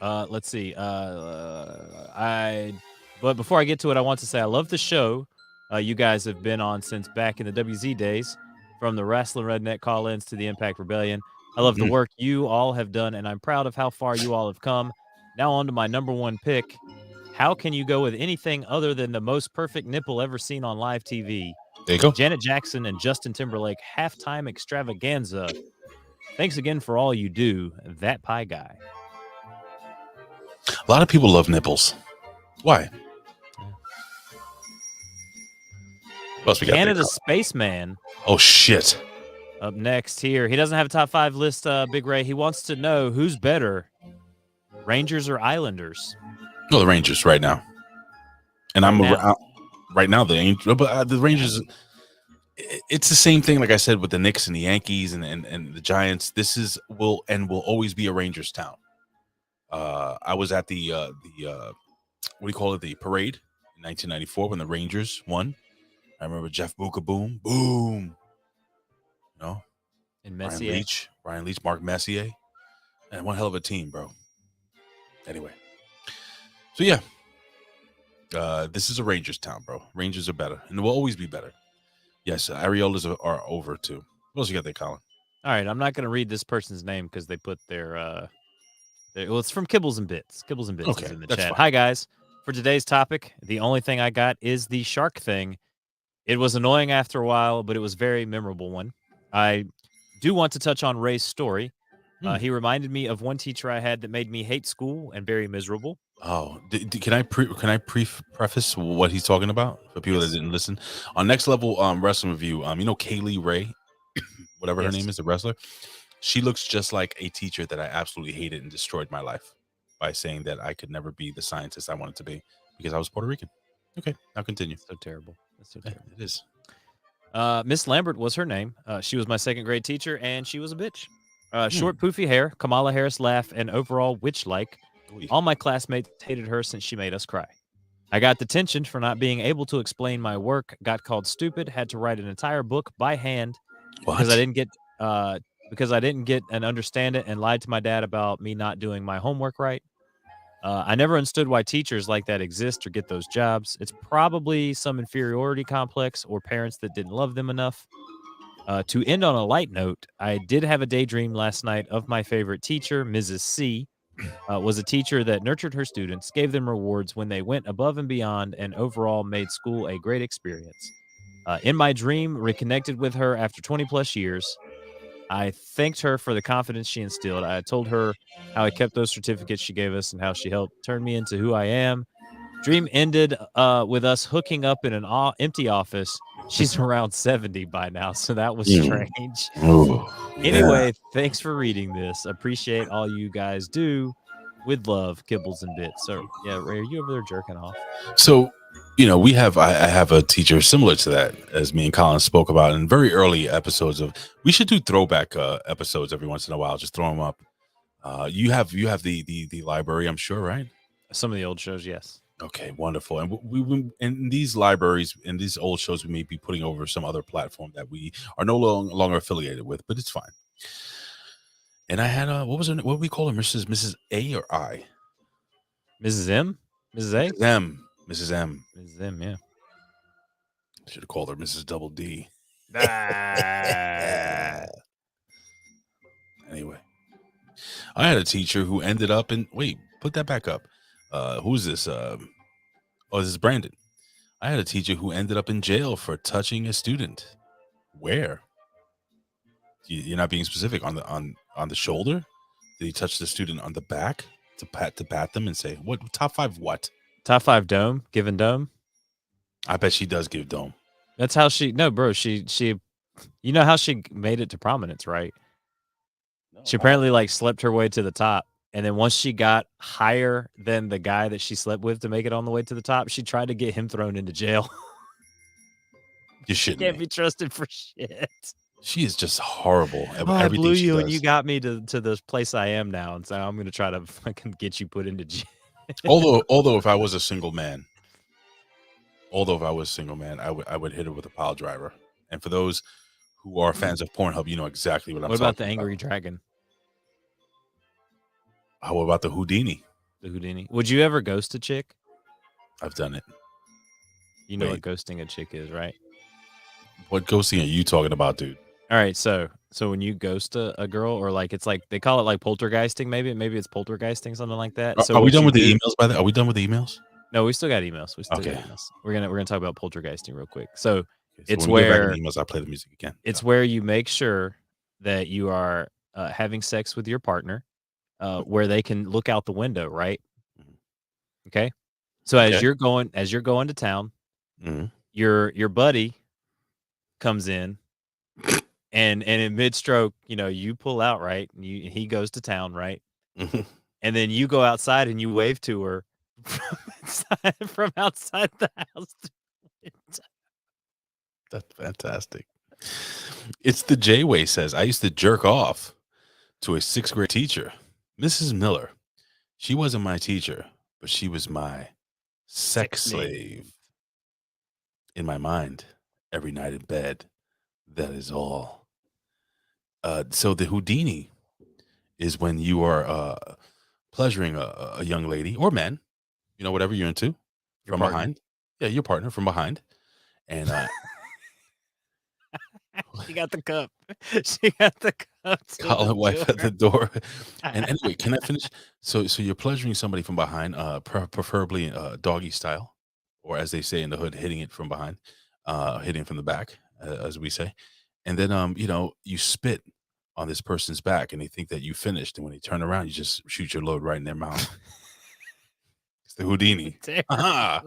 Let's see. But before I get to it, I want to say I love the show. You guys have been on since back in the WZ days, from the Wrestling Redneck call-ins to the Impact Rebellion. I love the work you all have done, and I'm proud of how far you all have come. Now on to my number 1 pick. How can you go with anything other than the most perfect nipple ever seen on live TV? There you go. Janet Jackson and Justin Timberlake halftime extravaganza. Thanks again for all you do, that pie guy. A lot of people love nipples. Why? What else we got? Canada Spaceman. Oh, shit. Up next here. He doesn't have a top 5 list, Big Ray. He wants to know who's better, Rangers or Islanders? No, the Rangers right now. And right now the Angels, but the Rangers. It's the same thing, like I said, with the Knicks and the Yankees and the Giants. This will always be a Rangers town. I was at the what do you call it? The parade in 1994 when the Rangers won. I remember Jeff Buka, boom. You know, and Messier. Ryan Leach, Mark Messier, and one hell of a team, bro. Anyway, so yeah, this is a Rangers town, bro. Rangers are better, and will always be better. Yes, Ariolas are over too. What else you got there, Colin? All right, I'm not going to read this person's name because they put their well, it's from Kibbles and Bits. Kibbles and Bits Okay, is in the that's chat. fine. Hi guys. For today's topic, the only thing I got is the shark thing. It was annoying after a while, but it was a very memorable one. I do want to touch on Ray's story. He reminded me of one teacher I had that made me hate school and very miserable. Oh, can I preface what he's talking about for people that didn't listen? On Next Level Wrestling Review, you know Kaylee Ray, whatever her name is, the wrestler. She looks just like a teacher that I absolutely hated and destroyed my life by saying that I could never be the scientist I wanted to be because I was Puerto Rican. Okay, now continue. So terrible. That's so terrible. It is. Miss Lambert was her name. She was my 2nd grade teacher, and she was a bitch. Short, poofy hair, Kamala Harris laugh, and overall witch-like. All my classmates hated her since she made us cry. I got detention for not being able to explain my work, got called stupid, had to write an entire book by hand because I didn't get and understand it, and lied to my dad about me not doing my homework right. I never understood why teachers like that exist or get those jobs. It's probably some inferiority complex or parents that didn't love them enough. To end on a light note, I did have a daydream last night of my favorite teacher, Mrs. C. Was a teacher that nurtured her students, gave them rewards when they went above and beyond, and overall made school a great experience. In my dream, reconnected with her after 20 plus years. I thanked her for the confidence she instilled. I told her how I kept those certificates she gave us and how she helped turn me into who I am. Dream ended with us hooking up in an empty office. She's around 70 by now, so that was strange. Anyway, thanks for reading this. Appreciate all you guys do. With love, Kibbles and Bits. So, yeah, Ray, are you over there jerking off? So, you know, I have a teacher similar to that, as me and Colin spoke about in very early episodes of. We should do throwback episodes every once in a while. Just throw them up. You have the library, I'm sure, right? Some of the old shows, yes. Okay, wonderful. And we in these libraries, in these old shows, we may be putting over some other platform that we are no longer affiliated with, but it's fine. And I had what was her, what do we call her, Mrs. A or I? Mrs. M? Mrs. A? M. Mrs. M. Mrs. M, yeah. Should have called her Mrs. Double D. Anyway, I had a teacher who ended up in. Wait, put that back up. Who's this? This is Brandon. I had a teacher who ended up in jail for touching a student. Where? You're not being specific. On the shoulder? Did he touch the student on the back to pat them and say, "What top 5? What top 5 dome? Giving dome? I bet she does give dome. That's how she. No, bro. She. You know how she made it to prominence, right? No, She apparently like slept her way to the top, and then once she got higher than the guy that she slept with to make it on the way to the top, she tried to get him thrown into jail. You shouldn't. Can't be trusted for shit. She is just horrible at I everything blew she you, does. and you got me to this place I am now, and so I'm gonna try to fucking get you put into jail. although if I was a single man, I would hit her with a pile driver. And for those who are fans of Pornhub, you know exactly what I'm What talking about. about the angry dragon? How about the Houdini? The Houdini. Would you ever ghost a chick? I've done it. You know Wait. what ghosting a chick is, right? What ghosting are you talking about, dude? All right, so when you ghost a girl, or like it's like they call it like poltergeisting, maybe it's poltergeisting, something like that. So Are we what done you with the do- emails? By the? Are we done with the emails? No, we still got emails. Okay. Got emails. We're gonna talk about poltergeisting real quick. So Okay, so it's when we get back to where the emails, I'll play the music again. it's where you make sure that you are having sex with your partner, where they can look out the window, right? Mhm. Okay. So as Okay. you're going to town, Mhm. your buddy comes in, and in mid stroke, you pull out, right? And he goes to town, right? Mhm. And then you go outside and you wave to her from outside the house. That's fantastic. It's the J-Way says, I used to jerk off to a 6th grade teacher, Mrs. Miller. She wasn't my teacher, but she was my sex slave. In my mind, every night in bed. That is all. So the Houdini is when you are pleasuring a young lady or man, whatever you're into, Your from partner. behind. Yeah, your partner from behind. And She got the cup. She got the cup. to Colin the wife at door. the door. And anyway, can I finish? So you're pleasuring somebody from behind, preferably doggy style, or as they say in the hood, hitting it from behind, hitting from the back, as we say. And then you spit on this person's back, and they think that you finished. And when they turn around, you just shoot your load right in their mouth. It's the Houdini. Aha.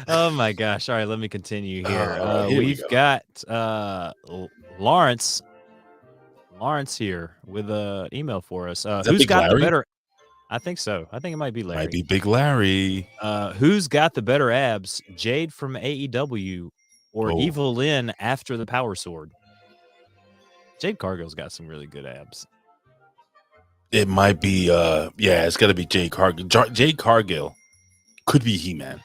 Oh my gosh. All right, let me continue here. All right, here we We've go. got Lawrence here with an email for us. that Who's Big got the Larry? better? I think so. I think it might be Larry. Might be Big Larry. Who's got the better abs? Jade from AEW or Oh. Evil Lynn after the Power Sword? Jade Cargill's got some really good abs. It might be, it's got to be Jade Cargill. Jade Cargill could be He-Man.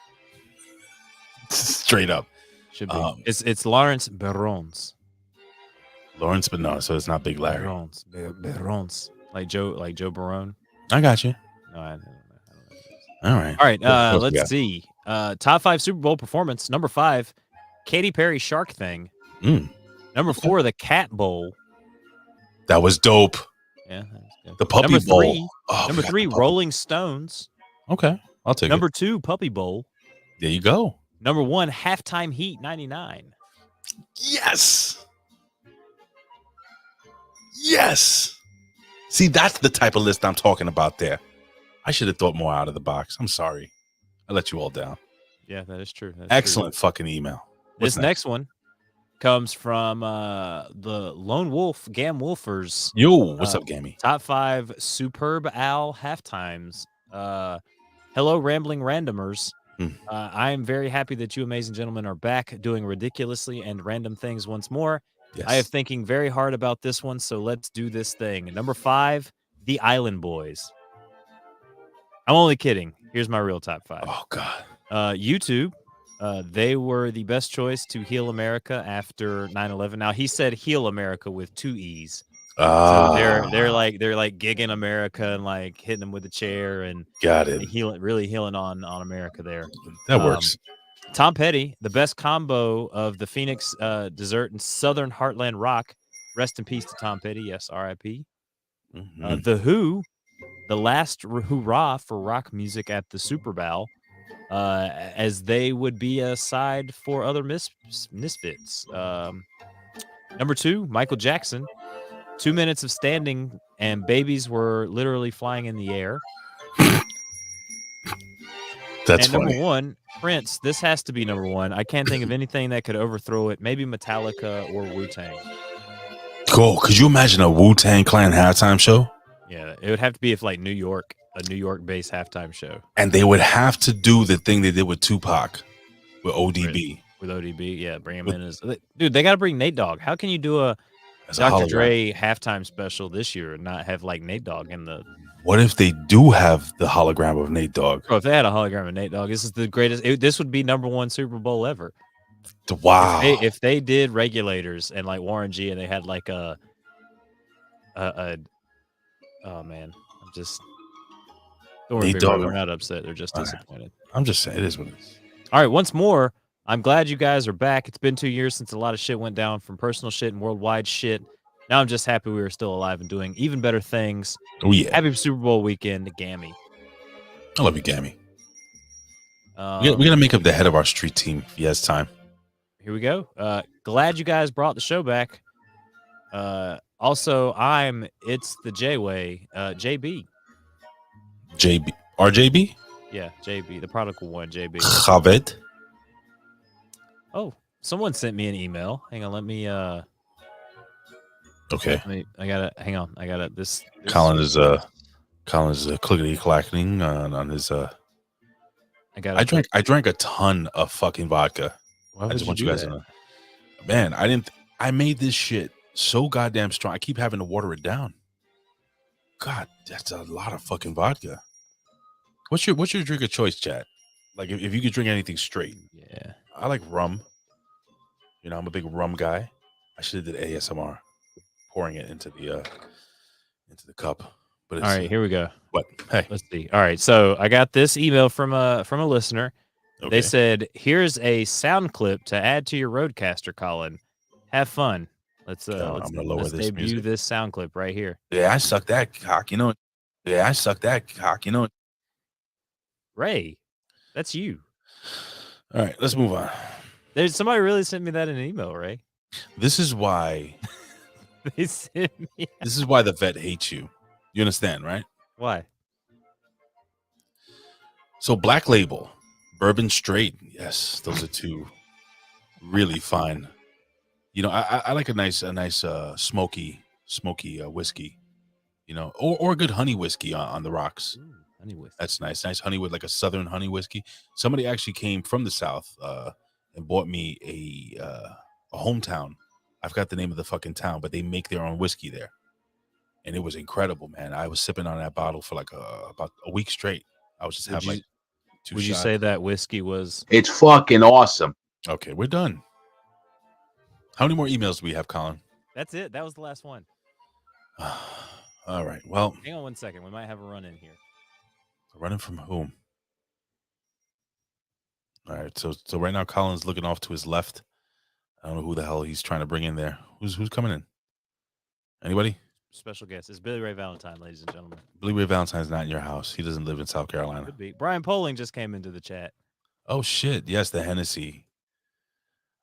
Straight up. Should be. It's Lawrence Berons. Lawrence, but no, so it's not Big Larry. Berons. Like Joe Barone. I got you. No, I don't know. All right. All right, What we let's got? see. Top 5 Super Bowl performance. Number 5, Katy Perry Shark Thing. Mm, Number 4, the Cat Bowl. that was dope. Yeah, that's good. The Puppy Number Bowl. 3, Oh, number we got 3, the puppy. Rolling Stones. Okay, I'll take Number it. 2, Puppy Bowl. There you go. Number 1, Halftime Heat 99. Yes. Yes. See, that's the type of list I'm talking about there. I should have thought more out of the box. I'm sorry. I let you all down. Yeah, that is true. That's Excellent fucking email. True. What's This next one comes from the Lone Wolf, Gam Wolfers. Yo, what's up, Gammy? Top 5 Superb Owl halftimes. Hello, Rambling Randomers. I am very happy that you amazing gentlemen are back doing ridiculously and random things once more. Yes. I am thinking very hard about this one, so let's do this thing. Number 5, The Island Boys. I'm only kidding. Here's my real top 5. Oh, God. YouTube. They were the best choice to heal America after 9/11. Now, he said heal America with 2 E's. So they're like gigging America and like hitting them with the chair and got it. really healing on America there. That works. Tom Petty, the best combo of the Phoenix Dessert and Southern Heartland Rock. Rest in peace to Tom Petty. Yes, R.I.P. The Who, the last hurrah for rock music at the Super Bowl, as they would be a side for other misfits. Number 2, Michael Jackson. 2 minutes of standing and babies were literally flying in the air. That's and funny. Number 1, Prince. This has to be number 1. I can't think of anything that could overthrow it. Maybe Metallica or Wu-Tang. Cool. Could you imagine a Wu-Tang Clan halftime show? Yeah, it would have to be if like a New York-based halftime show. And they would have to do the thing they did with Tupac, with ODB. With ODB, yeah, bring him in as dude. They got to bring Nate Dogg. How can you do a As Dr. hologram. Dre halftime special this year and not have like Nate Dogg in the? What if they do have the hologram of Nate Dogg? Bro, if they had a hologram of Nate Dogg, this is the greatest. This would be number 1 Super Bowl ever. Wow. If they did Regulators and like Warren G and they had like a oh man, I'm just don't worry, Nate Dogg. we're not upset. They're just disappointed. I'm just saying it is what it is. All right, once more, I'm glad you guys are back. It's been 2 years since a lot of shit went down, from personal shit and worldwide shit. Now I'm just happy we were still alive and doing even better things. Oh yeah. Happy Super Bowl weekend, Gammy. I love you, Gammy. We're gonna make up the head of our street team if he has time. Here we go. Glad you guys brought the show back. Also, it's the J-Way, JB. JB. RJB? Yeah, JB, the prodigal one, JB. Javed. Oh, someone sent me an email. Hang on, let me Okay. I gotta this Colin is clickety clacking on his I drank a ton of fucking vodka. Why I would just you want you do guys to that? know. Man, I made this shit so goddamn strong. I keep having to water it down. God, that's a lot of fucking vodka. What's your drink of choice, chat? Like if you could drink anything straight. Yeah. I like rum. You know, I'm a big rum guy. I should have did ASMR, pouring it into the cup. But it's, All right, here we go. What? Hey, Let's see. All right, so I got this email from a listener. okay. They said, "Here's a sound clip to add to your Roadcaster, Colin. Have fun." Let's I'm gonna lower let's this debut music. this sound clip right here. Yeah, I suck that cock. You know. Yeah, I suck that cock. You know. Ray, that's you. All right, let's move on. There's somebody really sent me that in an email, Ray. This is why. They sent me. This is why the vet hates you. You understand, right? Why? So Black Label, Bourbon Straight. Yes, those are two really fine. You know, I like a nice smoky whiskey. You know, or a good honey whiskey on the rocks. Ooh, honey whiskey. That's nice honey with like a southern honey whiskey. Somebody actually came from the south and bought me a hometown. I forgot the name of the fucking town, but they make their own whiskey there, and it was incredible, man. I was sipping on that bottle for like about a week straight. I was just having like 2 Would you shots. say that whiskey was? It's fucking awesome. Okay, we're done. How many more emails do we have, Colin? That's it. That was the last one. All right. Well, Hang on 1 second. We might have a run in here. running from whom? All right. So right now, Colin's looking off to his left. I don't know who the hell he's trying to bring in there. Who's coming in? Anybody? Special guest. It's Billy Ray Valentine, ladies and gentlemen. Billy Ray Valentine's not in your house. He doesn't live in South Carolina. Could be. Brian Poling just came into the chat. Oh shit! Yes, the Hennessy.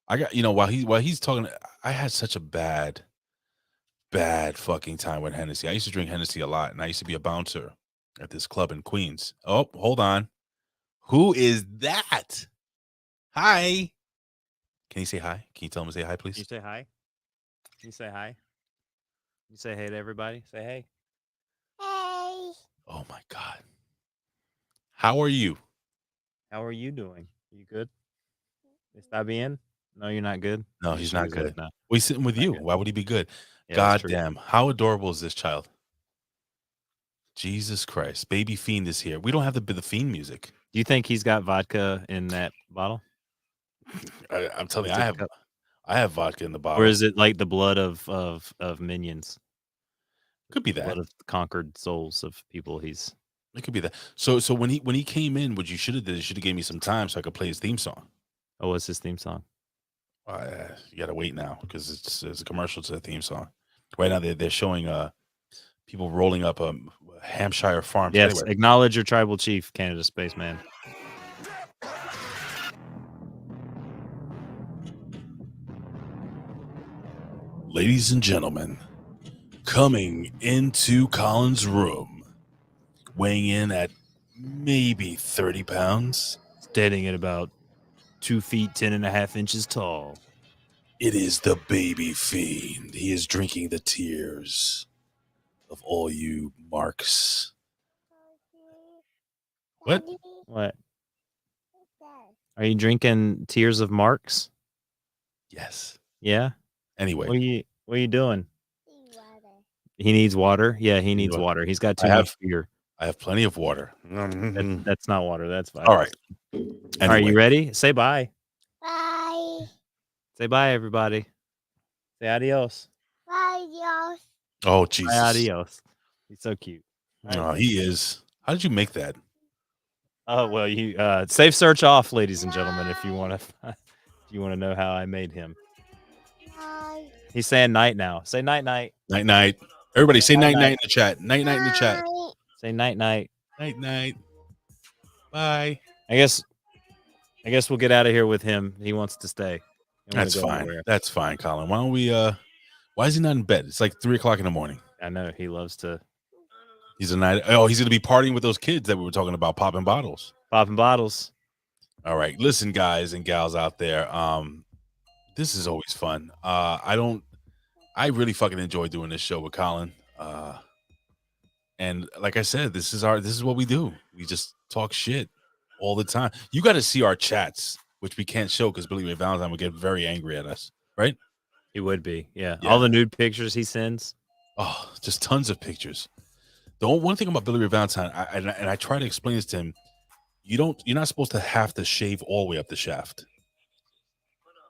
I got, you know, while he's talking, I had such a bad fucking time with Hennessy. I used to drink Hennessy a lot, and I used to be a bouncer at this club in Queens. Oh, hold on. Who is that? Hi. Can you say hi? Can you tell him to say hi, please? Can you say hi? Can you say hi? Can you say hey to everybody? Say hey. Oh my God. How are you? How are you doing? You good? Está bien? No, you're not good. No, he's not good. No. Well, he's sitting with Not you. good. Why would he be good? Yeah, God that's true. damn. How adorable is this child? Jesus Christ. Baby Fiend is here. We don't have the Fiend music. Do you think he's got vodka in that bottle? I'm telling you, Is it I have vodka in the bottle. Or is it like the blood of minions? Could be that. Blood of conquered souls of people. It could be that. So when he came in, what you should have did is should have gave me some time so I could play his theme song. Oh, what's his theme song? You gotta wait now because it's a commercial to the theme song. Right now they're showing people rolling up Hampshire farms. Yes, Anyway. acknowledge your tribal chief, Canada Spaceman. Ladies and gentlemen, coming into Colin's room, weighing in at maybe 30 pounds, standing at about 2 feet 10.5 inches tall. It is the baby fiend. He is drinking the tears of all you marks. What? What? Are you drinking tears of marks? Yes. Yeah. Anyway, what are you doing? He needs water. Yeah, he needs water. He's got too much beer. I have plenty of water. That's not water. That's fine. All right. Anyway. All right, you ready? Say bye. Bye. Say bye, everybody. Say adios. Bye, adios. Oh, Jesus. Bye, adios. He's so cute. Oh, he is. How did you make that? Oh, well, you safe search off, ladies and gentlemen, if you want to know how I made him. Bye. He's saying night now. Say night night. Night night. Everybody say night night in the chat. Night night in the chat. Say night night. Night night. Bye. I guess we'll get out of here with him. He wants to stay. That's fine. Anywhere. That's fine, Colin. Why don't we why is he not in bed? It's like 3:00 in the morning. I know he loves to. He's gonna be partying with those kids that we were talking about, popping bottles. Popping bottles. All right. Listen, guys and gals out there. This is always fun. I really fucking enjoy doing this show with Colin. And like I said, this is what we do. We just talk shit all the time. You got to see our chats, which we can't show because Billy Ray Valentine would get very angry at us, right? He would be, yeah. All the nude pictures he sends. Oh, just tons of pictures. The one thing about Billy Ray Valentine, I try to explain this to him, you're not supposed to have to shave all the way up the shaft.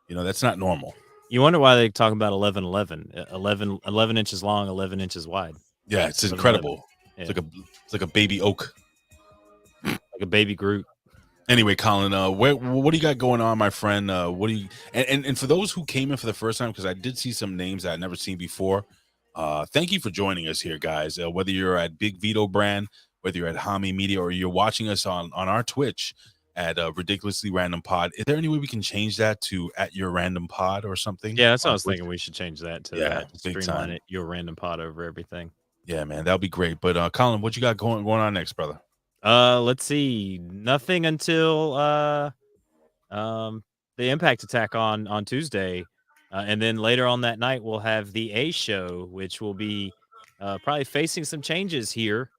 That's not normal. You wonder why they talk about 11 inches long, 11 inches wide. Yeah, it's incredible. Yeah. It's like a baby oak. Like a baby Groot. Anyway, Colin, what do you got going on, my friend? What do you and for those who came in for the first time, because I did see some names that I'd never seen before. Thank you for joining us here, guys. Whether you're at Big Vito Brand, whether you're at Hami Media, or you're watching us on our Twitch at Ridiculously Random Pod. Is there any way we can change that to at Your Random Pod or something? Yeah, that's what I was thinking. We should change that to that. Big Streamline time. it, Your Random Pod over everything. Yeah, man, that would be great. But Colin, what you got going on next, brother? Let's see. Nothing until the Impact Attack on Tuesday. And then later on that night we'll have the A show, which will be probably facing some changes here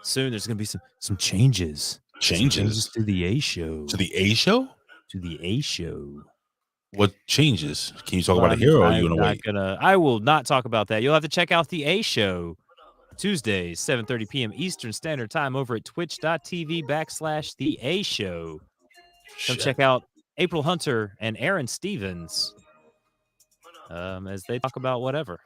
soon. There's gonna be some changes. Changes to the A show. To the A show? To the A show. What changes? Can you talk about it here, or are you gonna wait? I will not talk about that. You'll have to check out the A show Tuesdays, 7:30 p.m. Eastern Standard Time over at twitch.tv/the A show. Come check out April Hunter and Aaron Stevens as they talk about whatever.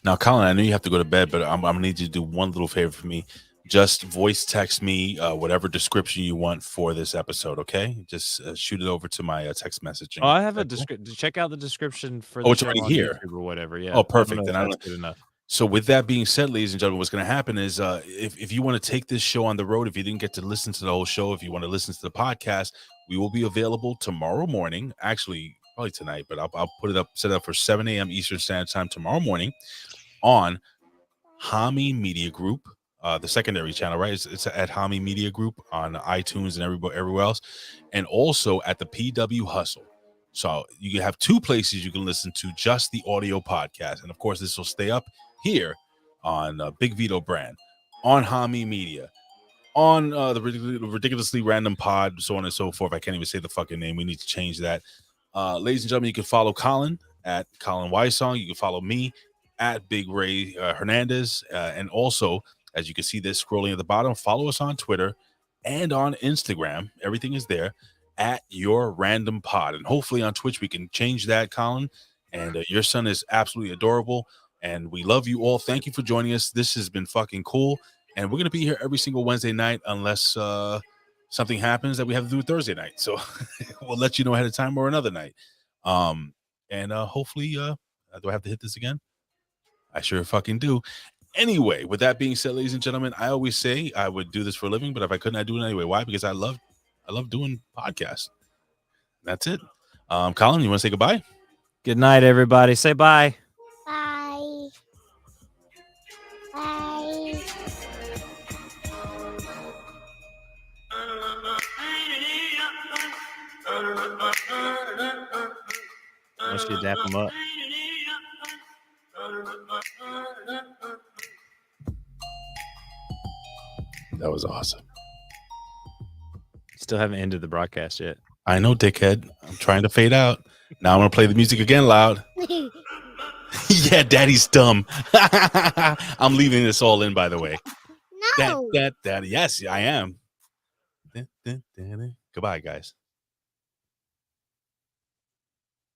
Now, Colin, I know you have to go to bed, but I'm gonna need you to do one little favor for me. Just voice text me whatever description you want for this episode, okay? Just shoot it over to my text messaging. Oh, I have a description. Check out the description for the it's already here or whatever. Yeah. Oh, perfect. Then that's good enough. So with that being said, ladies and gentlemen, what's going to happen is if you want to take this show on the road, if you didn't get to listen to the whole show, if you want to listen to the podcast, we will be available tomorrow morning. Actually, probably tonight, but I'll set it up for 7 a.m. Eastern Standard Time tomorrow morning on Hami Media Group. The secondary channel, right? It's at Hami Media Group on iTunes and everywhere else, and also at the PW Hustle. So you have two places you can listen to just the audio podcast, and of course, this will stay up here on Big Vito Brand, on Hami Media, on the Ridiculously Random Pod, so on and so forth. I can't even say the fucking name. We need to change that. Ladies and gentlemen, you can follow Colin at Colin Wysong. You can follow me at Big Ray Hernandez, and also, as you can see this scrolling at the bottom, follow us on Twitter and on Instagram. Everything is there at Your Random Pod. And hopefully on Twitch we can change that, Colin. And your son is absolutely adorable. And we love you all. Thank you for joining us. This has been fucking cool. And we're going to be here every single Wednesday night unless something happens that we have to do Thursday night. So we'll let you know ahead of time or another night. And hopefully, do I have to hit this again? I sure fucking do. Anyway, with that being said, ladies and gentlemen, I always say I would do this for a living, but if I couldn't, I'd do it anyway. Why? Because I love doing podcasts. That's it. Colin, you want to say goodbye? Good night, everybody. Say bye. Bye. Bye. I want you to dap them up. That was awesome. Still haven't ended the broadcast yet. I know, dickhead. I'm trying to fade out. Now I'm going to play the music again loud. Yeah, daddy's dumb. I'm leaving this all in, by the way. No. That, yes, I am. Goodbye, guys.